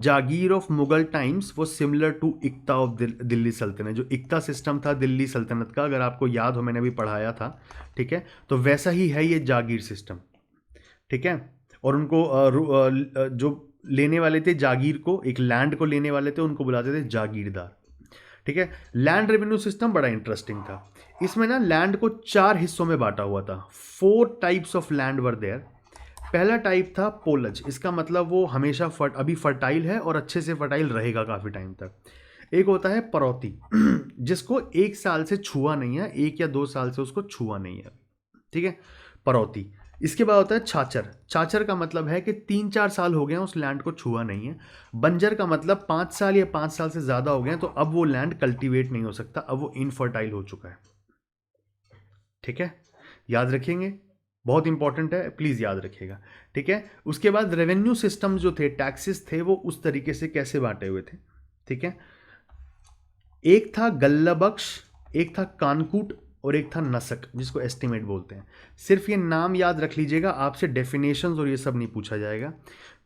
Jagir of Mughal times वो सिमिलर टू इक्ता ऑफ दिल्ली सल्तनत। जो इक्ता सिस्टम था दिल्ली सल्तनत का, अगर आपको याद हो मैंने अभी पढ़ाया था, ठीक है, तो वैसा ही है ये जागीर सिस्टम, ठीक है। और उनको जो लेने वाले थे जागीर को, एक लैंड को लेने वाले थे, उनको बुलाते थे जागीरदार, ठीक है। लैंड रेवेन्यू सिस्टम बड़ा इंटरेस्टिंग था। इसमें ना लैंड को 4 हिस्सों में बांटा हुआ था। 4 types of land were there. पहला टाइप था पोलज, इसका मतलब वो हमेशा अभी फर्टाइल है और अच्छे से फर्टाइल रहेगा काफ़ी टाइम तक। एक होता है परौती, जिसको 1 साल से छुआ नहीं है, 1 या 2 साल से उसको छुआ नहीं है, ठीक है, परौती। इसके बाद होता है छाछर। छाछर का मतलब है कि 3-4 साल हो गए हैं उस लैंड को छुआ नहीं है। बंजर का मतलब 5 साल या 5 साल से ज़्यादा हो गए हैं, तो अब वो लैंड कल्टीवेट नहीं हो सकता, अब वो इनफर्टाइल हो चुका है, ठीक है। याद रखेंगे, बहुत इंपॉर्टेंट है, प्लीज़ याद रखिएगा, ठीक है। उसके बाद रेवेन्यू सिस्टम जो थे, टैक्सेस थे, वो उस तरीके से कैसे बांटे हुए थे, ठीक है। एक था गल्लाबख्श, एक था कानकूट और एक था नसक, जिसको एस्टिमेट बोलते हैं। सिर्फ ये नाम याद रख लीजिएगा, आपसे डेफिनेशंस और ये सब नहीं पूछा जाएगा।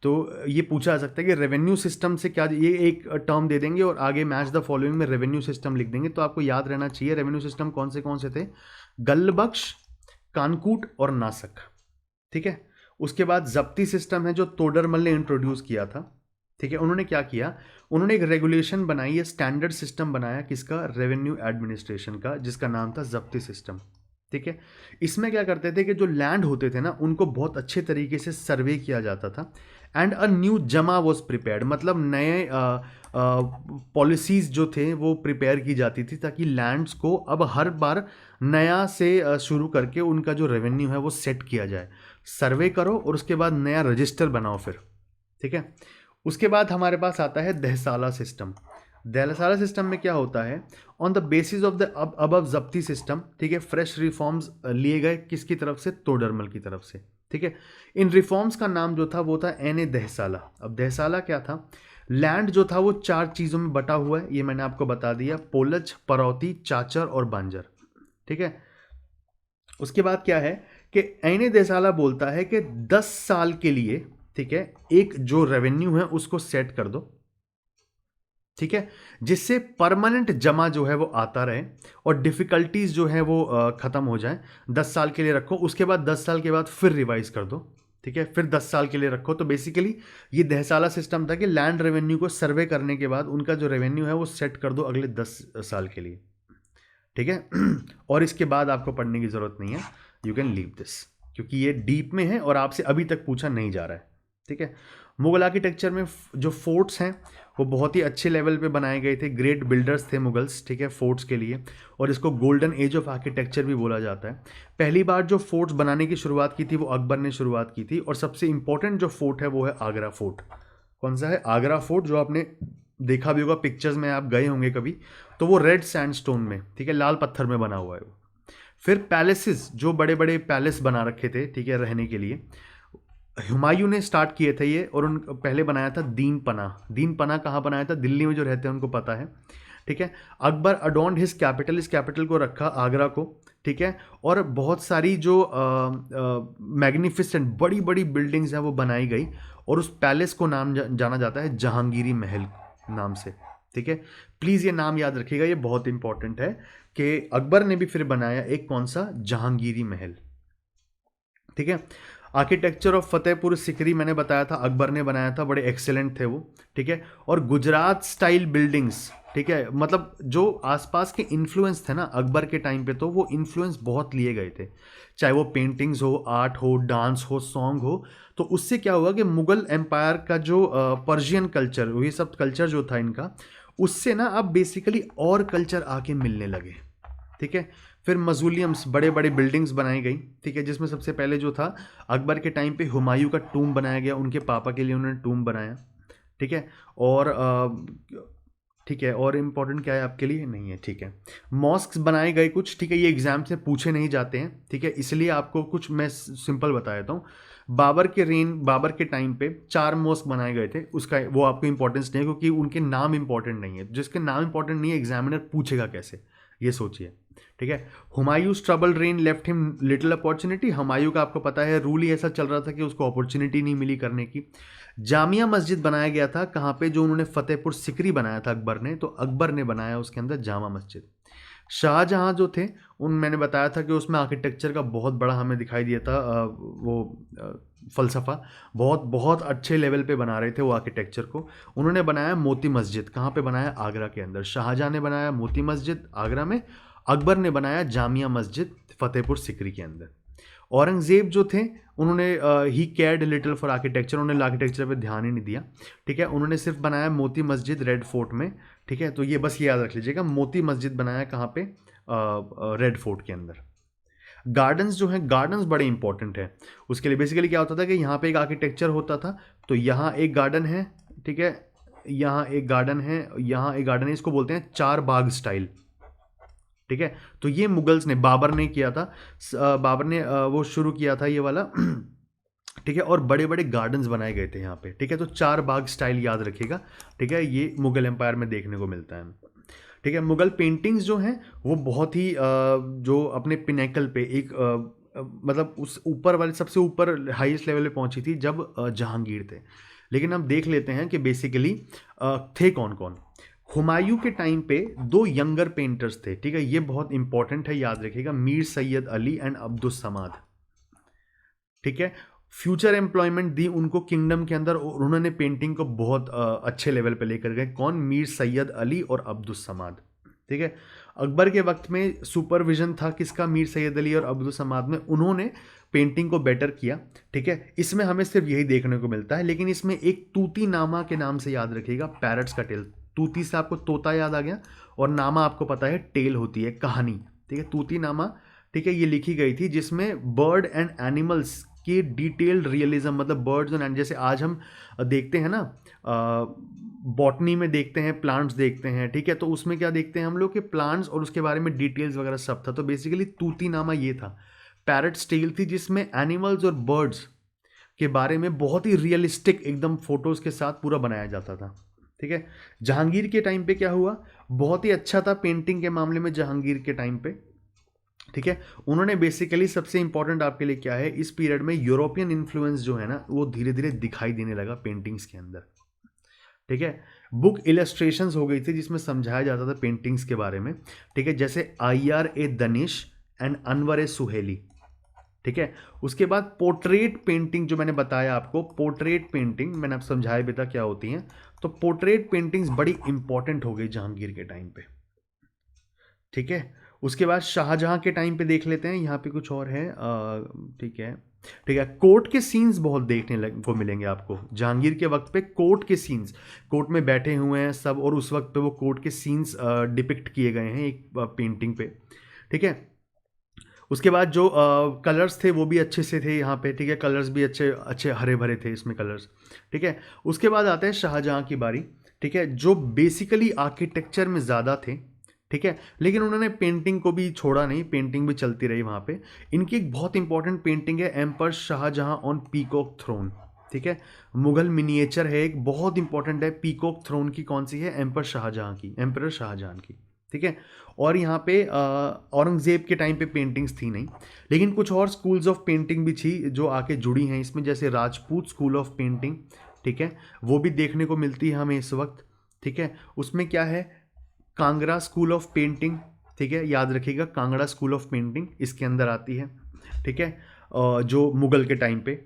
तो ये पूछा जा सकता है कि रेवेन्यू सिस्टम से क्या, ये एक टर्म दे देंगे और आगे मैच द फॉलोइंग में रेवेन्यू सिस्टम लिख देंगे, तो आपको याद रहना चाहिए रेवेन्यू सिस्टम कौन से थे, गल्लबख्श, कानकूट और नासक, ठीक है। उसके बाद जब्ती सिस्टम है जो तोडरमल ने इंट्रोड्यूस किया था, ठीक है। उन्होंने क्या किया, उन्होंने एक रेगुलेशन बनाई है, स्टैंडर्ड सिस्टम बनाया, किसका, रेवेन्यू एडमिनिस्ट्रेशन का, जिसका नाम था जब्ती सिस्टम, ठीक है। इसमें क्या करते थे कि जो लैंड होते थे ना उनको बहुत अच्छे तरीके से सर्वे किया जाता था एंड अ न्यू जमा वॉज प्रिपेयर्ड, मतलब नए पॉलिसीज़ जो थे वो प्रिपेयर की जाती थी ताकि लैंड्स को अब हर बार नया से शुरू करके उनका जो रेवेन्यू है वो सेट किया जाए। सर्वे करो और उसके बाद नया रजिस्टर बनाओ फिर, ठीक है। उसके बाद हमारे पास आता है दहसाला सिस्टम। दहसाला सिस्टम में क्या होता है, on the basis of the above जब्ती सिस्टम, ठीक है, फ्रेश रिफॉर्म्स लिए गए, किसकी तरफ से, तोडरमल की तरफ से, ठीक है। इन रिफॉर्म्स का नाम जो था वो था एन ए दहसाला। अब दहसाला क्या था, लैंड जो था वो 4 चीज़ों में बटा हुआ है, ये मैंने आपको बता दिया, पोलज, परौती, चाचर और बांजर, ठीक है। उसके बाद क्या है कि एन ए दहसाला बोलता है कि 10 साल के लिए, ठीक है, एक जो रेवेन्यू है उसको सेट कर दो, ठीक है, जिससे परमानेंट जमा जो है वो आता रहे और डिफिकल्टीज जो है वो खत्म हो जाए। 10 साल के लिए रखो, उसके बाद 10 साल के बाद फिर रिवाइज कर दो, ठीक है, फिर 10 साल के लिए रखो। तो बेसिकली ये दहसाला सिस्टम था कि लैंड रेवेन्यू को सर्वे करने के बाद उनका जो रेवेन्यू है वो सेट कर दो अगले 10 साल के लिए, ठीक है। और इसके बाद आपको पढ़ने की जरूरत नहीं है, यू कैन लीव दिस, क्योंकि ये डीप में है और आपसे अभी तक पूछा नहीं जा रहा है, ठीक है। मुगल आर्किटेक्चर में जो फोर्ट्स हैं वो बहुत ही अच्छे लेवल पे बनाए गए थे, ग्रेट बिल्डर्स थे मुगल्स, ठीक है, फोर्ट्स के लिए, और इसको गोल्डन एज ऑफ आर्किटेक्चर भी बोला जाता है। पहली बार जो फोर्ट्स बनाने की शुरुआत की थी वो अकबर ने शुरुआत की थी, और सबसे इंपॉर्टेंट जो फोर्ट है वो है आगरा फोर्ट। कौन सा है, आगरा फोर्ट, जो आपने देखा भी होगा पिक्चर्स में, आप गए होंगे कभी, तो वो रेड सैंडस्टोन में, ठीक है, लाल पत्थर में बना हुआ है वो। फिर पैलेसेस, जो बड़े बड़े पैलेस बना रखे थे, ठीक है, रहने के लिए, हुमायूं ने स्टार्ट किए थे ये, और उन पहले बनाया था दीन पनाह। दीन पनाह कहाँ बनाया था, दिल्ली में जो रहते हैं उनको पता है, ठीक है। अकबर अडॉन्ड हिज कैपिटल, इस कैपिटल को रखा आगरा को, ठीक है, और बहुत सारी जो मैग्निफिसेंट बड़ी बड़ी बिल्डिंग्स हैं वो बनाई गई, और उस पैलेस को नाम जाना जाता है जहांगीरी महल नाम से, ठीक है। प्लीज़ ये नाम याद रखिएगा, ये बहुत इंपॉर्टेंट है कि अकबर ने भी फिर बनाया एक, कौन सा, जहांगीरी महल, ठीक है। आर्किटेक्चर ऑफ फतेहपुर सिकरी मैंने बताया था अकबर ने बनाया था, बड़े एक्सेलेंट थे वो, ठीक है। और गुजरात स्टाइल बिल्डिंग्स, ठीक है, मतलब जो आसपास के इन्फ्लुएंस थे ना अकबर के टाइम पे, तो वो इन्फ्लुएंस बहुत लिए गए थे, चाहे वो पेंटिंग्स हो, आर्ट हो, डांस हो, सॉन्ग हो। तो उससे क्या हुआ कि मुगल एम्पायर का जो पर्शियन कल्चर, ये सब कल्चर जो था इनका, उससे ना अब बेसिकली और कल्चर आके मिलने लगे, ठीक है। फिर मजूलियम्स, बड़े बड़े बिल्डिंग्स बनाई गई, ठीक है, जिसमें सबसे पहले जो था अकबर के टाइम पे हुमायूं का टूम बनाया गया, उनके पापा के लिए उन्होंने टूम बनाया, ठीक है। और ठीक है, और इम्पोर्टेंट क्या है आपके लिए, नहीं है, ठीक है। मॉस्क्स बनाए गए कुछ, ठीक है, ये एग्जाम से पूछे नहीं जाते हैं, ठीक है, इसलिए आपको कुछ मैं सिंपल बता देता हूँ। बाबर के टाइम पे 4 मॉस्क बनाए गए थे, उसका वो आपको इंपॉर्टेंस नहीं है क्योंकि उनके नाम इंपॉर्टेंट नहीं है, जिसके नाम इंपॉर्टेंट नहीं है एग्जामिनर पूछेगा कैसे, ये सोचिए, ठीक है। Humayun's trouble rain left him little opportunity, Humayun का आपको पता है रूल ही ऐसा चल रहा था कि उसको अपॉर्चुनिटी नहीं मिली करने की। जामिया मस्जिद बनाया गया था कहाँ पे, जो उन्होंने फतेहपुर सिकरी बनाया था अकबर ने, तो अकबर ने बनाया उसके अंदर जामा मस्जिद। शाहजहां जो थे, उन मैंने बताया था कि उसमें आर्किटेक्चर का बहुत बड़ा हमें दिखाई दिया था, फ़लसफ़ा बहुत बहुत अच्छे लेवल पे बना रहे थे वो आर्किटेक्चर को। उन्होंने बनाया मोती मस्जिद, कहाँ पे बनाया, आगरा के अंदर। शाहजहां ने बनाया मोती मस्जिद आगरा में, अकबर ने बनाया जामिया मस्जिद फतेहपुर सिकरी के अंदर। औरंगज़ेब जो थे, उन्होंने ही केयर्ड लिटिल फॉर आर्किटेक्चर, उन्होंने आर्किटेक्चर पे ध्यान ही नहीं दिया, ठीक है। उन्होंने सिर्फ बनाया मोती मस्जिद रेड फोर्ट में, ठीक है। तो ये बस ये याद रख लीजिएगा, मोती मस्जिद बनाया कहाँ पे, रेड फोर्ट के अंदर। गार्डन्स जो हैं, गार्डन्स बड़े इंपॉर्टेंट है उसके लिए। बेसिकली क्या होता था कि यहाँ पे एक आर्किटेक्चर होता था, तो यहाँ एक गार्डन है, ठीक है, यहाँ एक गार्डन है, यहाँ एक गार्डन है, इसको बोलते हैं चार बाग स्टाइल, ठीक है। तो ये मुगल्स ने, बाबर ने किया था, बाबर ने वो शुरू किया था ये वाला ठीक है। और बड़े बड़े गार्डन्स बनाए गए थे यहाँ पे, ठीक है। तो चार बाग स्टाइल याद रखिएगा, ठीक है, ये मुगल एम्पायर में देखने को मिलता है, ठीक है। मुगल पेंटिंग्स जो हैं वो बहुत ही जो अपने पिनेकल पे एक मतलब उस ऊपर वाले सबसे ऊपर हाईएस्ट लेवल पे पहुंची थी जब जहांगीर थे। लेकिन हम देख लेते हैं कि बेसिकली थे कौन कौन। हुमायूं के टाइम पे 2 यंगर पेंटर्स थे, ठीक है, ये बहुत इंपॉर्टेंट है, याद रखिएगा, मीर सैयद अली एंड अब्दुस समाद, ठीक है। फ्यूचर एम्प्लॉयमेंट दी उनको किंगडम के अंदर, और उन्होंने पेंटिंग को बहुत अच्छे लेवल पे लेकर गए। कौन, मीर सैयद अली और अब्दुस समाद, ठीक है। अकबर के वक्त में सुपरविजन था किसका, मीर सैयद अली और अब्दुल समाद में, उन्होंने पेंटिंग को बेटर किया, ठीक है। इसमें हमें सिर्फ यही देखने को मिलता है, लेकिन इसमें एक तूती नामा के नाम से याद रखिएगा, पैरट्स का टेल। तूती से आपको तोता याद आ गया, और नामा आपको पता है टेल होती है, कहानी, ठीक है। तूती नामा, ठीक है, ये लिखी गई थी जिसमें बर्ड एंड एनिमल्स की डिटेल्ड रियलिज्म, मतलब बर्ड्स एंड, जैसे आज हम देखते हैं ना बॉटनी में देखते हैं, प्लांट्स देखते हैं, ठीक है, तो उसमें क्या देखते हैं हम लोग कि प्लांट्स और उसके बारे में डिटेल्स वगैरह सब था। तो बेसिकली तूती नामा ये था, पैरट्स टेल थी, जिसमें एनिमल्स और बर्ड्स के बारे में बहुत ही रियलिस्टिक एकदम फोटोज के साथ पूरा बनाया जाता था, ठीक है। जहांगीर के टाइम पे क्या हुआ, बहुत ही अच्छा था पेंटिंग के मामले में जहांगीर के टाइम पे, ठीक है। उन्होंने बेसिकली, सबसे इंपॉर्टेंट आपके लिए क्या है, इस पीरियड में यूरोपियन इन्फ्लुएंस जो है ना वो धीरे धीरे दिखाई देने लगा पेंटिंग्स के अंदर, ठीक है। बुक इलस्ट्रेशंस हो गई थी जिसमें समझाया जाता था पेंटिंग्स के बारे में, ठीक है, जैसे IR दनिश एंड अनवर सुहेली, ठीक है। उसके बाद पोर्ट्रेट पेंटिंग जो मैंने बताया आपको, पोर्ट्रेट पेंटिंग मैंने आप समझाया भी था क्या होती हैं, तो पोर्ट्रेट पेंटिंग्स बड़ी इंपॉर्टेंट हो गई जहांगीर के टाइम पे, ठीक है। उसके बाद शाहजहां के टाइम पे देख लेते हैं, यहाँ पे कुछ और है, ठीक है, ठीक है। कोर्ट के सीन्स बहुत देखने को मिलेंगे आपको जहांगीर के वक्त पे, कोर्ट के सीन्स, कोर्ट में बैठे हुए हैं सब, और उस वक्त पे वो कोर्ट के सीन्स डिपिक्ट किए गए हैं एक पेंटिंग पे, ठीक है। उसके बाद जो कलर्स थे वो भी अच्छे से थे यहाँ पे, ठीक है, कलर्स भी अच्छे अच्छे हरे भरे थे इसमें कलर्स, ठीक है। उसके बाद आते हैं शाहजहां की बारी, ठीक है, जो बेसिकली आर्किटेक्चर में ज़्यादा थे, ठीक है, लेकिन उन्होंने पेंटिंग को भी छोड़ा नहीं, पेंटिंग भी चलती रही वहाँ पे। इनकी एक बहुत इंपॉर्टेंट पेंटिंग है emperor Shahjahan on peacock throne, ठीक है, मुगल मिनिएचर है, एक बहुत इंपॉर्टेंट है। पीकॉक थ्रोन की कौन सी है, एम्पर शाहजहां की, एम्पर शाहजहां की, ठीक है। और यहाँ पे औरंगज़ेब के टाइम पे पेंटिंग्स थी नहीं, लेकिन कुछ और स्कूल्स ऑफ पेंटिंग भी थी जो आके जुड़ी हैं इसमें, जैसे राजपूत स्कूल ऑफ पेंटिंग, ठीक है, वो भी देखने को मिलती है हमें इस वक्त, ठीक है। उसमें क्या है, कांगड़ा स्कूल ऑफ पेंटिंग, ठीक है, याद रखिएगा, कांगड़ा स्कूल ऑफ पेंटिंग इसके अंदर आती है, ठीक है। जो मुगल के टाइम पे।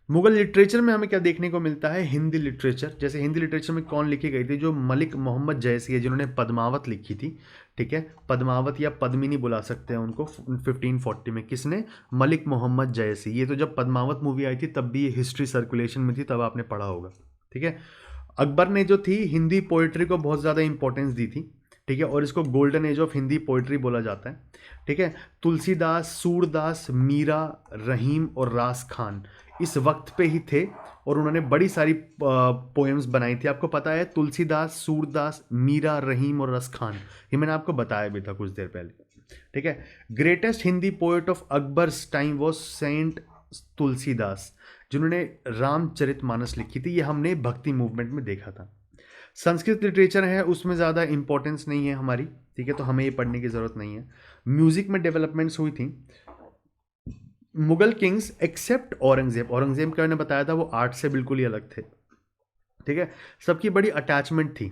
मुगल लिटरेचर में हमें क्या देखने को मिलता है, हिंदी लिटरेचर। जैसे हिंदी लिटरेचर में कौन लिखी गई थी, जो मलिक मोहम्मद जयसी है, जिन्होंने पद्मावत लिखी थी, ठीक है, पद्मावत या पद्मिनी बुला सकते हैं उनको, 1540 में। किसने, मलिक मोहम्मद जयसी। ये तो जब पद्मावत मूवी आई थी तब भी ये हिस्ट्री सर्कुलेशन में थी, तब आपने पढ़ा होगा, ठीक है। अकबर ने जो थी हिंदी पोइट्री को बहुत ज़्यादा इंपॉर्टेंस दी थी, ठीक है, और इसको golden age of Hindi poetry बोला जाता है, ठीक है। तुलसीदास, सूरदास, मीरा, रहीम और रास खान इस वक्त पे ही थे, और उन्होंने बड़ी सारी पोएम्स बनाई थी। आपको पता है तुलसीदास, सूरदास, मीरा, रहीम और रस खान, ये मैंने आपको बताया भी था कुछ देर पहले, ठीक है। Greatest Hindi poet of Akbar's time was sent Tulsidas, जिन्होंने रामचरितमानस लिखी थी। ये हमने भक्ति मूवमेंट में देखा था। संस्कृत लिटरेचर है, उसमें ज़्यादा इंपॉर्टेंस नहीं है हमारी, ठीक है, तो हमें ये पढ़ने की ज़रूरत नहीं है। म्यूज़िक में डेवलपमेंट्स हुई थी। मुगल किंग्स एक्सेप्ट औरंगजेब, औरंगजेब का मैंने बताया था वो आर्ट से बिल्कुल ही अलग थे, ठीक है, सबकी बड़ी अटैचमेंट थी।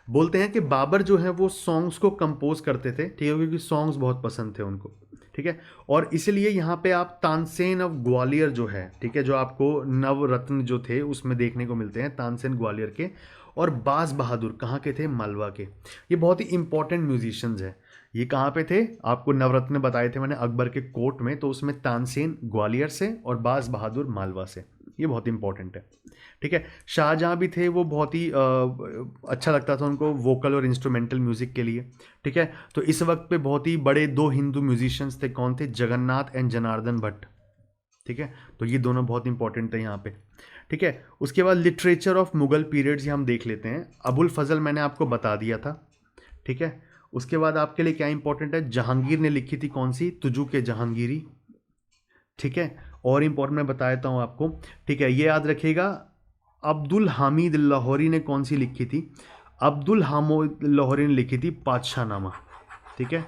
बोलते हैं कि बाबर जो है वो सॉन्ग्स को कंपोज करते थे, ठीक है, क्योंकि सॉन्ग्स बहुत पसंद थे उनको, ठीक है, और इसलिए यहाँ पे आप तानसेन ऑफ ग्वालियर जो है, ठीक है, जो आपको नवरत्न जो थे उसमें देखने को मिलते हैं, तानसेन ग्वालियर के, और बाज बहादुर कहाँ के थे, मालवा के। ये बहुत ही इंपॉर्टेंट म्यूजिशियंस हैं। ये कहाँ पे थे, आपको नवरत्न बताए थे मैंने अकबर के कोर्ट में, तो उसमें तानसेन ग्वालियर से और बाज बहादुर मालवा से, ये बहुत इंपॉर्टेंट है, ठीक है। शाहजहाँ भी थे, वो बहुत ही अच्छा लगता था उनको वोकल और इंस्ट्रूमेंटल म्यूजिक के लिए, ठीक है। तो इस वक्त पे बहुत ही बड़े दो हिंदू म्यूजिशियंस थे, कौन थे, जगन्नाथ एंड जनार्दन भट्ट, ठीक है, तो ये दोनों बहुत इंपॉर्टेंट थे यहाँ पे, ठीक है। उसके बाद लिटरेचर ऑफ मुगल पीरियड्स हम देख लेते हैं। अबुल फजल मैंने आपको बता दिया था, ठीक है। उसके बाद आपके लिए क्या इंपॉर्टेंट है, जहांगीर ने लिखी थी कौन सी, तुजू के जहांगीरी, ठीक है, और इंपॉर्टेंट मैं बता देता हूँ आपको, ठीक है, ये याद रखिएगा। अब्दुल हामिद लाहौरी ने कौन सी लिखी थी, अब्दुल हामिद लाहौरी ने लिखी थी पातशाहनामा, ठीक है।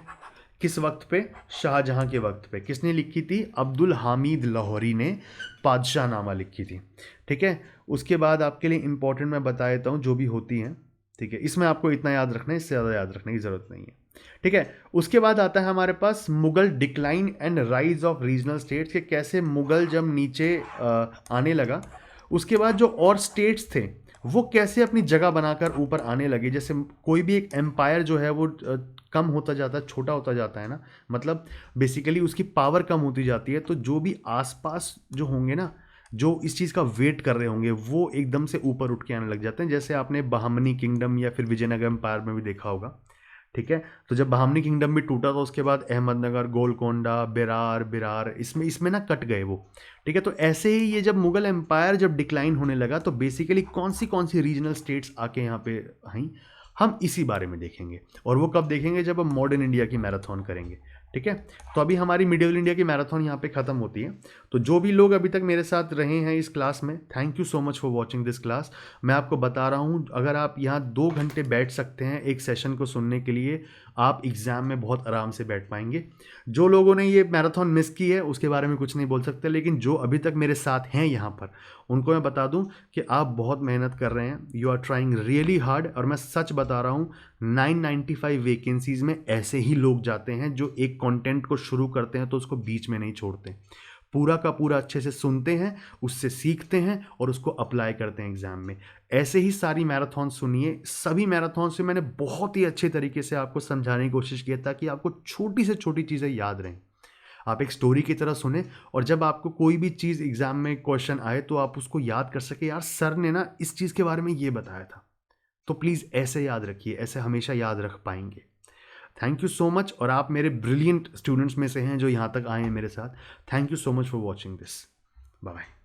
किस वक्त पे, शाहजहां के वक्त पे। किसने लिखी थी, अब्दुल हामिद लाहौरी ने पातशाहनामा लिखी थी, ठीक है। उसके बाद आपके लिए इंपॉर्टेंट मैं बता देता हूँ जो भी होती हैं, ठीक है, इसमें आपको इतना याद रखना है, इससे ज़्यादा याद रखने की ज़रूरत नहीं है, ठीक है। उसके बाद आता है हमारे पास Mughal decline and rise of regional states, के कैसे मुगल जब नीचे आने लगा, उसके बाद जो और स्टेट्स थे वो कैसे अपनी जगह बनाकर ऊपर आने लगे। जैसे कोई भी एक एम्पायर जो है वो कम होता जाता है, छोटा होता जाता है ना, मतलब बेसिकली उसकी पावर कम होती जाती है, तो जो भी आसपास जो होंगे ना, जो इस चीज़ का वेट कर रहे होंगे, वो एकदम से ऊपर उठ के आने लग जाते हैं। जैसे आपने बहामनी किंगडम या फिर विजयनगर एम्पायर में भी देखा होगा, ठीक है। तो जब बहामनी किंगडम भी टूटा तो उसके बाद अहमदनगर, गोलकोंडा, बिरार इसमें ना कट गए वो, ठीक है। तो ऐसे ही ये जब मुगल एम्पायर जब डिक्लाइन होने लगा तो बेसिकली कौन सी रीजनल स्टेट्स आके यहाँ पे आई, हम इसी बारे में देखेंगे। और वो कब देखेंगे, जब हम मॉडर्न इंडिया की मैराथन करेंगे, ठीक है। तो अभी हमारी मिडिवल इंडिया की मैराथन यहाँ पे ख़त्म होती है। तो जो भी लोग अभी तक मेरे साथ रहे हैं इस क्लास में, thank you so much for watching this class. मैं आपको बता रहा हूँ, अगर आप यहाँ 2 घंटे बैठ सकते हैं एक सेशन को सुनने के लिए, आप एग्ज़ाम में बहुत आराम से बैठ पाएंगे। जो लोगों ने ये मैराथन मिस की है उसके बारे में कुछ नहीं बोल सकते, लेकिन जो अभी तक मेरे साथ हैं यहाँ पर, उनको मैं बता दूं कि आप बहुत मेहनत कर रहे हैं, you are trying really hard. और मैं सच बता रहा हूँ, 995 वैकेंसीज़ में ऐसे ही लोग जाते हैं जो एक कंटेंट को शुरू करते हैं तो उसको बीच में नहीं छोड़ते, पूरा का पूरा अच्छे से सुनते हैं, उससे सीखते हैं और उसको अप्लाई करते हैं एग्जाम में। ऐसे ही सारी मैराथन सुनिए, सभी मैराथन से मैंने बहुत ही अच्छे तरीके से आपको समझाने की कोशिश की ताकि आपको छोटी से छोटी चीज़ें याद रहें। आप एक स्टोरी की तरह सुने, और जब आपको कोई भी चीज़ एग्जाम में क्वेश्चन आए तो आप उसको याद कर सके, यार सर ने ना इस चीज़ के बारे में ये बताया था। तो प्लीज़ ऐसे याद रखिए, ऐसे हमेशा याद रख पाएंगे। Thank you so much. और आप मेरे ब्रिलियंट स्टूडेंट्स में से हैं जो यहाँ तक आए हैं मेरे साथ। Thank you so much for watching this. Bye bye.